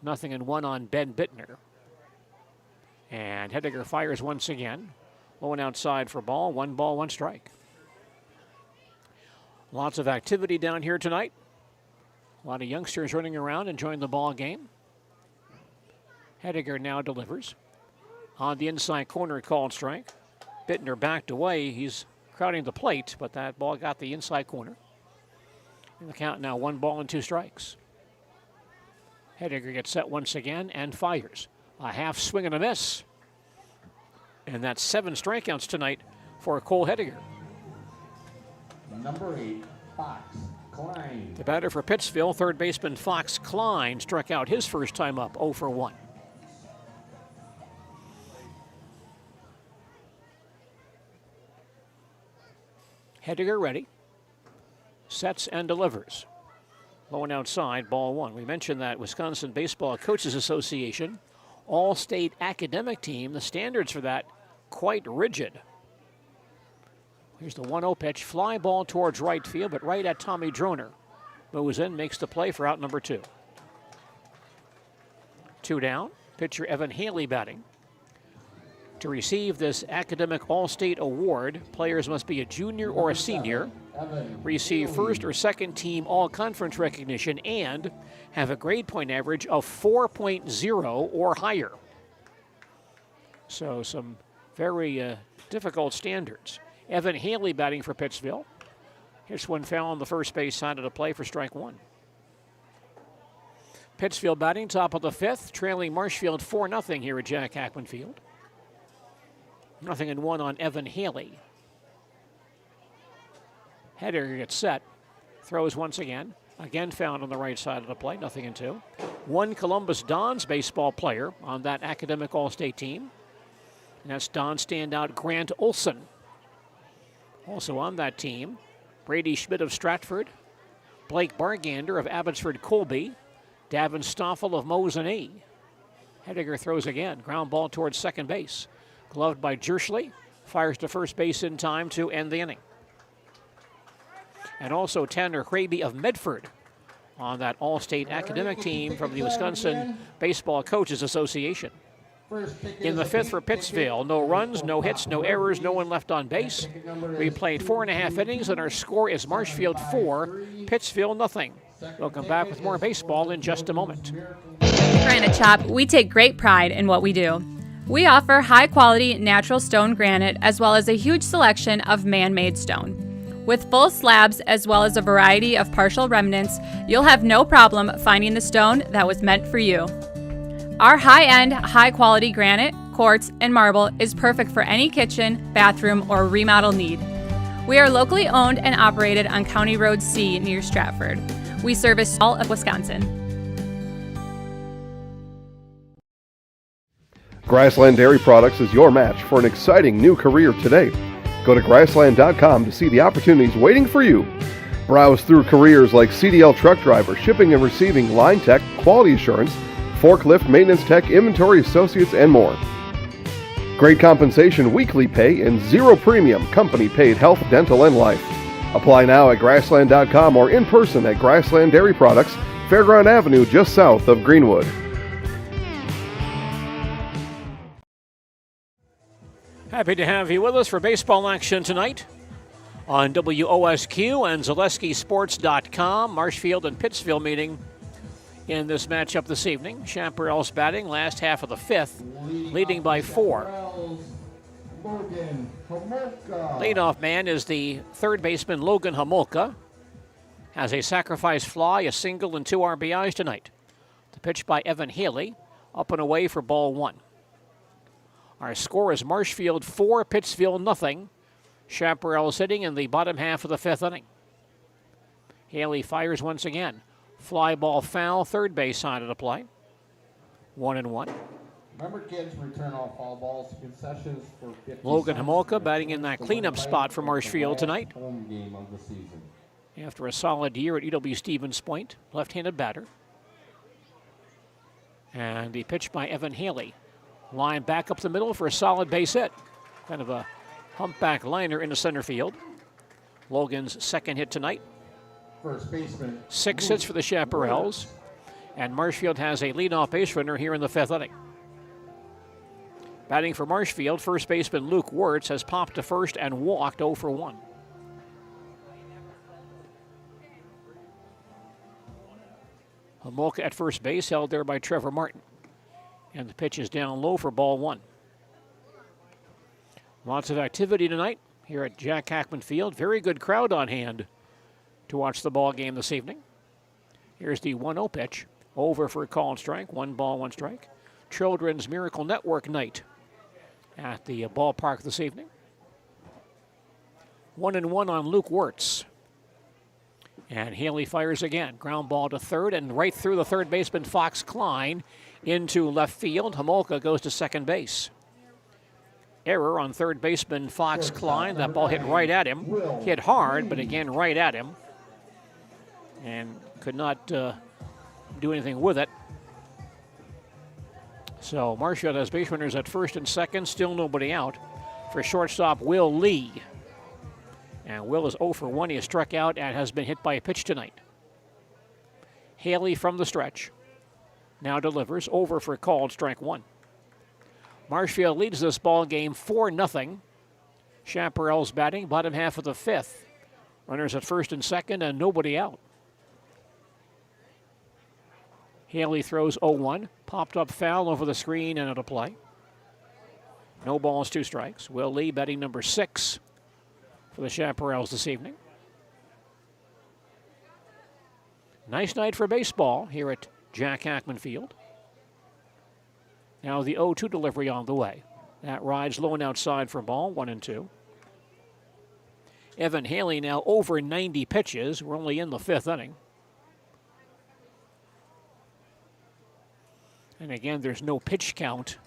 0-1 on Ben Bittner. And Hediger fires once again. Low and outside for ball. 1 ball, 1 strike. Lots of activity down here tonight. A lot of youngsters running around enjoying the ball game. Hediger now delivers. On the inside corner, called strike. Bittner backed away. He's crowding the plate, but that ball got the inside corner. In the count now, 1 ball and 2 strikes. Hediger gets set once again and fires. A half swing and a miss. And that's 7 strikeouts tonight for Cole Hediger. Number 8, Fox Klein. The batter for Pittsville, third baseman Fox Klein, struck out his first time up, 0 for 1. Hediger ready. Sets and delivers. Low and outside, ball 1. We mentioned that Wisconsin Baseball Coaches Association all-state academic team, the standards for that quite rigid. Here's the 1-0 pitch, fly ball towards right field, but right at Tommy Droner. Moves in, makes the play for out number 2. 2 down, pitcher Evan Haley batting. To receive this academic all-state award, players must be a junior or a senior, receive first or second team all-conference recognition, and have a grade point average of 4.0 or higher. So some very difficult standards. Evan Haley batting for Pittsville. Hits one foul on the first base side of the play for strike 1. Pittsville batting top of the 5th, trailing Marshfield 4-0 here at Jack Hackman Field. 0-1 on Evan Haley. Hediger gets set, throws once again. Again found on the right side of the plate, 0-2. 1 Columbus Dons baseball player on that academic all-state team. And that's Don standout Grant Olson. Also on that team, Brady Schmidt of Stratford, Blake Bargander of Abbotsford Colby, Davin Stoffel of Mosinee. Hediger throws again, ground ball towards second base. Gloved by Jerschley, fires to first base in time to end the inning. And also Tanner Hraby of Medford on that all-state academic team from the Wisconsin Baseball Coaches Association. In the 5th for Pittsville, no runs, no hits, no errors, no one left on base. We played 4.5 innings, and our score is Marshfield 4, Pittsville 0. We'll come back with more baseball in just a moment. Granite Shop, we take great pride in what we do. We offer high-quality natural stone granite as well as a huge selection of man-made stone. With full slabs as well as a variety of partial remnants, you'll have no problem finding the stone that was meant for you. Our high-end, high-quality granite, quartz, and marble is perfect for any kitchen, bathroom, or remodel need. We are locally owned and operated on County Road C near Stratford. We service all of Wisconsin. Grassland Dairy Products is your match for an exciting new career today. Go to grassland.com to see the opportunities waiting for you. Browse through careers like CDL truck driver, shipping and receiving, line tech, quality assurance, forklift, maintenance tech, inventory associates, and more. Great compensation, weekly pay, and zero premium, company paid health, dental, and life. Apply now at grassland.com or in person at Grassland Dairy Products, Fairground Avenue, just south of Greenwood. Happy to have you with us for baseball action tonight on WOSQ and ZaleskiSports.com. Marshfield and Pittsville meeting in this matchup this evening. Chaparrals batting last half of the 5th, leading by 4. Leadoff man is the third baseman Logan Homolka. Has a sacrifice fly, a single, and 2 RBIs tonight. The pitch by Evan Haley, up and away for ball 1. Our score is Marshfield 4, Pittsville 0. Chaparrals hitting in the bottom half of the 5th inning. Haley fires once again. Fly ball foul, third base side of the play. 1-1. Remember, kids, return all foul balls, concessions for 50 Logan cents. Homolka batting in that cleanup spot for Marshfield tonight. Home game of the season. After a solid year at E.W. Stevens Point, left-handed batter. And the pitch by Evan Haley. Line back up the middle for a solid base hit. Kind of a humpback liner into center field. Logan's second hit tonight. First baseman. 6 hits for the Chaparrals. And Marshfield has a leadoff base runner here in the 5th inning. Batting for Marshfield, first baseman Luke Wirtz has popped to first and walked 0 for 1. Homolka at first base, held there by Trevor Martin. And the pitch is down low for ball 1. Lots of activity tonight here at Jack Hackman Field. Very good crowd on hand to watch the ball game this evening. Here's the 1-0 pitch. Over for a called strike. 1 ball, 1 strike. Children's Miracle Network night at the ballpark this evening. 1-1 on Luke Wirtz. And Haley fires again. Ground ball to third and right through the third baseman Fox Klein into left field. Homolka goes to second base. Error on third baseman Fox Klein. That ball hit right at him. Hit hard, but again right at him. And could not do anything with it. So Marshfield has base runners at first and second. Still nobody out for shortstop Will Lee. And Will is 0 for 1. He has struck out and has been hit by a pitch tonight. Haley from the stretch. Now delivers. Over for called strike 1. Marshfield leads this ball game 4-0. Chaparrals batting bottom half of the 5th. Runners at first and second and nobody out. Haley throws 0-1. Popped up foul over the screen and out of play. No balls, 2 strikes. Will Lee batting number 6 for the Chaparrals this evening. Nice night for baseball here at Jack Hackman Field. Now the 0-2 delivery on the way. That rides low and outside for ball, 1-2. Evan Haley now over 90 pitches. We're only in the 5th inning. And again, there's no pitch count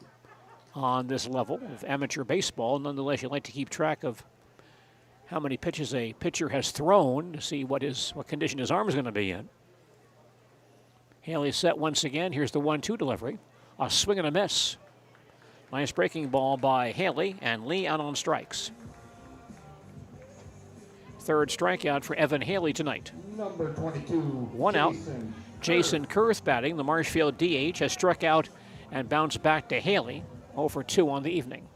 on this level of amateur baseball. Nonetheless, you like to keep track of how many pitches a pitcher has thrown to see what condition his arm is going to be in. Haley set once again. Here's the 1-2 delivery. A swing and a miss. Nice breaking ball by Haley, and Lee out on strikes. Third strikeout for Evan Haley tonight. Number 22. 1 out. Jason Kurth batting. The Marshfield DH has struck out and bounced back to Haley. 0 for 2 on the evening.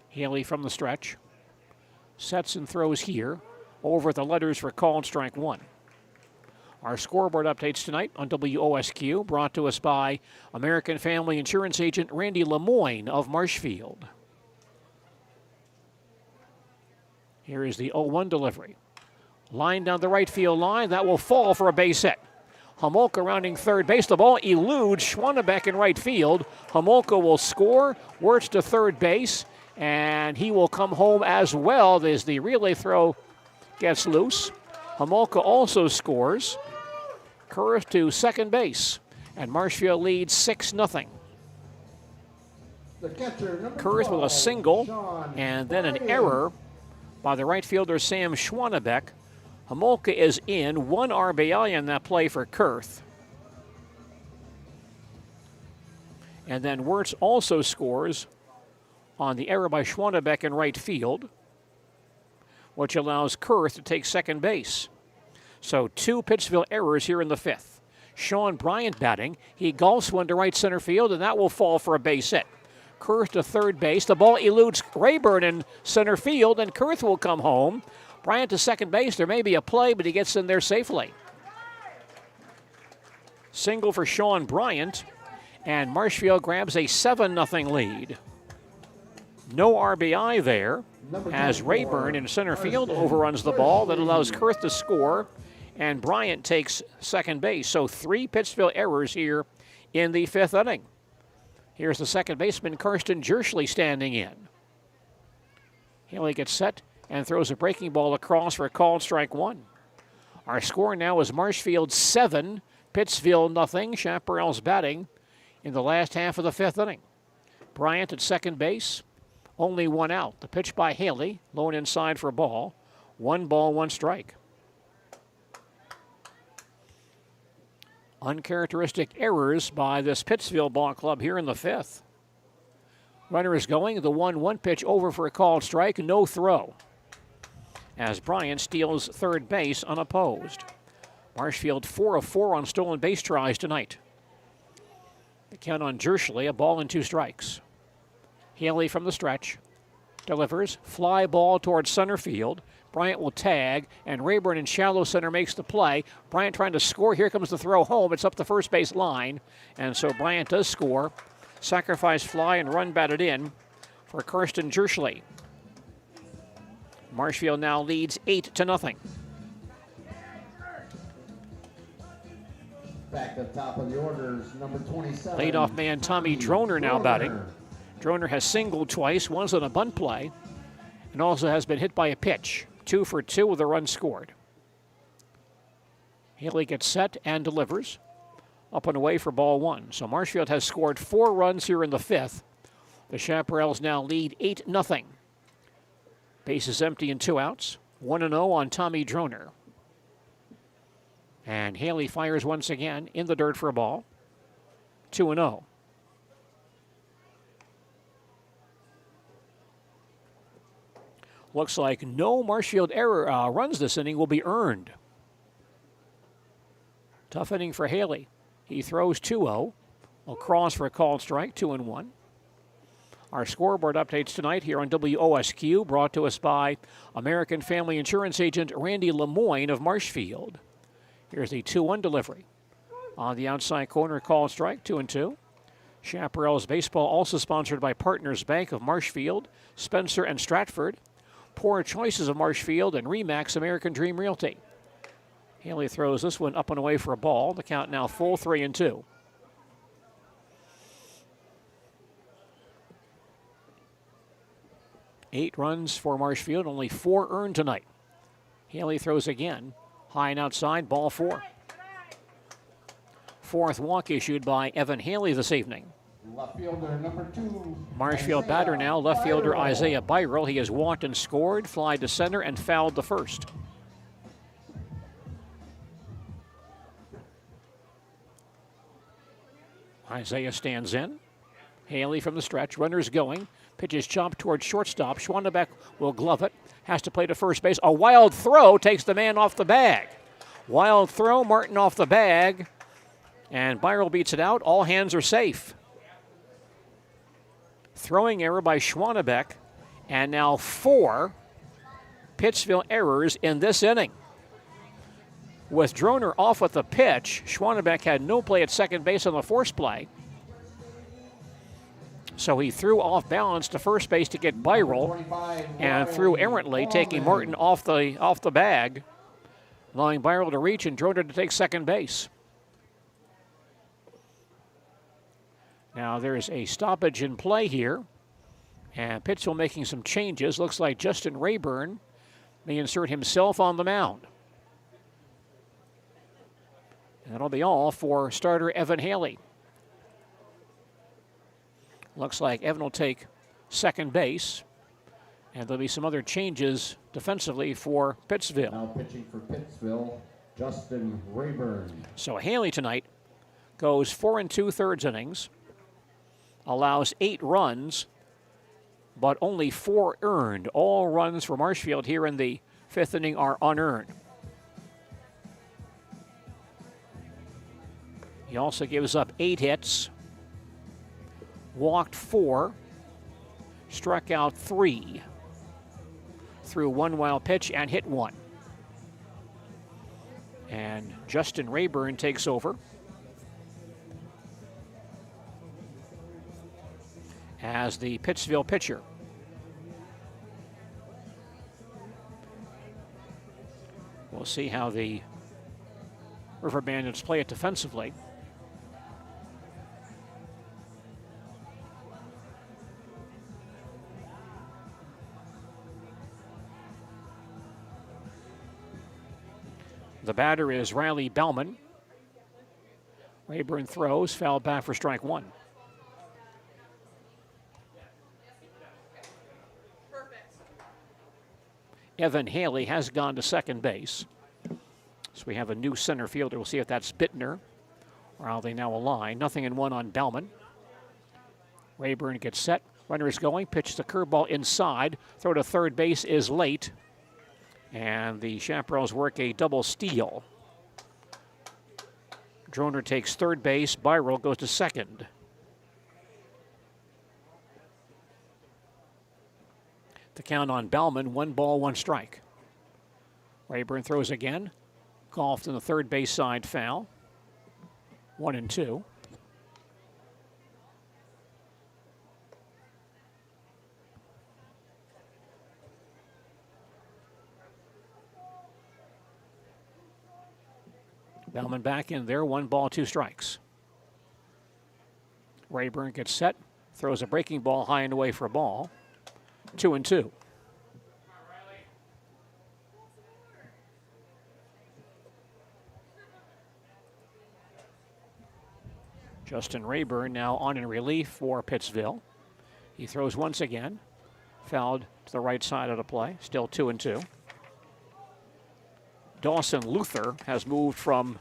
Haley from the stretch. Sets and throws here. Over the letters for called strike 1. Our scoreboard updates tonight on WOSQ, brought to us by American Family Insurance agent Randy Lemoyne of Marshfield. Here is the 0-1 delivery. Line down the right field line. That will fall for a base hit. Homolka rounding third base. The ball eludes Schwannebeck in right field. Homolka will score. Wirtz to third base, and he will come home as well as the relay throw gets loose. Homolka also scores. Kurth to second base, and Marshfield leads 6-0. Kurth with a single, and then an error by the right fielder Sam Schwannebeck. Homolka is in. 1 RBI in that play for Kurth. And then Wirtz also scores on the error by Schwannebeck in right field, which allows Kurth to take second base. So 2 Pittsville errors here in the 5th. Sean Bryant batting. He golfs one to right center field, and that will fall for a base hit. Kurth to third base. The ball eludes Rayburn in center field, and Kurth will come home. Bryant to second base. There may be a play, but he gets in there safely. Single for Sean Bryant, and Marshfield grabs a 7-0 lead. No RBI there, as Rayburn in center field overruns the ball. That allows Kurth to score, and Bryant takes second base. So 3 Pittsville errors here in the 5th inning. Here's the second baseman, Karsten Jerschley, standing in. Haley gets set and throws a breaking ball across for a called strike 1. Our score now is Marshfield 7, Pittsville 0. Chaparrals batting in the last half of the 5th inning. Bryant at second base. Only 1 out. The pitch by Haley, low and inside for a ball. 1 ball, 1 strike. Uncharacteristic errors by this Pittsville ball club here in the 5th. Runner is going. The 1-1 pitch over for a called strike. No throw, as Bryant steals third base unopposed. Marshfield 4 of 4 on stolen base tries tonight. The count on Jerschley, a ball and 2 strikes. Haley from the stretch delivers. Fly ball towards center field. Bryant will tag, and Rayburn in shallow center makes the play. Bryant trying to score. Here comes the throw home. It's up the first base line, and so Bryant does score. Sacrifice fly and run batted in for Kirsten Jerschley. Marshfield now leads 8-0. Back at the top of the orders, number 27. Leadoff man Tommy Droner now batting. Droner has singled twice, once on a bunt play, and also has been hit by a pitch. 2 for 2 with a run scored. Haley gets set and delivers. Up and away for ball 1. So Marshfield has scored 4 runs here in the 5th. The Chaparrals now lead 8-0. Bases empty and 2 outs. 1-0 on Tommy Droner. And Haley fires once again in the dirt for a ball. 2-0. Looks like no Marshfield error runs this inning will be earned. Tough inning for Haley. He throws 2-0. Will cross for a called strike, 2-1. Our scoreboard updates tonight here on WOSQ, brought to us by American Family Insurance agent Randy Lemoyne of Marshfield. Here's the 2-1 delivery. On the outside corner, called strike, 2-2. Chaparrals baseball also sponsored by Partners Bank of Marshfield, Spencer and Stratford, Poor Choices of Marshfield, and Remax American Dream Realty. Haley throws this one up and away for a ball. The count now full, 3-2. Eight runs for Marshfield, only 4 earned tonight. Haley throws again. High and outside, ball 4. Fourth walk issued by Evan Haley this evening. Left fielder number 2. Marshfield batter now, left fielder Isaiah Byrell. He has walked and scored, fly to center, and fouled the first. Isaiah stands in. Haley from the stretch, runners going. Pitches chopped towards shortstop. Schwannebeck will glove it. Has to play to first base. A wild throw takes the man off the bag. Wild throw, Martin off the bag. And Byrell beats it out. All hands are safe. Throwing error by Schwannebeck. And now 4 Pittsville errors in this inning. With Droner off with the pitch, Schwannebeck had no play at second base on the force play. So he threw off balance to first base to get Byrell and threw errantly, taking Martin off the bag, allowing Byrell to reach and Droner to take second base. Now there's a stoppage in play here, and Pittsville making some changes. Looks like Justin Rayburn may insert himself on the mound. And that'll be all for starter Evan Haley. Looks like Evan will take second base, and there'll be some other changes defensively for Pittsville. Now pitching for Pittsville, Justin Rayburn. So Haley tonight goes 4 2/3 innings, allows 8 runs, but only 4 earned. All runs for Marshfield here in the 5th inning are unearned. He also gives up 8 hits, walked 4, struck out 3, threw 1 wild pitch and hit 1. And Justin Rayburn takes over as the Pittsville pitcher. We'll see how the River Bandits play it defensively. The batter is Riley Bellman. Rayburn throws, foul back for strike 1. Evan Haley has gone to second base. So we have a new center fielder. We'll see if that's Bittner or how they now align. 0-1 on Bellman. Rayburn gets set. Runner is going. Pitch the curveball inside. Throw to third base is late. And the Chaparrals work a double steal. Droner takes third base. Byrell goes to second. The count on Bellman, 1 ball, 1 strike. Rayburn throws again. Golfed in the third base side foul. 1-2. Bellman back in there, 1 ball, 2 strikes. Rayburn gets set, throws a breaking ball high and away for a ball. 2-2. Justin Rayburn now on in relief for Pittsville. He throws once again, fouled to the right side of the play, still 2-2. Dawson Luther has moved from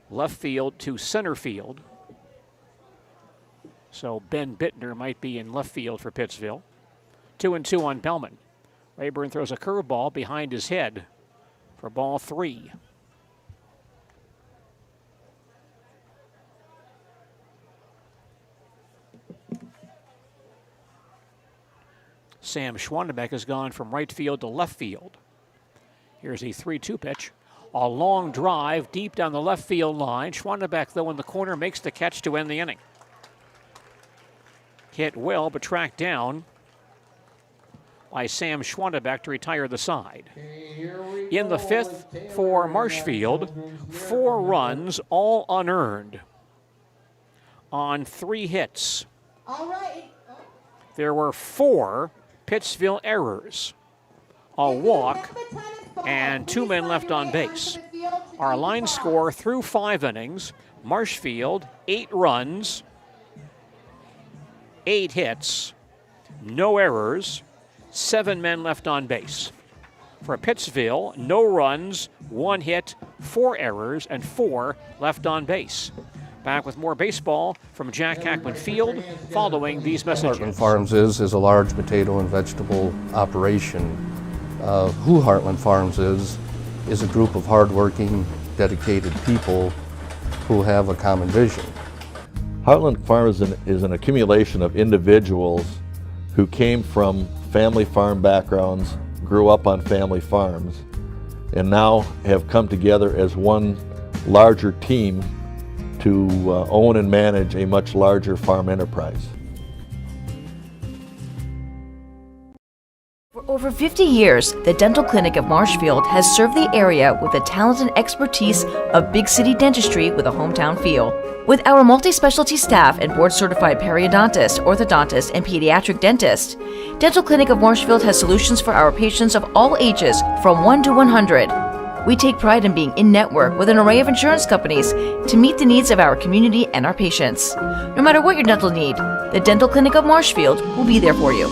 left field to center field. So Ben Bittner might be in left field for Pittsville. 2-2 on Bellman. Rayburn throws a curveball behind his head for ball 3. Sam Schwannebeck has gone from right field to left field. Here's a 3-2 pitch. A long drive deep down the left field line. Schwannebeck, though, in the corner, makes the catch to end the inning. Hit well, but tracked down by Sam Schwannebeck to retire the side. In the 5th for Marshfield, 4 runs, all unearned on 3 hits. All right. There were 4 Pittsville errors, a walk, and 2 men left on base. Our line score through 5 innings, Marshfield, 8 runs, 8 hits, no errors, 7 men left on base. For Pittsville, no runs, 1 hit, 4 errors, and 4 left on base. Back with more baseball from Jack Hackman Field following these messages. Heartland Farms is a large potato and vegetable operation. Who Heartland Farms is a group of hardworking, dedicated people who have a common vision. Heartland Farms is an accumulation of individuals who came from family farm backgrounds, grew up on family farms, and now have come together as one larger team to own and manage a much larger farm enterprise. For over 50 years, the Dental Clinic of Marshfield has served the area with the talent and expertise of big city dentistry with a hometown feel. With our multi-specialty staff and board-certified periodontist, orthodontist, and pediatric dentist, Dental Clinic of Marshfield has solutions for our patients of all ages from 1 to 100. We take pride in being in-network with an array of insurance companies to meet the needs of our community and our patients. No matter what your dental need, the Dental Clinic of Marshfield will be there for you.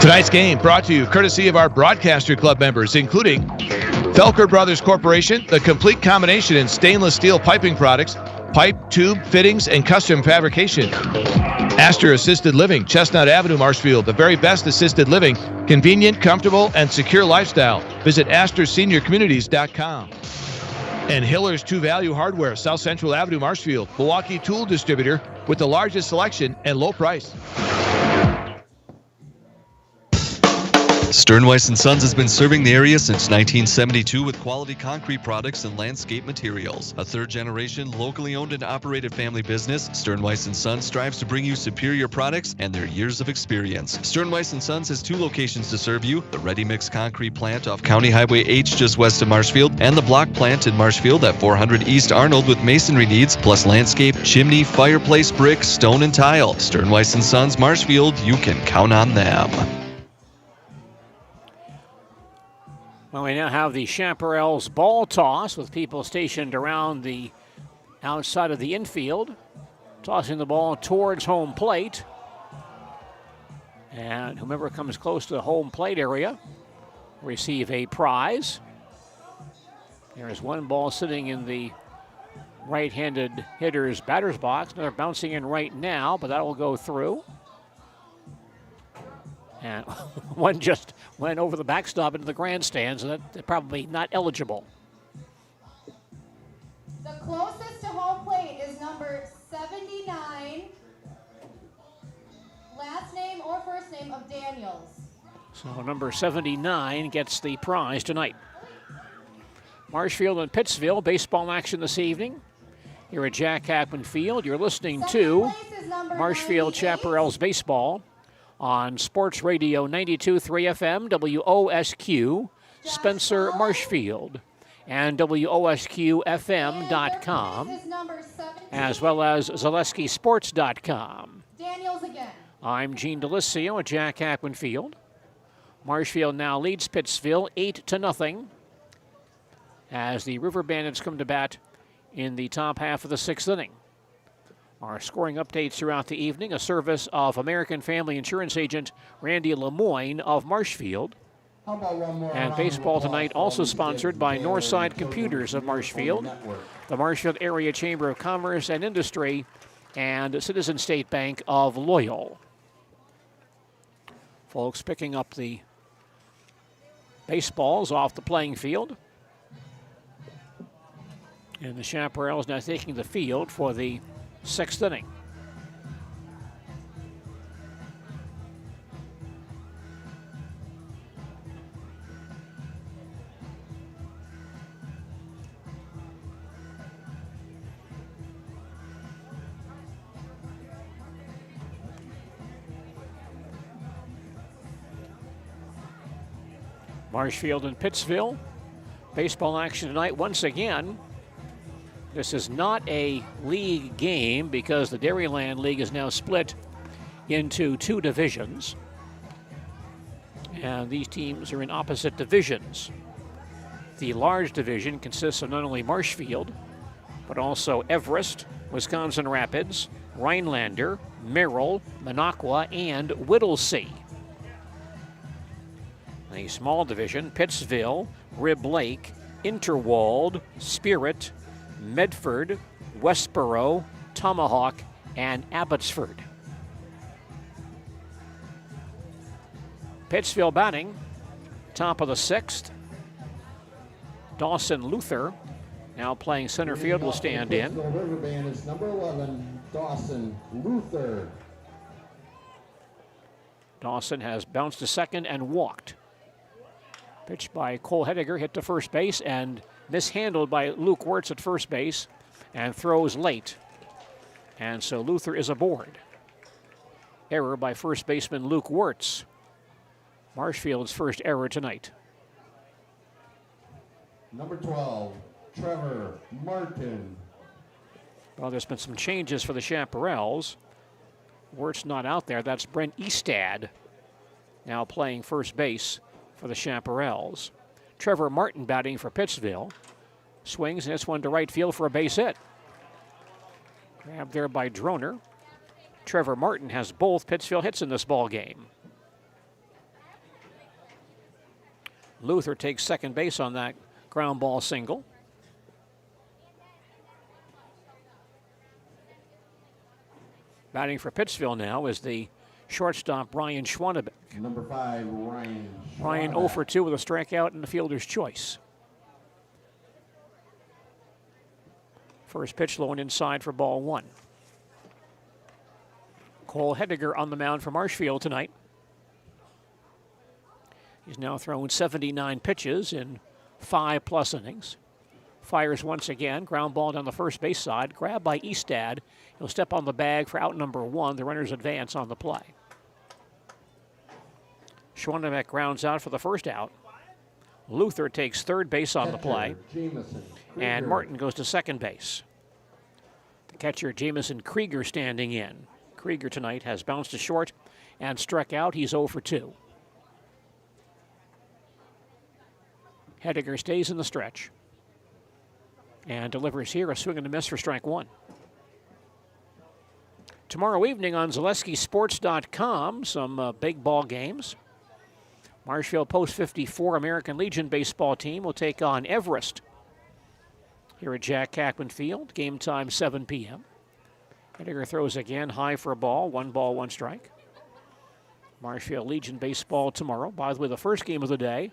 Tonight's game brought to you courtesy of our broadcaster club members, including Felker Brothers Corporation, the complete combination in stainless steel piping products, pipe, tube, fittings, and custom fabrication. Astor Assisted Living, Chestnut Avenue, Marshfield, the very best assisted living, convenient, comfortable, and secure lifestyle. Visit AstorSeniorCommunities.com. And Hiller's 2 Value Hardware, South Central Avenue, Marshfield, Milwaukee tool distributor with the largest selection and low price. Sternweiss & Sons has been serving the area since 1972 with quality concrete products and landscape materials. A third-generation, locally owned and operated family business, Sternweiss & Sons strives to bring you superior products and their years of experience. Sternweiss & Sons has 2 locations to serve you, the ready-mix concrete plant off County Highway H just west of Marshfield, and the block plant in Marshfield at 400 East Arnold with masonry needs, plus landscape, chimney, fireplace, brick, stone, and tile. Sternweiss & Sons, Marshfield, you can count on them. Well, we now have the Chaparrals ball toss with people stationed around the outside of the infield, tossing the ball towards home plate. And whomever comes close to the home plate area receive a prize. There's 1 ball sitting in the right-handed hitter's batter's box. Another bouncing in right now, but that will go through. And one just went over the backstop into the grandstands, and that's probably not eligible. The closest to home plate is number 79, last name or first name of Daniels. So number 79 gets the prize tonight. Marshfield and Pittsville, baseball action this evening. Here at Jack Hackman Field, you're listening to Marshfield Chaparrals Baseball on Sports Radio 92.3 FM, WOSQ, Spencer, Marshfield, and WOSQFM.com, as well as ZaleskiSports.com. Daniels again. I'm Gene Delisio at Jack Hackman Field. Marshfield now leads Pittsville 8-0 as the River Bandits come to bat in the top half of the 6th inning. Our scoring updates throughout the evening, a service of American Family Insurance agent Randy Lemoyne of Marshfield. And baseball tonight also sponsored by Northside Computers of Marshfield, the Marshfield Area Chamber of Commerce and Industry, and Citizen State Bank of Loyal. Folks picking up the baseballs off the playing field. And the Chaparrals now taking the field for the 6th inning. Marshfield and Pittsville. Baseball action tonight once again. This is not a league game because the Dairyland League is now split into 2 divisions. And these teams are in opposite divisions. The large division consists of not only Marshfield, but also Everest, Wisconsin Rapids, Rhinelander, Merrill, Minocqua, and Whittlesea. The small division, Pittsville, Rib Lake, Interwald, Spirit, Medford, Westboro, Tomahawk, and Abbotsford. Pittsville batting, top of the 6th. Dawson Luther, now playing center field, will stand in. River Bandits, number 11, Dawson Luther. Dawson has bounced to second and walked. Pitched by Cole Hediger, hit to first base and mishandled by Luke Wirtz at first base and throws late. And so Luther is aboard. Error by first baseman Luke Wirtz. Marshfield's first error tonight. Number 12, Trevor Martin. Well, there's been some changes for the Chaparrals. Wirtz not out there. That's Brent Eastad now playing first base for the Chaparrals. Trevor Martin batting for Pittsville. Swings and hits one to right field for a base hit. Grabbed there by Droner. Trevor Martin has both Pittsville hits in this ball game. Luther takes second base on that ground ball single. Batting for Pittsville now is the shortstop Brian Schwannebeck. Number 5, Ryan. Ryan 0 for 2 with a strikeout and the fielder's choice. First pitch low and inside for ball 1. Cole Hediger on the mound for Marshfield tonight. He's now thrown 79 pitches in 5+ innings. Fires once again, ground ball down the first base side, grabbed by Eastad. He'll step on the bag for out number 1. The runners advance on the play. Schwannebeck grounds out for the first out. Luther takes third base on the play. And Martin goes to second base. The catcher, Jamison Krieger, standing in. Krieger tonight has bounced to short and struck out. He's 0 for 2. Hediger stays in the stretch and delivers here a swing and a miss for strike 1. Tomorrow evening on ZaleskiSports.com, some big ball games. Marshfield Post 54 American Legion baseball team will take on Everest here at Jack Hackman Field. Game time 7 p.m. Hediger throws again, high for a ball, 1 strike. Marshfield Legion baseball tomorrow. By the way, the first game of the day,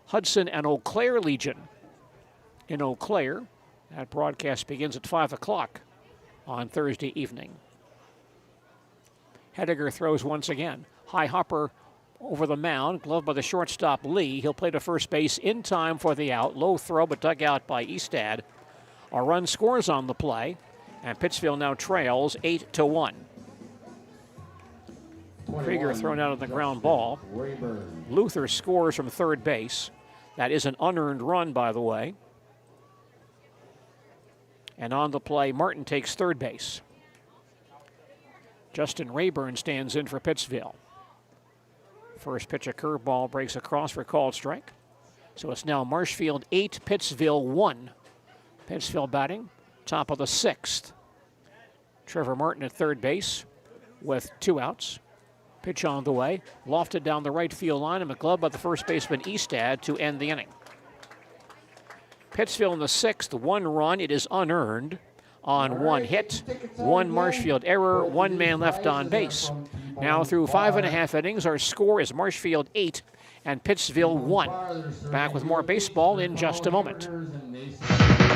Hudson and Eau Claire Legion in Eau Claire. That broadcast begins at 5 o'clock on Thursday evening. Hediger throws once again. High hopper over the mound, gloved by the shortstop Lee. He'll play to first base in time for the out. Low throw, but dug out by Eastad. A run scores on the play, and Pittsville now trails 8-1. Krieger thrown out on the ground ball. Luther scores from third base. That is an unearned run, by the way. And on the play, Martin takes third base. Justin Rayburn stands in for Pittsville. First pitch, a curveball, breaks across for called strike. So it's now Marshfield 8, Pittsville 1. Pittsville batting, top of the 6th. Trevor Martin at third base with 2 outs. Pitch on the way, lofted down the right field line and McGlove by the first baseman Eastad to end the inning. Pittsville in the 6th, 1 run. It is unearned on 1 hit, 1 Marshfield error, 1 man left on base. Now through 5.5 innings, our score is Marshfield 8 and Pittsville 1. Back with more baseball in just a moment.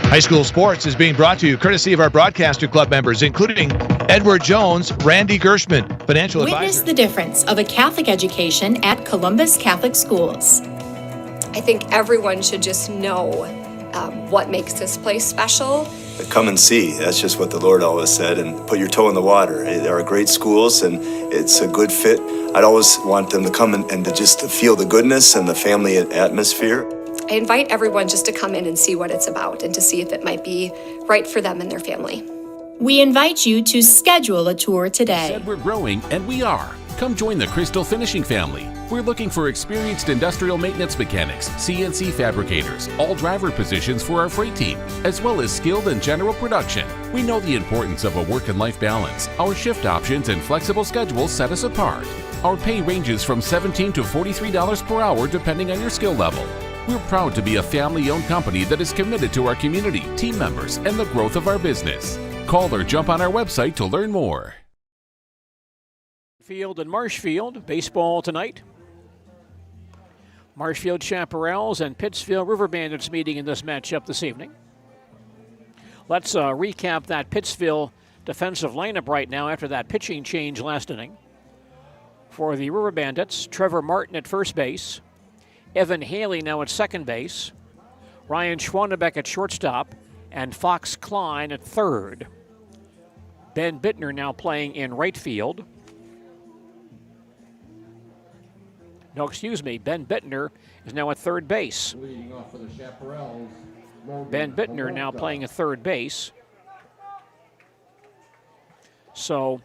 High school sports is being brought to you courtesy of our broadcaster club members, including Edward Jones, Randy Gershman, financial advisor. Witness the difference of a Catholic education at Columbus Catholic Schools. I think everyone should just know what makes this place special. Come and see. That's just what the Lord always said, and put your toe in the water. There are great schools, and it's a good fit. I'd always want them to come and to just to feel the goodness and the family atmosphere. I invite everyone just to come in and see what it's about and to see if it might be right for them and their family. We invite you to schedule a tour today. Said we're growing, and we are. Come join the Crystal Finishing family. We're looking for experienced industrial maintenance mechanics, CNC fabricators, all driver positions for our freight team, as well as skilled and general production. We know the importance of a work and life balance. Our shift options and flexible schedules set us apart. Our pay ranges from $17 to $43 per hour depending on your skill level. We're proud to be a family-owned company that is committed to our community, team members, and the growth of our business. Call or jump on our website to learn more. Field and Marshfield, baseball tonight. Marshfield Chaparrals and Pittsville River Bandits meeting in this matchup this evening. Let's recap that Pittsville defensive lineup right now after that pitching change last inning. For the River Bandits, Trevor Martin at first base, Evan Haley now at second base, Ryan Schwannebeck at shortstop, and Fox Klein at third. Ben Bittner now playing in right field. No, excuse me, Ben Bittner is now at third base. Leading off for the Chaparrals, Ben Bittner now playing at third base. So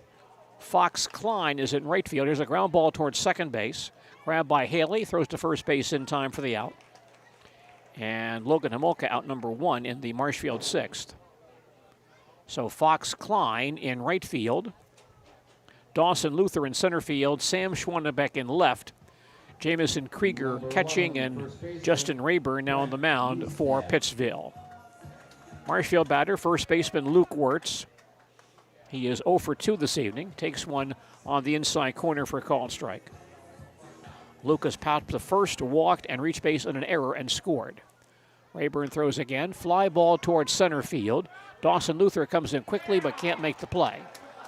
Fox Klein is in right field. There's a ground ball towards second base. Grabbed by Haley, throws to first base in time for the out. And Logan Homolka out number 1 in the Marshfield 6th. So Fox Klein in right field. Dawson Luther in center field. Sam Schwannebeck in left. Jamison Krieger catching, and Justin Rayburn now on the mound for Pittsville. Marshfield batter, first baseman Luke Wirtz. He is 0 for 2 this evening. Takes one on the inside corner for a called strike. Lucas popped the first, walked, and reached base on an error and scored. Rayburn throws again. Fly ball towards center field. Dawson Luther comes in quickly but can't make the play.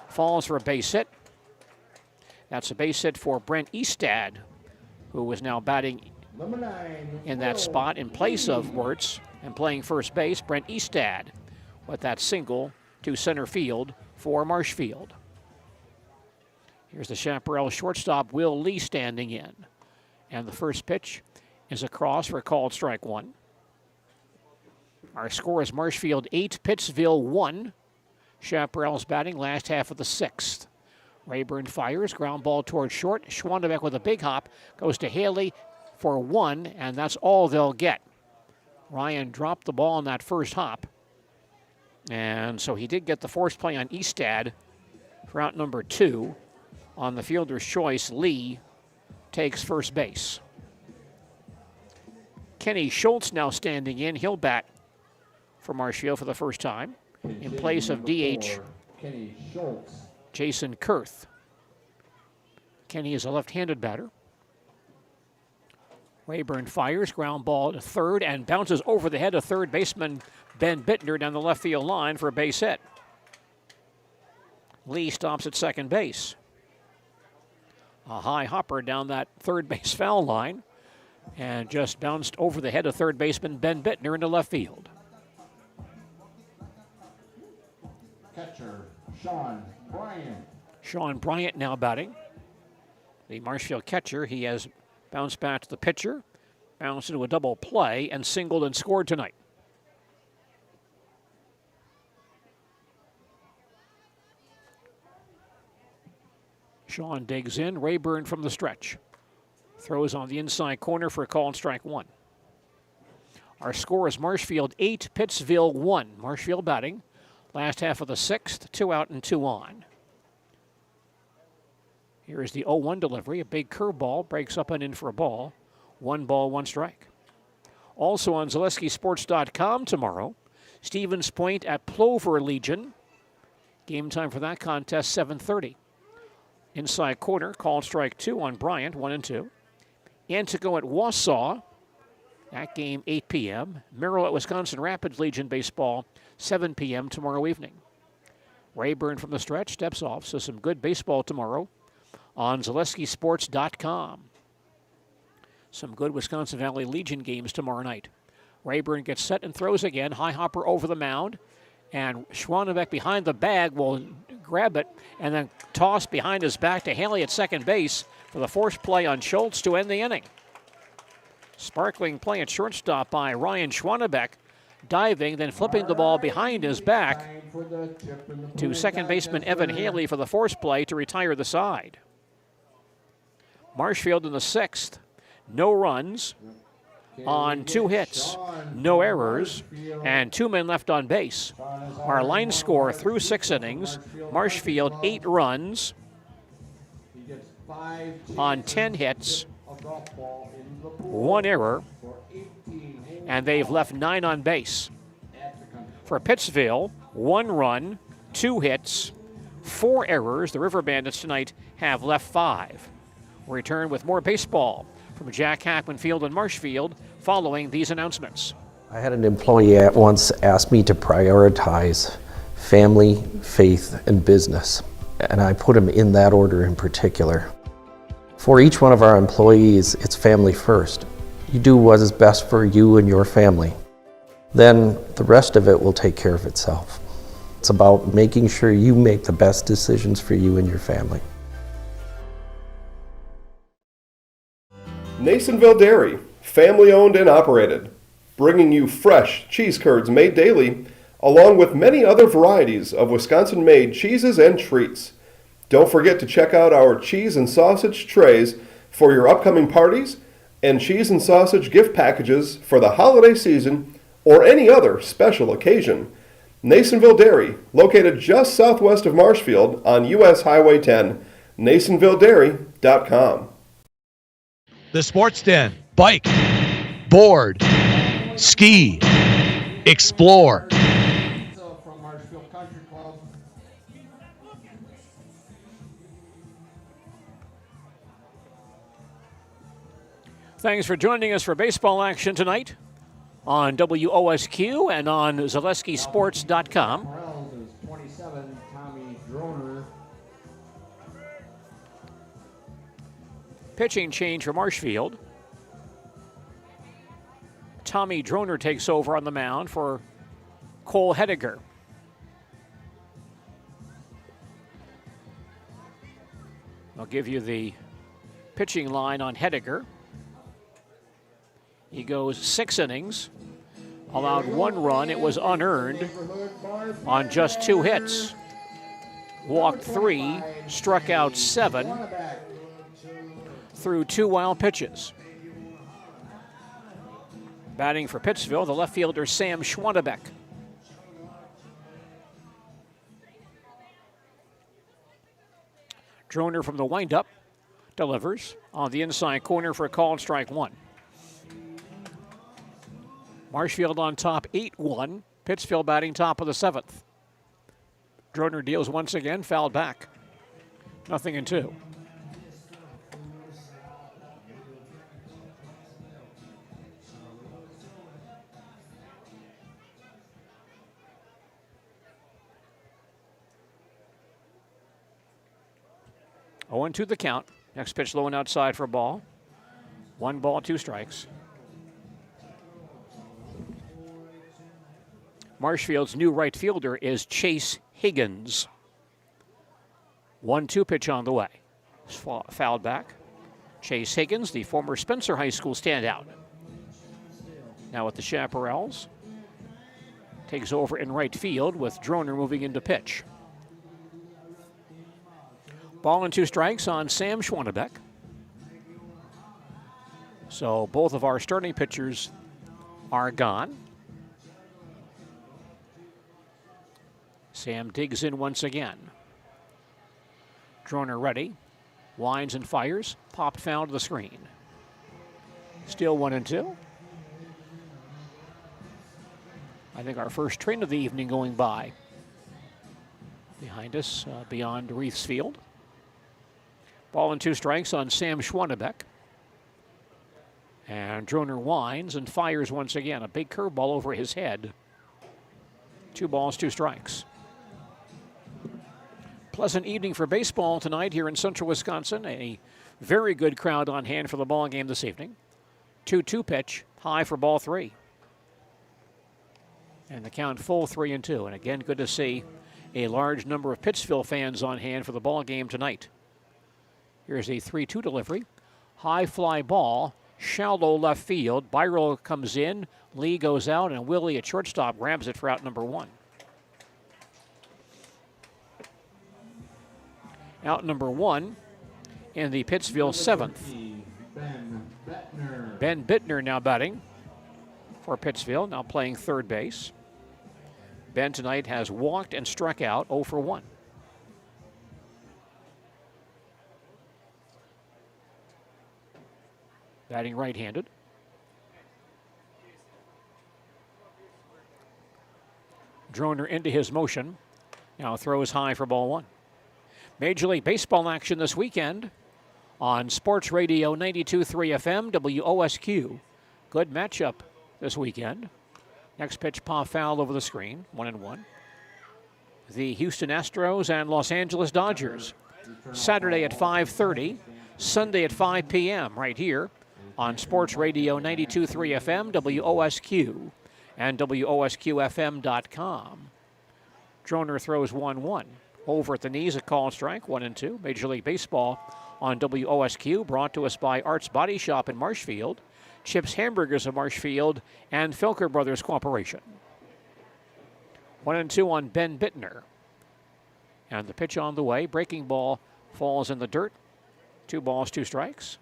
Falls for a base hit. That's a base hit for Brent Eastad, who is now batting in that spot in place of Wirtz and playing first base. Brent Eastad with that single to center field for Marshfield. Here's the Chaparral shortstop, Will Lee, standing in. And the first pitch is across for a called strike 1. Our score is Marshfield 8, Pittsville 1. Chaparral's batting last half of the 6th. Rayburn fires, ground ball towards short. Schwannebeck with a big hop, goes to Haley for 1, and that's all they'll get. Ryan dropped the ball on that first hop. And so he did get the force play on Eastad for out number 2. On the fielder's choice, Lee takes first base. Kenny Schultz now standing in. He'll bat for Marshfield for the first time in place of DH Kenny Schultz. Jason Kurth. Kenny is a left-handed batter. Rayburn fires, ground ball to third, and bounces over the head of third baseman Ben Bittner down the left field line for a base hit. Lee stops at second base. A high hopper down that third base foul line and just bounced over the head of third baseman Ben Bittner into left field. Catcher, Sean Bryant. Sean Bryant now batting. The Marshfield catcher, he has bounced back to the pitcher, bounced into a double play, and singled and scored tonight. Sean digs in. Rayburn from the stretch. Throws on the inside corner for a call and strike one. Our score is Marshfield 8, Pittsville 1. Marshfield batting. Last half of the sixth, 2 out and 2 on. Here is the 0-1 delivery. A big curveball breaks up and in for a ball. 1 ball, 1 strike. Also on ZaleskiSports.com tomorrow, Stevens Point at Plover Legion. Game time for that contest, 7:30. Inside corner, called strike 2 on Bryant, 1-2. Antico at Wausau. That game, 8 p.m. Merrill at Wisconsin Rapids Legion Baseball, 7 p.m. tomorrow evening. Rayburn from the stretch steps off, so some good baseball tomorrow on ZaleskiSports.com. Some good Wisconsin Valley Legion games tomorrow night. Rayburn gets set and throws again. High hopper over the mound. And Schwannebeck behind the bag will grab it and then toss behind his back to Haley at second base for the forced play on Schultz to end the inning. Sparkling play at shortstop by Ryan Schwannebeck, diving, then flipping the ball behind his back to second baseman Evan Haley for the forced play to retire the side. Marshfield in the sixth, no runs on 2 hits, no errors, and 2 men left on base. Our line score through 6 innings, Marshfield 8 runs on 10 hits, 1 error, and they've left 9 on base. For Pittsville, 1 run, 2 hits, 4 errors. The River Bandits tonight have left 5. We'll return with more baseball from Jack Hackman Field in Marshfield following these announcements. I had an employee at once ask me to prioritize family, faith, and business, and I put them in that order in particular. For each one of our employees, it's family first. You do what is best for you and your family. Then the rest of it will take care of itself. It's about making sure you make the best decisions for you and your family. Nasonville Dairy, family owned and operated, bringing you fresh cheese curds made daily, along with many other varieties of Wisconsin-made cheeses and treats. Don't forget to check out our cheese and sausage trays for your upcoming parties and cheese and sausage gift packages for the holiday season or any other special occasion. Nasonville Dairy, located just southwest of Marshfield on U.S. Highway 10, NasonvilleDairy.com. The Sports Den. Bike, board, ski, explore. From Marshfield Country Club. Thanks for joining us for baseball action tonight on WOSQ and on ZaleskiSports.com. Chaparrals is 27, Tommy Droner. Pitching change for Marshfield. Tommy Droner takes over on the mound for Cole Hediger. I'll give you the pitching line on Hediger. He goes 6 innings, allowed 1 run. It was unearned on just 2 hits. Walked 3, struck out 7, threw 2 wild pitches. Batting for Pittsville, the left fielder Sam Schwannebeck. Droner from the windup delivers on the inside corner for a call and strike 1. Marshfield on top 8-1. Pittsville batting top of the 7th. Droner deals once again, fouled back. 0-2. To the count. Next pitch low and outside for a ball. 1 ball, 2 strikes. Marshfield's new right fielder is Chase Higgins. 1-2 pitch on the way. Fouled back. Chase Higgins, the former Spencer High School standout. Now with the Chaparrals. Takes over in right field with Droner moving into pitch. Ball and 2 strikes on Sam Schwannebeck. So both of our starting pitchers are gone. Sam digs in once again. Droner ready. Winds and fires. Popped foul to the screen. Still 1-2. I think our first train of the evening going by. Behind us, beyond Reith's Field. Ball and 2 strikes on Sam Schwannebeck. And Droner winds and fires once again. A big curveball over his head. 2 balls, 2 strikes. Pleasant evening for baseball tonight here in central Wisconsin. A very good crowd on hand for the ball game this evening. 2-2 pitch, high for ball 3. And the count full 3-2. And again, good to see a large number of Pittsville fans on hand for the ball game tonight. Here's a 3-2 delivery. High fly ball, shallow left field. Byro comes in, Lee goes out, and Willie at shortstop grabs it for out number 1. Out number 1 in the Pittsville 7th. Ben Bittner now batting for Pittsville, now playing third base. Ben tonight has walked and struck out 0 for 1. Batting right-handed. Droner into his motion. Now throws high for ball 1. Major League Baseball action this weekend on Sports Radio 92.3 FM, WOSQ. Good matchup this weekend. Next pitch, pop foul over the screen, 1-1. The Houston Astros and Los Angeles Dodgers. Saturday at 5:30, Sunday at 5 p.m. right here on Sports Radio 92.3 FM, WOSQ, and WOSQFM.com. Droner throws 1-1. Over at the knees, a called strike, 1-2. Major League Baseball on WOSQ, brought to us by Arts Body Shop in Marshfield, Chips Hamburgers of Marshfield, and Filker Brothers Corporation. 1-2 on Ben Bittner. And the pitch on the way. Breaking ball falls in the dirt. 2 balls, 2 strikes.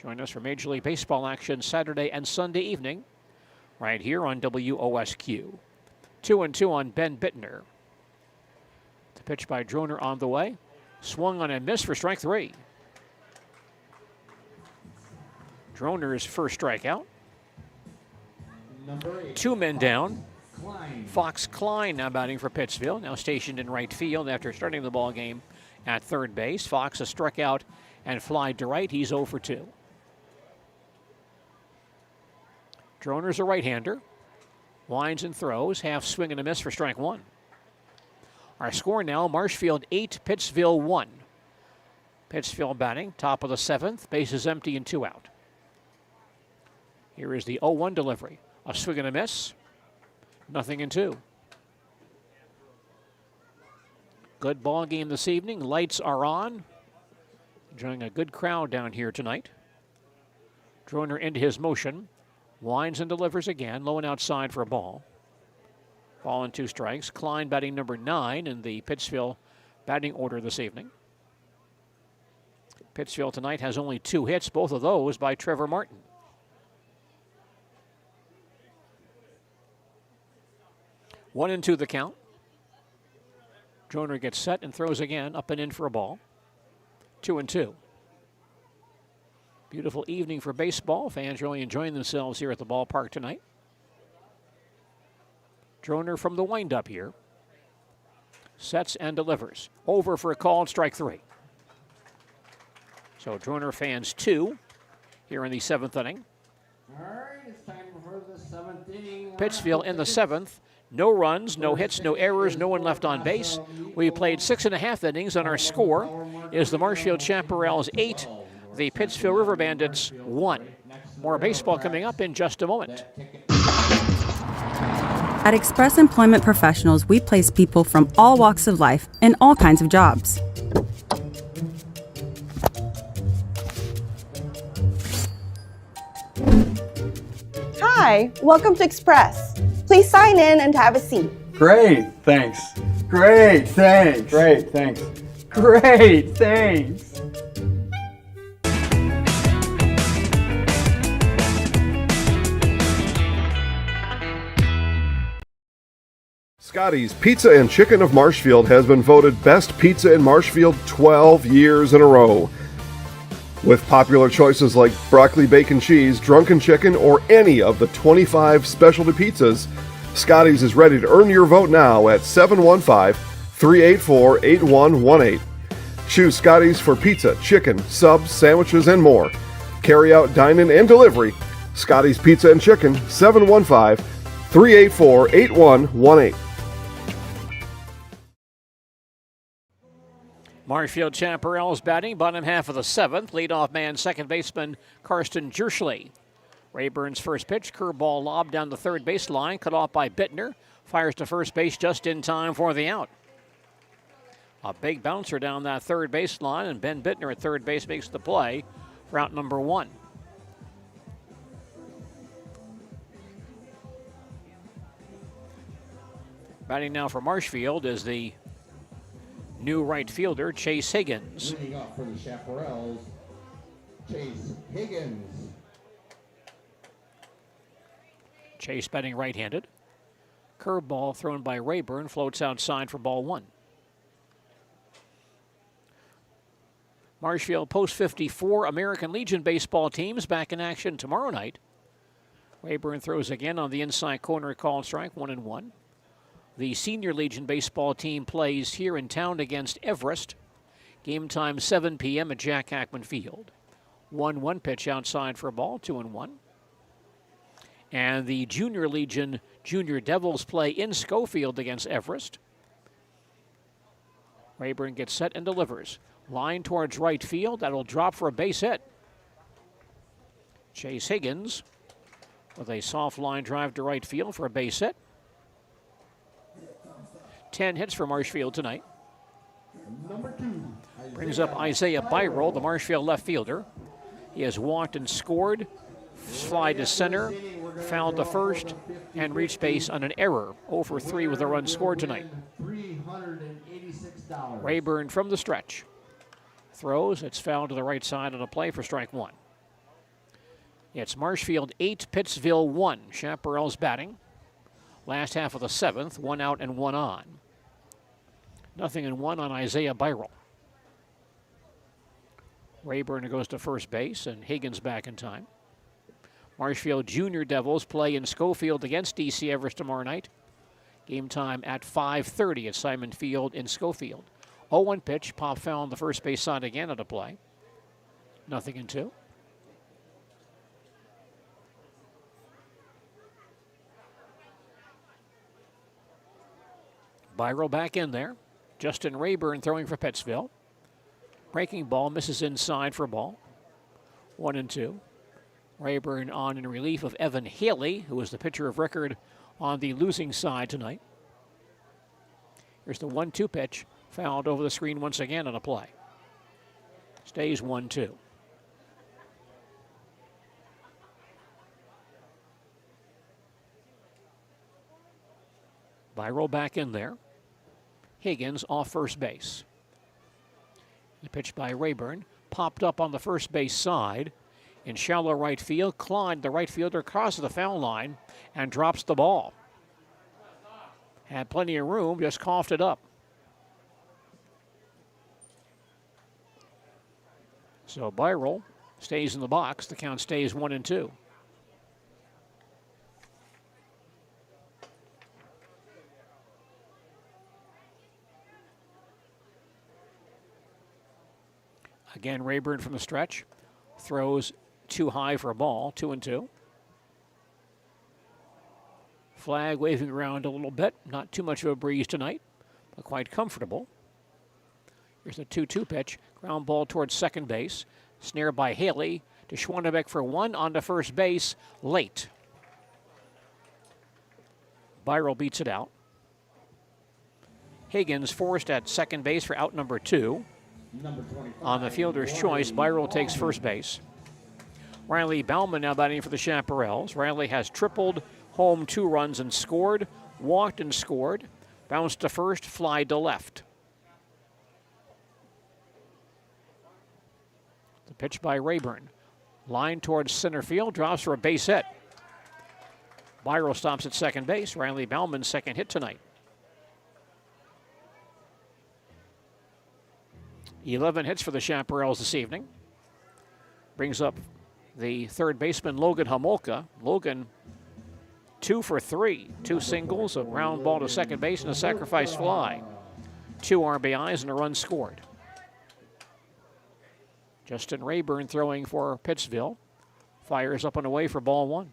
Join us for Major League Baseball action Saturday and Sunday evening right here on WOSQ. 2-2 on Ben Bittner. The pitch by Droner on the way. Swung on and missed for strike 3. Droner's first strikeout. 2 men down. Fox Klein now batting for Pittsville, now stationed in right field after starting the ball game at third base. Fox has struck out and flied to right. He's 0 for 2. Droner's a right-hander. Winds and throws. Half swing and a miss for strike 1. Our score now, Marshfield 8, Pittsville 1. Pittsville batting, top of the 7th. Bases empty and 2 out. Here is the 0-1 delivery. A swing and a miss. 0-2. Good ball game this evening. Lights are on. Enjoying a good crowd down here tonight. Droner into his motion. Winds and delivers again. Low and outside for a ball. Ball and 2 strikes. Klein batting number 9 in the Pittsville batting order this evening. Pittsville tonight has only 2 hits, both of those by Trevor Martin. 1-2 the count. Droner gets set and throws again, up and in for a ball. 2-2. Beautiful evening for baseball. Fans really enjoying themselves here at the ballpark tonight. Droner from the windup here. Sets and delivers. Over for a called strike 3. So Droner fans 2 here in the 7th inning. All right, it's time for the 7th inning. Pittsville in the 7th. No runs, no hits, no errors, no one left on base. We played 6.5 innings, and our score is the Marshfield Chaparrals 8, the Pittsville River Bandits 1. More baseball coming up in just a moment. At Express Employment Professionals, we place people from all walks of life in all kinds of jobs. Hi, welcome to Express. Please sign in and have a seat. Great, thanks. Great, thanks. Great, thanks. Great, thanks. Scotty's Pizza and Chicken of Marshfield has been voted Best Pizza in Marshfield 12 years in a row. With popular choices like broccoli bacon cheese, drunken chicken, or any of the 25 specialty pizzas, Scotty's is ready to earn your vote now at 715-384-8118. Choose Scotty's for pizza, chicken, subs, sandwiches, and more. Carry out, dine-in, and delivery. Scotty's Pizza and Chicken, 715-384-8118. Marshfield Chaparrals batting, bottom half of the seventh. Leadoff man, second baseman Karsten Jerschley. Rayburn's first pitch, curveball lob down the third baseline, cut off by Bittner. Fires to first base just in time for the out. A big bouncer down that third baseline, and Ben Bittner at third base makes the play for out number one. Batting now for Marshfield is the new right fielder, Chase Higgins. Leading up for the Chaparrals, Chase Higgins. Chase batting right-handed. Curveball thrown by Rayburn, floats outside for ball one. Marshfield post-54 American Legion baseball teams back in action tomorrow night. Rayburn throws again on the inside corner, called strike, 1-1. The Senior Legion baseball team plays here in town against Everest. Game time 7 p.m. at Jack Hackman Field. 1-1 pitch outside for a ball, 2-1. And the Junior Legion Junior Devils play in Schofield against Everest. Rayburn gets set and delivers. Line towards right field. That'll drop for a base hit. Chase Higgins with a soft line drive to right field for a base hit. 10 hits for Marshfield tonight. Number 2. Brings up Isaiah Byrell, the Marshfield left fielder. He has walked and scored, fly to center, fouled to first, and reached base on an error. 0 for 3 with a run scored tonight. $386. Rayburn from the stretch. Throws, it's fouled to the right side on a play for strike one. It's Marshfield 8, Pittsville 1. Chaparrals batting. Last half of the seventh, 1 out and 1 on. 0-1 on Isaiah Byrell. Rayburn goes to first base, and Higgins back in time. Marshfield Junior Devils play in Schofield against DC Everest tomorrow night. Game time at 5:30 at Simon Field in Schofield. 0-1 pitch, pop foul on the first base side again at a play. 0-2. Byrell back in there. Justin Rayburn throwing for Pittsville. Breaking ball, misses inside for a ball. 1-2. Rayburn on in relief of Evan Haley, who was the pitcher of record on the losing side tonight. Here's the 1-2 pitch, fouled over the screen once again on a play. Stays 1-2. Byrell back in there. Higgins off first base. The pitch by Rayburn, popped up on the first base side. In shallow right field, Klein, the right fielder, crosses the foul line and drops the ball. Had plenty of room, just coughed it up. So Byrell stays in the box. The count stays 1-2. Again, Rayburn from the stretch. Throws too high for a ball, 2-2. Flag waving around a little bit. Not too much of a breeze tonight, but quite comfortable. Here's the 2-2 pitch. Ground ball towards second base. Snare by Haley to Schwannebeck for one. On to first base, late. Byrell beats it out. Higgins forced at second base for out number 2. On the fielder's choice, Byrell takes first base. Riley Bauman now batting for the Chaparrals. Riley has tripled, home 2 runs and scored, walked and scored, bounced to first, fly to left. The pitch by Rayburn. Line towards center field, drops for a base hit. Byro stops at second base. Riley Bauman's second hit tonight. 11 hits for the Chaparrals this evening. Brings up the third baseman, Logan Homolka. Logan 2 for 3. 2 singles, a ground ball to second base, and a sacrifice fly. 2 RBIs and a run scored. Justin Rayburn throwing for Pittsville. Fires up and away for ball 1.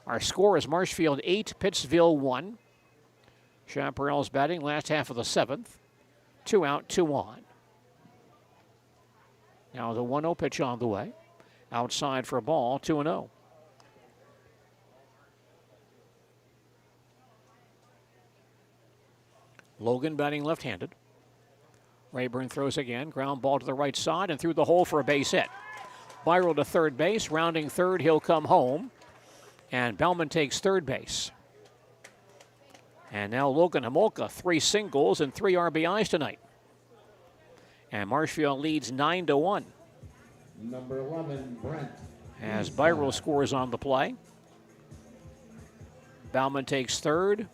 Our score is Marshfield 8, Pittsville 1. Chaparrals batting last half of the 7th. 2 out, 2 on. Now the 1-0 pitch on the way. Outside for a ball, 2-0. Logan batting left-handed. Rayburn throws again. Ground ball to the right side and through the hole for a base hit. Byro to third base. Rounding third, he'll come home. And Bauman takes third base. And now Logan Homolka, 3 singles and 3 RBIs tonight. And Marshfield leads 9-1. Number 11, Brent. As Byro scores on the play. Bauman takes third.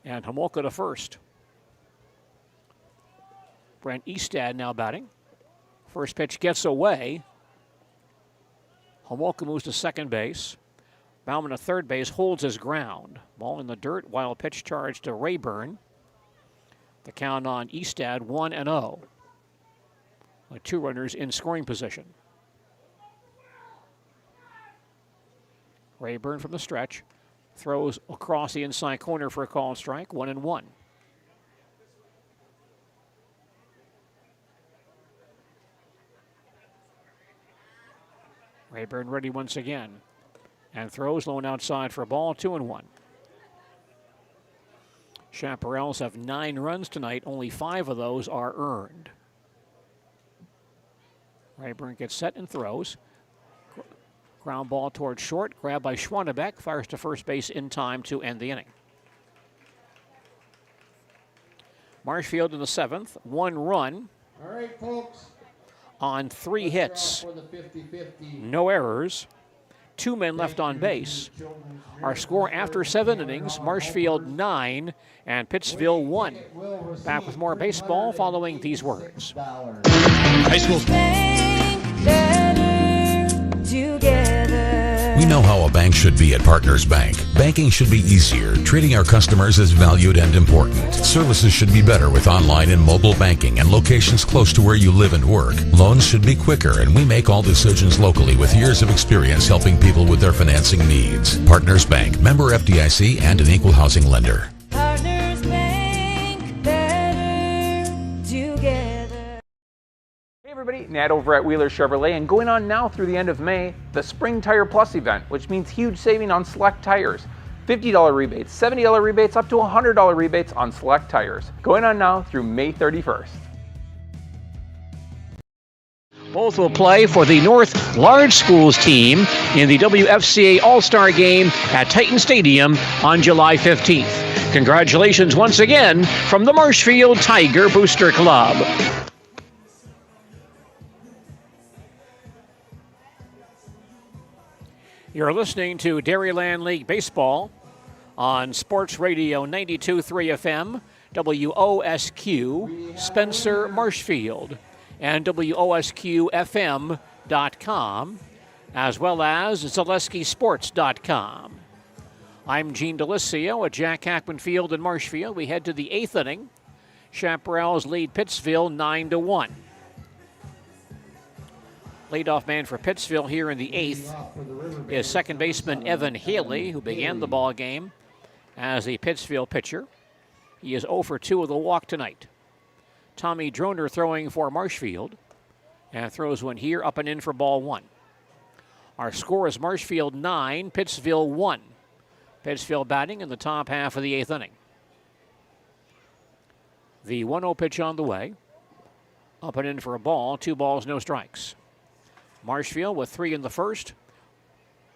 And Homolka to first. Brent Eastad now batting. First pitch gets away. Homolka moves to second base. Bauman to third base, holds his ground. Ball in the dirt, wild pitch charge to Rayburn. The count on Eastad, 1-0. With 2 runners in scoring position. Rayburn from the stretch. Throws across the inside corner for a called strike, 1-1. Rayburn ready once again. And throws low and outside for a ball, 2-1. Chaparrals have 9 runs tonight. Only 5 of those are earned. Rayburn gets set and throws. Ground ball towards short. Grabbed by Schwannebeck. Fires to first base in time to end the inning. Marshfield in the 7th. 1 run. All right, folks. On 3 hits. No errors. 2 men left on base. Our score after 7 innings, Marshfield 9 and Pittsville 1. Back with more baseball following these words. High school. We know how a bank should be at Partners Bank. Banking should be easier. Treating our customers as valued and important. Services should be better with online and mobile banking and locations close to where you live and work. Loans should be quicker, and we make all decisions locally with years of experience helping people with their financing needs. Partners Bank, member FDIC, and an equal housing lender. Partners Bank, better together. Hey everybody, Nat over at Wheeler Chevrolet, and going on now through the end of May, the Spring Tire Plus event, which means huge saving on select tires. $50 rebates, $70 rebates, up to $100 rebates on select tires. Going on now through May 31st. Both will play for the North Large Schools team in the WFCA All-Star Game at Titan Stadium on July 15th. Congratulations once again from the Marshfield Tiger Booster Club. You're listening to Dairyland League Baseball on Sports Radio 92.3 FM, WOSQ, Spencer, Marshfield, and WOSQFM.com, as well as ZaleskiSports.com. I'm Gene Delisio at Jack Hackman Field in Marshfield. We head to the 8th inning. Chaparrals lead Pittsville 9-1. Leadoff man for Pittsville here in the 8th is second baseman Evan Haley, who began the ball game as a Pittsville pitcher. He is 0 for 2 with a walk tonight. Tommy Droner throwing for Marshfield, and throws one here up and in for ball 1. Our score is Marshfield 9, Pittsville 1. Pittsville batting in the top half of the 8th inning. The 1-0 pitch on the way. Up and in for a ball. 2 balls, no strikes. Marshfield with 3 in the first,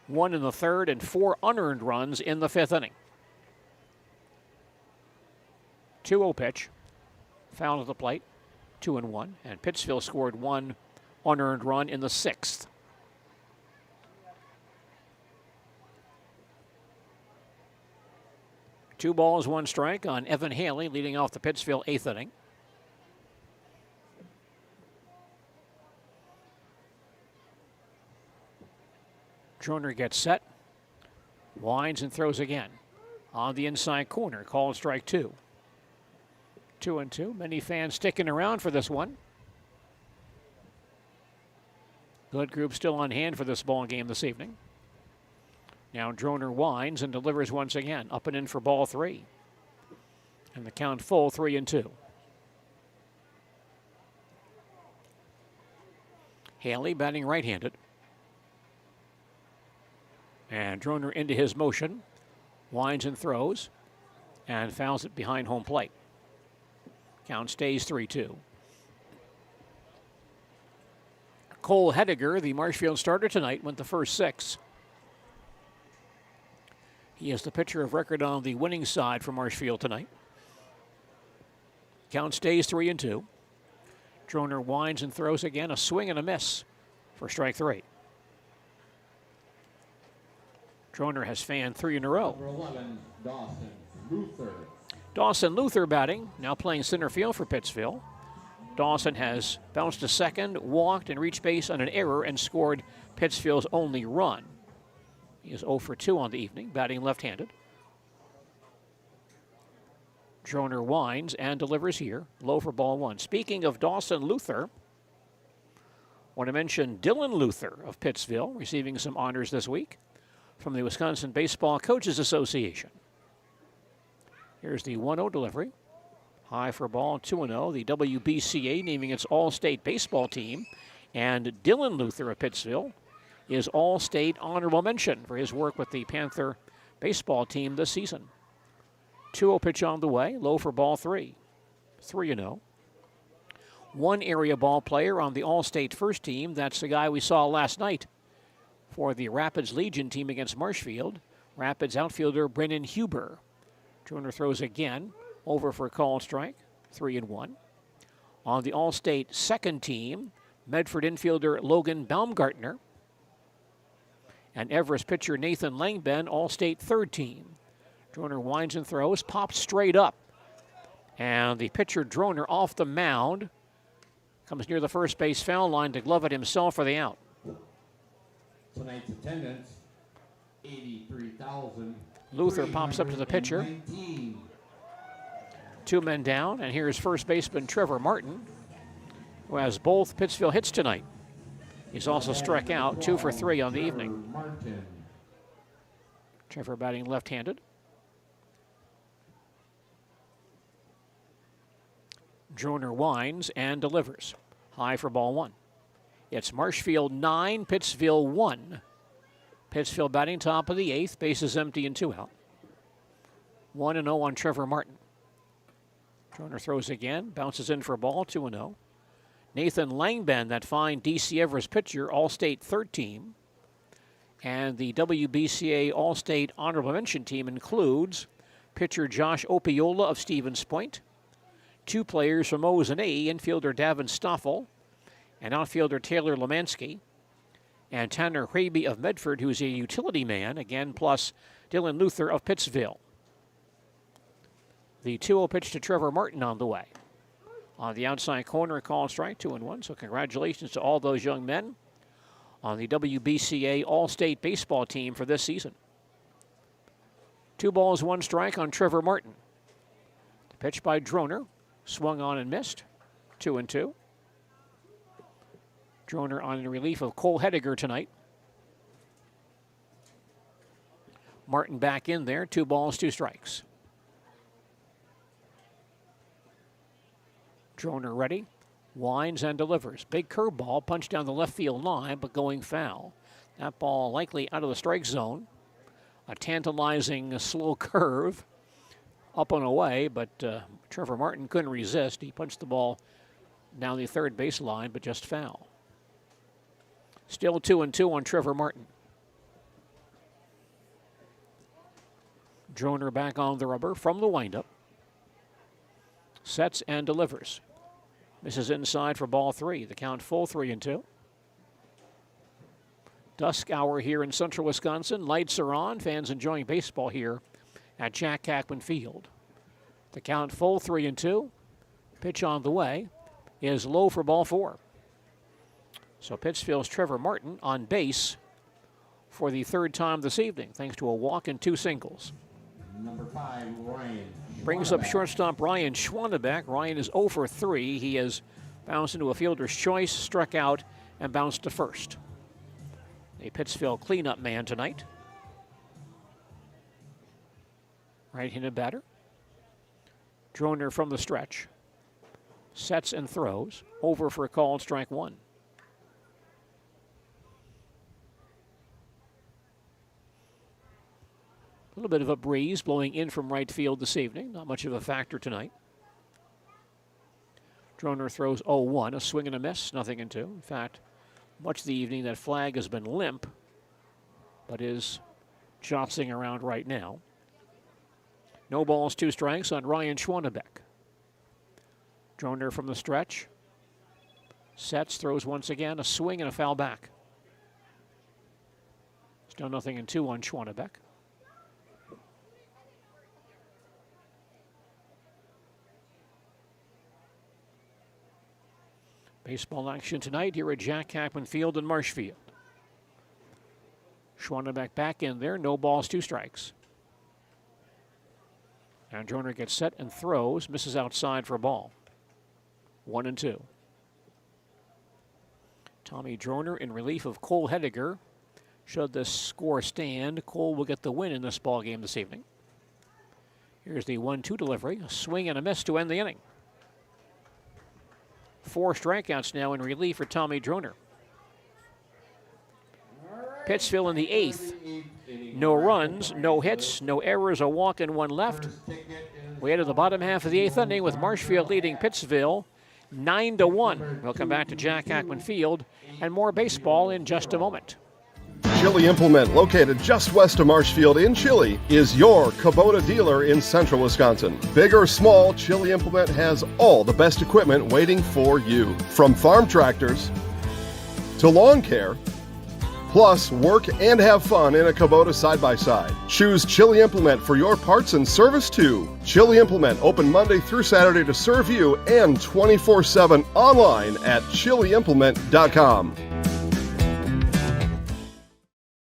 1 in the third, and 4 unearned runs in the 5th inning. 2-0 pitch. Foul at the plate. 2-1. And Pittsville scored 1 unearned run in the 6th. Two balls, 1 strike on Evan Haley, leading off the Pittsville 8th inning. Droner gets set, winds and throws again. On the inside corner, called strike 2. 2-2. Many fans sticking around for this one. Good group still on hand for this ball game this evening. Now Droner winds and delivers once again. Up and in for ball 3. And the count full, 3-2. Haley batting right-handed. And Droner into his motion. Winds and throws. And fouls it behind home plate. Count stays 3-2. Cole Hediger, the Marshfield starter tonight, went the first 6. He is the pitcher of record on the winning side for Marshfield tonight. Count stays 3-2. Droner winds and throws again. A swing and a miss for strike 3. Droner has fanned 3 in a row. Number 11, Dawson Luther. Dawson Luther batting, now playing center field for Pittsville. Dawson has bounced to second, walked, and reached base on an error and scored Pittsville's only run. He is 0 for 2 on the evening, batting left-handed. Droner winds and delivers here, low for ball 1. Speaking of Dawson Luther, I want to mention Dylan Luther of Pittsville, receiving some honors this week from the Wisconsin Baseball Coaches Association. Here's the 1-0 delivery. High for ball, 2-0. The WBCA naming its All-State Baseball team. And Dylan Luther of Pittsville is All-State honorable mention for his work with the Panther baseball team this season. 2-0 pitch on the way, low for ball 3. 3-0. One area ball player on the All-State first team. That's the guy we saw last night for the Rapids Legion team against Marshfield. Rapids outfielder Brennan Huber. Droner throws again, over for a called strike, 3-1. On the All-State second team, Medford infielder Logan Baumgartner. And Everest pitcher Nathan Langben, All-State third team. Droner winds and throws, pops straight up. And the pitcher Droner off the mound comes near the first base foul line to glove it himself for the out. Tonight's attendance, 83,000. Luther pops up to the pitcher. 2 men down, and here's first baseman Trevor Martin, who has both Pittsville hits tonight. He's also struck out, 2 for 3 on the evening. Trevor batting left-handed. Droner winds and delivers. High for ball 1. It's Marshfield 9, Pittsville 1. Pittsville batting top of the 8th, bases empty and 2 out. 1-0 on Trevor Martin. Droner throws again, bounces in for a ball, 2-0. Nathan Langben, that fine DC Everest pitcher, All-State third team. And the WBCA All-State honorable mention team includes pitcher Josh Opiola of Stevens Point, 2 players from O&A, infielder Davin Stoffel, and outfielder Taylor Lemansky, and Tanner Hraby of Medford, who's a utility man, again, plus Dylan Luther of Pittsville. The 2-0 pitch to Trevor Martin on the way. On the outside corner, a call strike, 2-1. So congratulations to all those young men on the WBCA All-State Baseball team for this season. 2 balls, 1 strike on Trevor Martin. The pitch by Droner, swung on and missed, 2-2. Droner on the relief of Cole Hediger tonight. Martin back in there, 2 balls, 2 strikes. Droner ready, winds and delivers. Big curveball punched down the left field line, but going foul. That ball likely out of the strike zone. A tantalizing slow curve up and away, but Trevor Martin couldn't resist. He punched the ball down the third base line, but just foul. Still 2-2 on Trevor Martin. Droner back on the rubber from the windup. Sets and delivers. Misses inside for ball 3. The count full 3-2. Dusk hour here in central Wisconsin. Lights are on. Fans enjoying baseball here at Jack Hackman Field. The count full 3-2. Pitch on the way is low for ball 4. So Pittsville's Trevor Martin on base for the third time this evening, thanks to a walk and 2 singles. Number 5, Ryan. Brings up shortstop Ryan Schwannebeck. Ryan is 0 for 3. He has bounced into a fielder's choice, struck out, and bounced to first. A Pittsville cleanup man tonight. Right-handed batter. Droner from the stretch. Sets and throws. Over for a called strike 1. A little bit of a breeze blowing in from right field this evening. Not much of a factor tonight. Droner throws 0-1, a swing and a miss, nothing in 2. In fact, much of the evening that flag has been limp, but is jostling around right now. No balls, 2 strikes on Ryan Schwannebeck. Droner from the stretch. Sets, throws once again, a swing and a foul back. Still nothing in 2 on Schwannebeck. Baseball action tonight here at Jack Hackman Field in Marshfield. Schwannebeck back in there, no balls, 2 strikes. And Droner gets set and throws, misses outside for a ball. 1-2. Tommy Droner in relief of Cole Hediger. Should the score stand, Cole will get the win in this ball game this evening. Here's the 1-2 delivery, a swing and a miss to end the inning. 4 strikeouts now in relief for Tommy Droner. Pittsville in the 8th. No runs, no hits, no errors, a walk and 1 left. We enter the bottom half of the 8th inning with Marshfield leading Pittsville 9-1. We'll come back to Jack Hackman Field and more baseball in just a moment. Chili Implement, located just west of Marshfield in Chili, is your Kubota dealer in central Wisconsin. Big or small, Chili Implement has all the best equipment waiting for you. From farm tractors to lawn care, plus work and have fun in a Kubota side-by-side. Choose Chili Implement for your parts and service too. Chili Implement, open Monday through Saturday to serve you and 24/7 online at chiliimplement.com.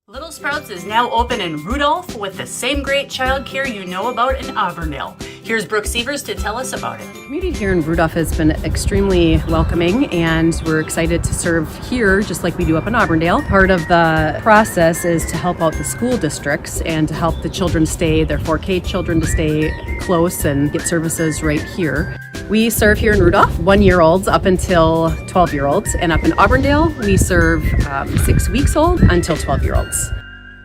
Little Sprouts is now open in Rudolph with the same great childcare you know about in Auburndale. Here's Brooke Sievers to tell us about it. The community here in Rudolph has been extremely welcoming, and we're excited to serve here just like we do up in Auburndale. Part of the process is to help out the school districts and to help the children stay, their 4K children to stay close and get services right here. We serve here in Rudolph 1-year-olds up until 12-year-olds, and up in Auburndale we serve 6 weeks old until 12-year-olds.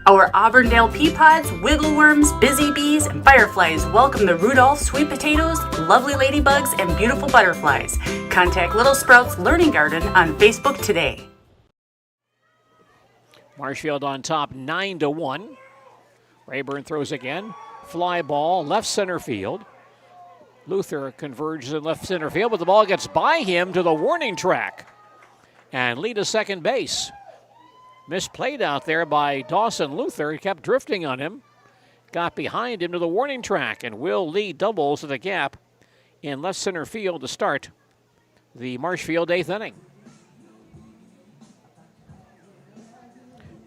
Our Auburndale pea pods, wiggle worms, busy bees, and fireflies welcome the Rudolph sweet potatoes, lovely ladybugs, and beautiful butterflies. Contact Little Sprouts Learning Garden on Facebook today. Marshfield on top 9-1. Rayburn throws again. Fly ball, left center field. Luther converges in left center field, but the ball gets by him to the warning track and lead to second base. Misplayed out there by Dawson Luther. He kept drifting on him. Got behind him to the warning track, and Will Lee doubles to the gap in left center field to start the Marshfield 8th inning.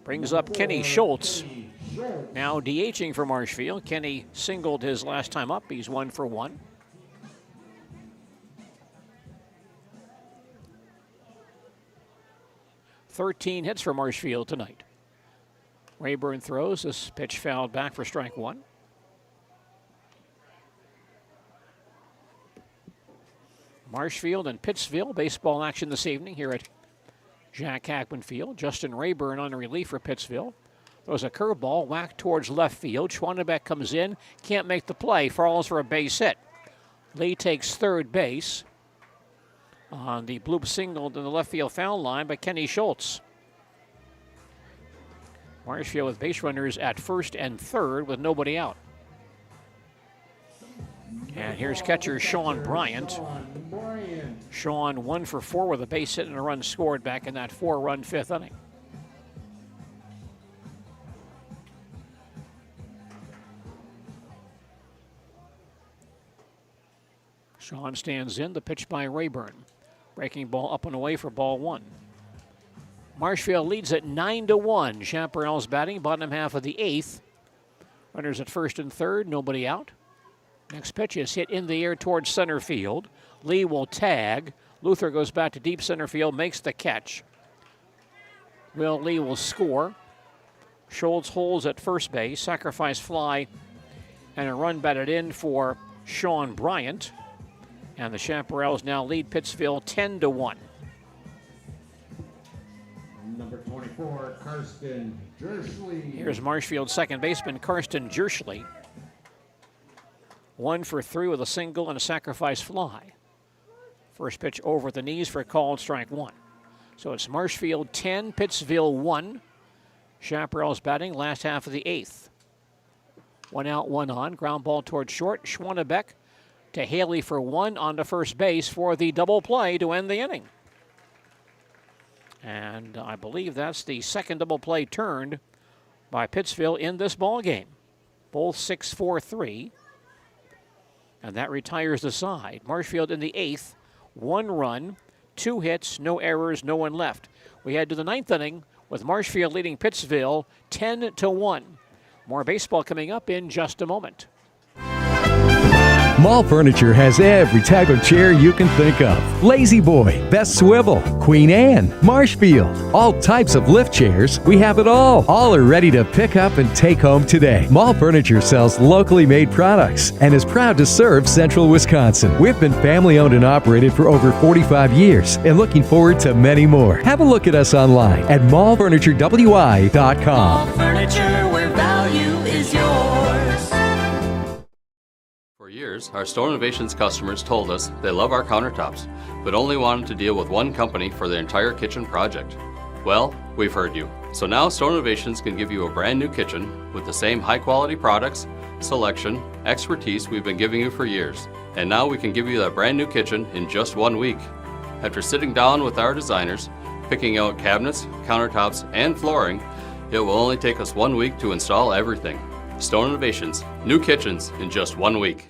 Brings up Kenny Schultz, now DHing for Marshfield. Kenny singled his last time up. He's 1 for 1. .13 hits for Marshfield tonight. Rayburn throws. This pitch fouled back for strike 1. Marshfield and Pittsville baseball action this evening here at Jack Hackman Field. Justin Rayburn on relief for Pittsville. Throws a curveball whacked towards left field. Schwannebeck comes in, can't make the play, falls for a base hit. Lee takes third base. on the bloop single to the left field foul line by Kenny Schultz. Marshfield with base runners at first and third with nobody out. And here's catcher Sean Bryant. Sean 1 for 4 with a base hit and a run scored back in that 4-run fifth inning. Sean stands in, the pitch by Rayburn. Breaking ball up and away for ball 1. Marshfield leads at 9-1. Chaparrals batting, bottom half of the 8th. Runners at first and third, nobody out. Next pitch is hit in the air towards center field. Lee will tag. Luther goes back to deep center field, makes the catch. Will Lee will score. Schultz holds at first base, sacrifice fly, and a run batted in for Sean Bryant. And the Chaparrals now lead Pittsville 10-1. Number 24, Karsten Jerschley. Here's Marshfield's second baseman, Karsten Jerschley. 1 for 3 with a single and a sacrifice fly. First pitch over the knees for a called strike 1. So it's Marshfield 10, Pittsville 1. Chaparrals batting last half of the 8th. 1 out, 1 on. Ground ball towards short. Schwannebeck to Haley for 1 on to first base for the double play to end the inning. And I believe that's the second double play turned by Pittsville in this ball game. Both 6-4-3. And that retires the side. Marshfield in the 8th, 1 run, 2 hits, no errors, no one left. We head to the 9th inning with Marshfield leading Pittsville 10-1. More baseball coming up in just a moment. Mall Furniture has every type of chair you can think of. Lazy Boy, Best Swivel, Queen Anne, Marshfield, all types of lift chairs. We have it all. All are ready to pick up and take home today. Mall Furniture sells locally made products and is proud to serve Central Wisconsin. We've been family owned and operated for over 45 years and looking forward to many more. Have a look at us online at mallfurniturewi.com. Mall Furniture, where value is yours. For years, our Store Innovations customers told us they love our countertops, but only wanted to deal with one company for their entire kitchen project. Well, we've heard you. So now Store Innovations can give you a brand new kitchen with the same high quality products, selection, expertise we've been giving you for years. And now we can give you that brand new kitchen in just 1 week. After sitting down with our designers, picking out cabinets, countertops, and flooring, it will only take us 1 week to install everything. Store Innovations, new kitchens in just 1 week.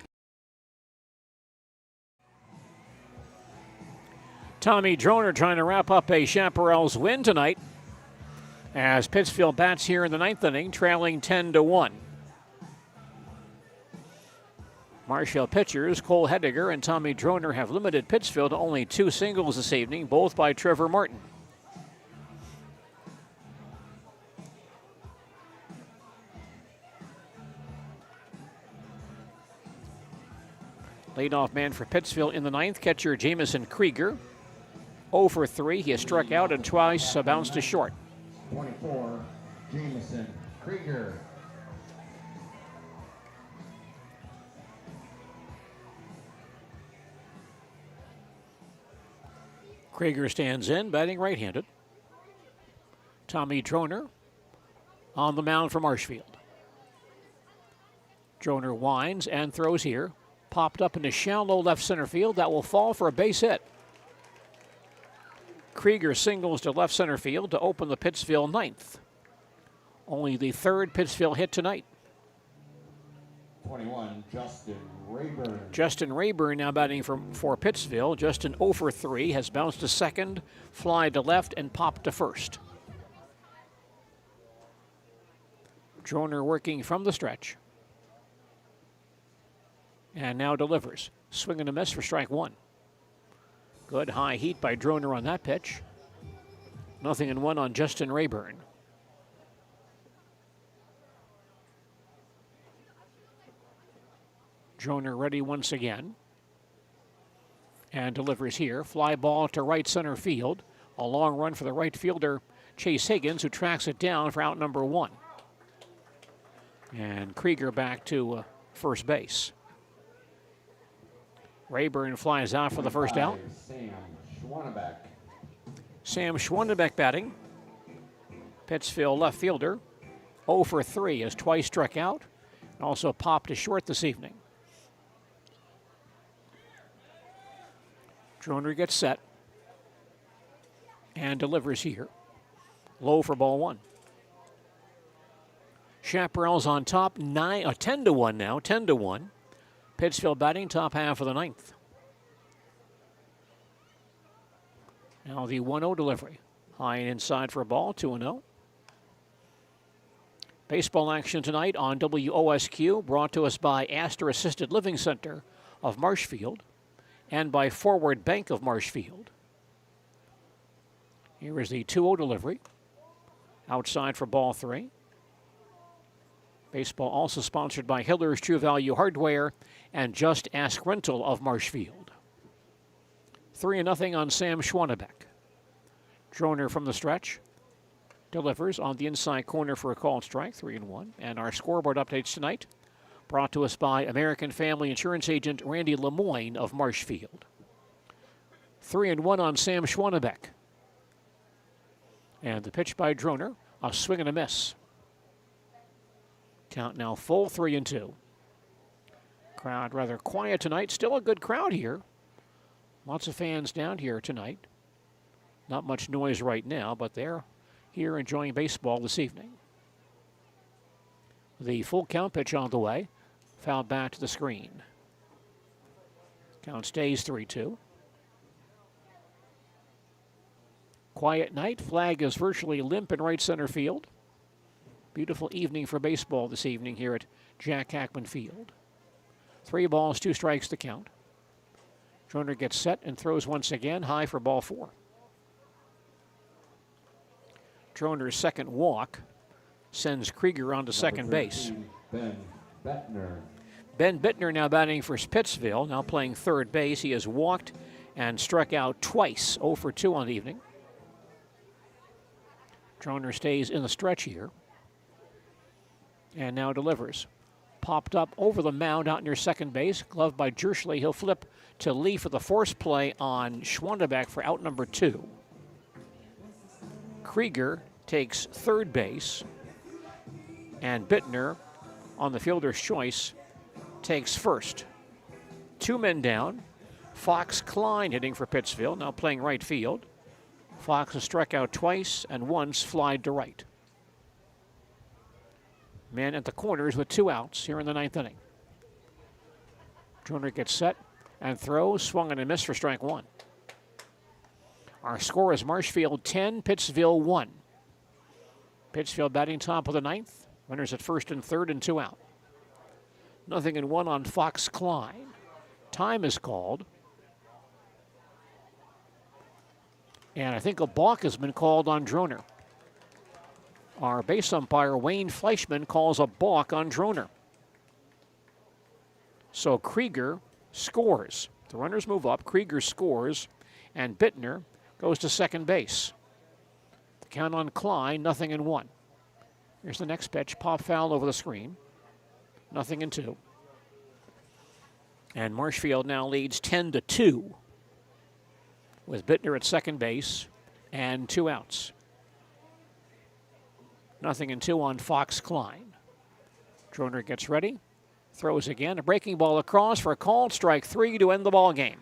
Tommy Droner trying to wrap up a Chaparrals win tonight as Pittsfield bats here in the 9th inning, trailing 10-1. Marshfield pitchers Cole Hediger and Tommy Droner have limited Pittsfield to only 2 singles this evening, both by Trevor Martin. Leadoff man for Pittsfield in the 9th, catcher Jamison Krieger. 0 for 3. He has struck out and twice bounced to short. 24, Jamison Krieger. Krieger stands in, batting right-handed. Tommy Droner on the mound for Marshfield. Droner winds and throws here. Popped up into shallow left center field. That will fall for a base hit. Krieger singles to left center field to open the Pittsville 9th. Only the 3rd Pittsville hit tonight. 21, Justin Rayburn. Justin Rayburn now batting for Pittsville. Justin 0 for 3, has bounced to second, fly to left, and popped to first. Droner working from the stretch. And now delivers. Swing and a miss for strike 1. Good high heat by Droner on that pitch. 0-1 on Justin Rayburn. Droner ready once again. And delivers here. Fly ball to right center field. A long run for the right fielder, Chase Higgins, who tracks it down for out number 1. And Krieger back to first base. Rayburn flies out for the first out. Sam Schwannebeck. Sam Schwannebeck batting. Pittsville left fielder. 0 for 3 has twice struck out and also popped to short this evening. Droner gets set and delivers here. Low for ball 1. Chaparrals on top, 10-1 now, 10-1. Pittsville batting top half of the 9th. Now the 1-0 delivery. High and inside for a ball, 2-0. Baseball action tonight on WOSQ, brought to us by Astor Assisted Living Center of Marshfield and by Forward Bank of Marshfield. Here is the 2-0 delivery. Outside for ball 3. Baseball also sponsored by Hiller's True Value Hardware and Just Ask Rental of Marshfield. 3-0 on Sam Schwannebeck. Droner from the stretch. Delivers on the inside corner for a called strike, 3-1. And our scoreboard updates tonight, brought to us by American Family Insurance Agent Randy Lemoyne of Marshfield. 3-1 on Sam Schwannebeck. And the pitch by Droner, a swing and a miss. Count now full, 3-2. Crowd rather quiet tonight. Still a good crowd here. Lots of fans down here tonight. Not much noise right now, but they're here enjoying baseball this evening. The full count pitch on the way. Fouled back to the screen. Count stays 3-2. Quiet night. Flag is virtually limp in right center field. Beautiful evening for baseball this evening here at Jack Hackman Field. 3 balls, 2 strikes to count. Droner gets set and throws once again, high for ball 4. Droner's second walk sends Krieger on to second base. Ben Bettner. Ben Bittner now batting for Pittsville, now playing third base. He has walked and struck out twice, 0 for 2 on the evening. Droner stays in the stretch here. And now delivers. Popped up over the mound out near second base. Gloved by Jerschley. He'll flip to Lee for the force play on Schwannebeck for out number 2. Krieger takes third base. And Bittner, on the fielder's choice, takes first. 2 men down. Fox Klein hitting for Pittsville, now playing right field. Fox has struck out twice and once flied to right. Man at the corners with 2 outs here in the 9th inning. Droner gets set and throws, swung and a miss for strike 1. Our score is Marshfield 10, Pittsville 1. Pittsfield batting top of the 9th. Runners at first and third and 2 out. 0-1 on Fox Klein. Time is called. And I think a balk has been called on Droner. Our base umpire, Wayne Fleischman, calls a balk on Droner. So Krieger scores. The runners move up, Krieger scores, and Bittner goes to second base. The count on Klein, 0-1. Here's the next pitch, pop foul over the screen. 0-2. And Marshfield now leads 10-2 with Bittner at second base and 2 outs. 0-2 on Fox Klein. Droner gets ready, throws again, a breaking ball across for a called strike 3 to end the ball game.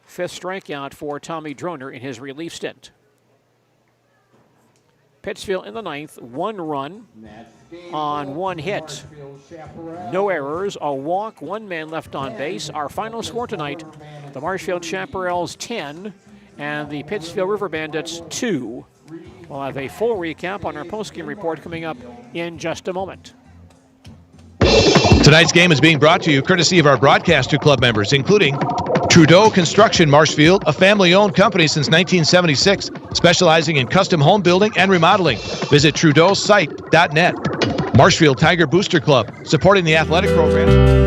5th strikeout for Tommy Droner in his relief stint. Pittsville in the 9th, 1 run on 1 hit. No errors, a walk, 1 man left on base. Our final score tonight, the Marshfield Chaparrals 10 and the Pittsville River Bandits 2. We'll have a full recap on our postgame report coming up in just a moment. Tonight's game is being brought to you courtesy of our broadcaster club members, including Trudeau Construction Marshfield, a family-owned company since 1976, specializing in custom home building and remodeling. Visit trudeausite.net. Marshfield Tiger Booster Club, supporting the athletic program.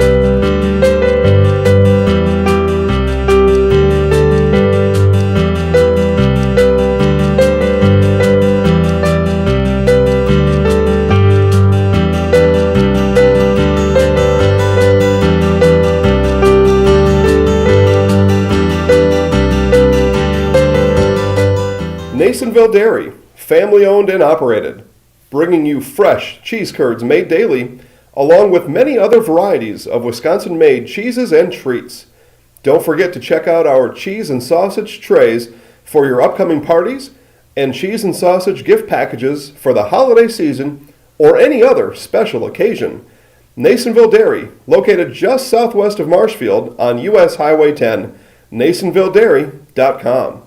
Nasonville Dairy, family owned and operated, bringing you fresh cheese curds made daily, along with many other varieties of Wisconsin-made cheeses and treats. Don't forget to check out our cheese and sausage trays for your upcoming parties and cheese and sausage gift packages for the holiday season or any other special occasion. Nasonville Dairy, located just southwest of Marshfield on US Highway 10, NasonvilleDairy.com.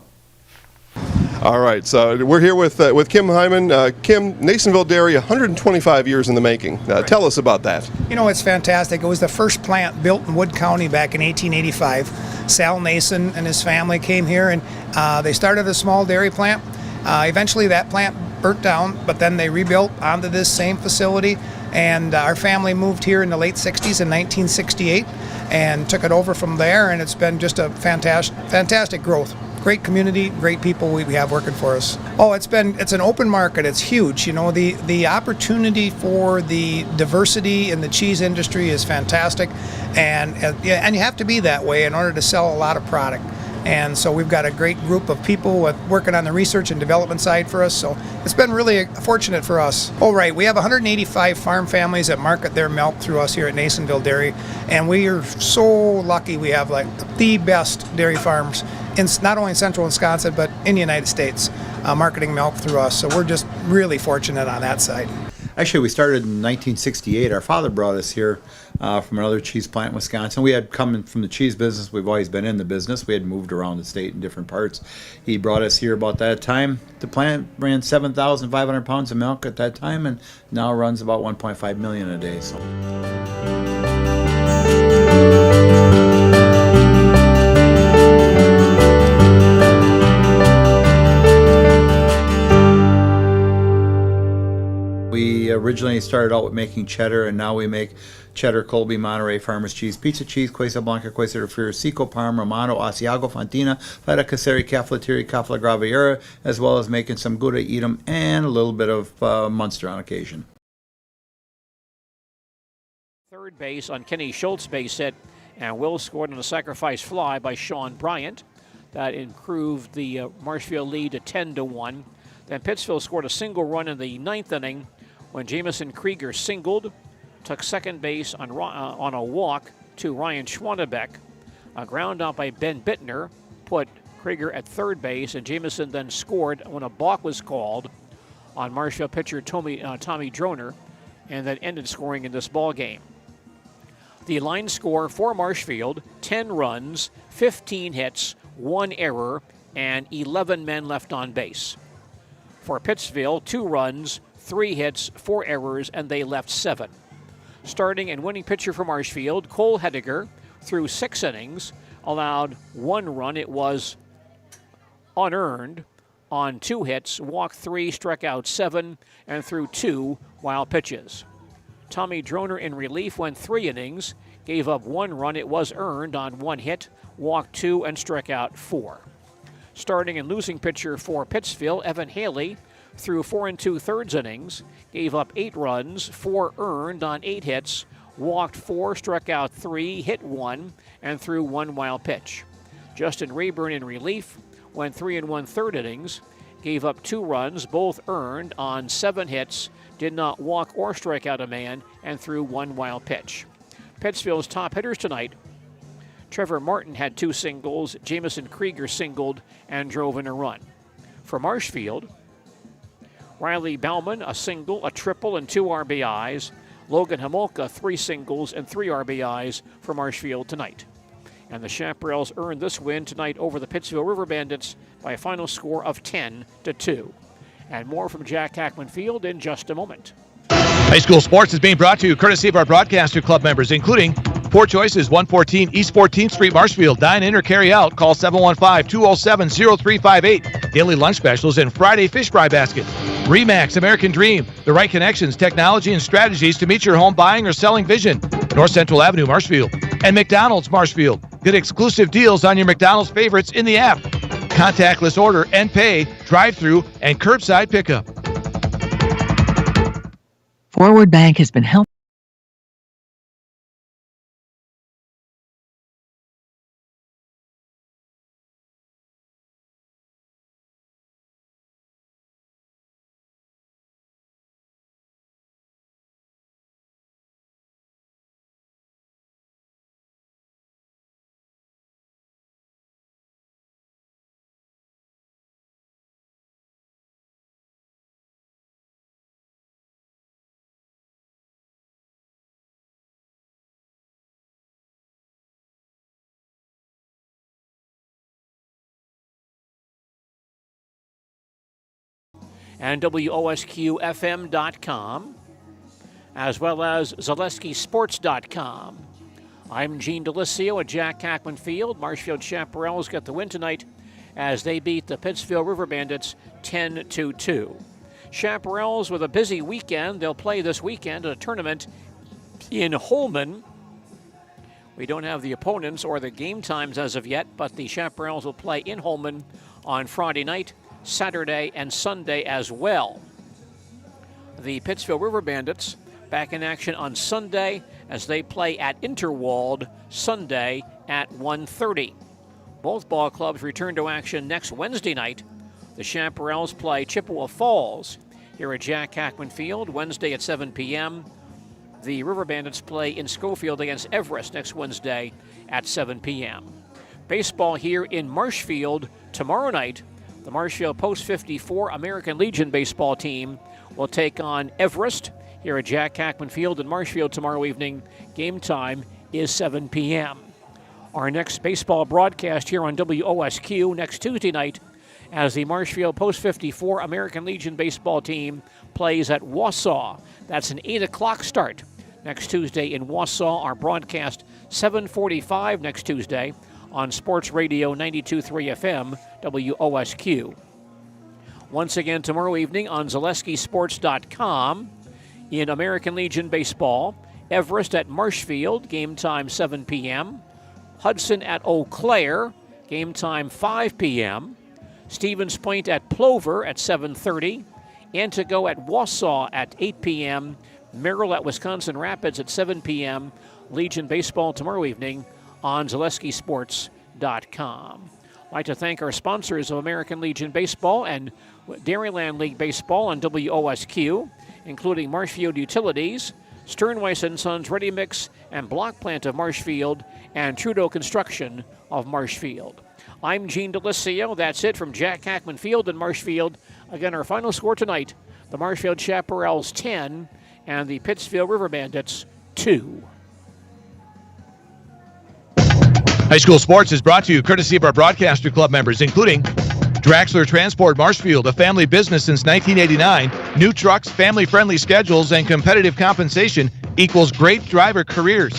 All right, so we're here with Kim Hyman. Kim, Nasonville Dairy, 125 years in the making. Tell us about that. You know, it's fantastic. It was the first plant built in Wood County back in 1885. Sal Nason and his family came here, and they started a small dairy plant. Eventually that plant burnt down, but then they rebuilt onto this same facility, and our family moved here in the late 60s in 1968 and took it over from there, and it's been just a fantastic growth. Great community, great people we have working for us. Oh, it's an open market. It's huge. You know, the opportunity for the diversity in the cheese industry is fantastic, and you have to be that way in order to sell a lot of product. And so we've got a great group of people working on the research and development side for us. So it's been really fortunate for us. Oh, right. We have 185 farm families that market their milk through us here at Nasonville Dairy. And we are so lucky we have like the best dairy farms in not only in central Wisconsin, but in the United States, marketing milk through us. So we're just really fortunate on that side. Actually, we started in 1968. Our father brought us here from another cheese plant in Wisconsin. We had come from the cheese business. We've always been in the business. We had moved around the state in different parts. He brought us here about that time. The plant ran 7,500 pounds of milk at that time, and now runs about 1.5 million a day. So. We originally started out with making cheddar, and now we make cheddar, Colby, Monterey, Farmers Cheese, Pizza Cheese, Quesa Blanca, Quesa de Friar, Seco, Parma, Romano, Asiago, Fontina, Feta Caseri, Cafflettieri, Cafla Graviera, as well as making some Gouda Edam and a little bit of Munster on occasion. Third base on Kenny Schultz's base hit, and Will scored on a sacrifice fly by Sean Bryant. That improved the Marshfield lead to 10-1. Then Pittsville scored a single run in the ninth inning when Jamison Krieger singled, took second base on a walk to Ryan Schwannebeck. A ground out by Ben Bittner put Krieger at third base, and Jamison then scored when a balk was called on Marshfield pitcher Tommy Droner, and that ended scoring in this ball game. The line score for Marshfield, 10 runs, 15 hits, 1 error, and 11 men left on base. For Pittsville, 2 runs, 3 hits, 4 errors, and they left 7. Starting and winning pitcher for Marshfield, Cole Hediger, through 6 innings, allowed 1 run. It was unearned on 2 hits, walked 3, struck out 7, and threw 2 wild pitches. Tommy Droner in relief went 3 innings, gave up 1 run. It was earned on 1 hit, walked 2, and struck out 4. Starting and losing pitcher for Pittsville, Evan Haley, through 4 2/3 innings, gave up 8 runs, 4 earned on 8 hits, walked 4, struck out 3, hit 1, and threw 1 wild pitch. Justin Rayburn in relief went 3 1/3 innings, gave up 2 runs, both earned on 7 hits, did not walk or strike out a man, and threw 1 wild pitch. Pittsville's top hitters tonight: Trevor Martin had 2 singles, Jamison Krieger singled and drove in a run. For Marshfield, Riley Bauman, a single, a triple, and 2 RBIs. Logan Homolka, 3 singles and 3 RBIs for Marshfield tonight. And the Chaparrals earned this win tonight over the Pittsville River Bandits by a final score of 10-2. And more from Jack Hackman Field in just a moment. High school sports is being brought to you courtesy of our broadcaster club members, including Four Choices, 114 East 14th Street, Marshfield. Dine in or carry out. Call 715-207-0358. Daily lunch specials and Friday fish fry basket. Remax American Dream. The right connections, technology, and strategies to meet your home buying or selling vision. North Central Avenue, Marshfield. And McDonald's, Marshfield. Get exclusive deals on your McDonald's favorites in the app. Contactless order and pay, drive-through, and curbside pickup. Forward Bank has been helping and WOSQFM.com, as well as ZaleskiSports.com. I'm Gene Delisio at Jack Hackman Field. Marshfield Chaparrals got the win tonight as they beat the Pittsville River Bandits 10-2. Chaparrals with a busy weekend. They'll play this weekend at a tournament in Holman. We don't have the opponents or the game times as of yet, but the Chaparrals will play in Holman on Friday night, Saturday, and Sunday as well. The Pittsville River Bandits back in action on Sunday as they play at Interwald Sunday at 1:30. Both ball clubs return to action next Wednesday night. The Chaparrals play Chippewa Falls here at Jack Hackman Field Wednesday at 7 p.m. The River Bandits play in Schofield against Everest next Wednesday at 7 p.m. Baseball here in Marshfield tomorrow night. The Marshfield Post 54 American Legion baseball team will take on Everest here at Jack Hackman Field in Marshfield tomorrow evening. Game time is 7 p.m. Our next baseball broadcast here on WOSQ next Tuesday night as the Marshfield Post 54 American Legion baseball team plays at Wausau. That's an 8 o'clock start next Tuesday in Wausau. Our broadcast 7:45 next Tuesday on Sports Radio 92.3 FM, WOSQ. Once again tomorrow evening on ZaleskiSports.com in American Legion Baseball, Everest at Marshfield, game time 7 p.m. Hudson at Eau Claire, game time 5 p.m. Stevens Point at Plover at 7:30. Antigo at Wausau at 8 p.m. Merrill at Wisconsin Rapids at 7 p.m. Legion Baseball tomorrow evening on ZaleskiSports.com. I'd like to thank our sponsors of American Legion Baseball and Dairyland League Baseball on WOSQ, including Marshfield Utilities, Sternweiss & Sons Ready Mix and Block Plant of Marshfield, and Trudeau Construction of Marshfield. I'm Gene Delisio. That's it from Jack Hackman Field in Marshfield. Again, our final score tonight, the Marshfield Chaparrals 10 and the Pittsville River Bandits 2. High school sports is brought to you courtesy of our broadcaster club members, including Draxler Transport Marshfield, a family business since 1989. New trucks, family-friendly schedules, and competitive compensation equals great driver careers.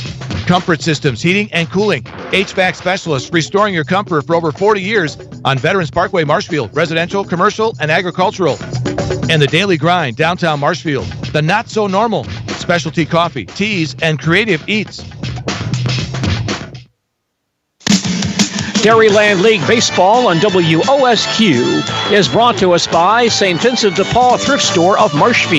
Comfort Systems, heating and cooling. HVAC specialists restoring your comfort for over 40 years on Veterans Parkway, Marshfield, residential, commercial, and agricultural. And the Daily Grind, downtown Marshfield. The Not So Normal, specialty coffee, teas, and creative eats. Dairyland League Baseball on WOSQ is brought to us by St. Vincent de Paul Thrift Store of Marshfield.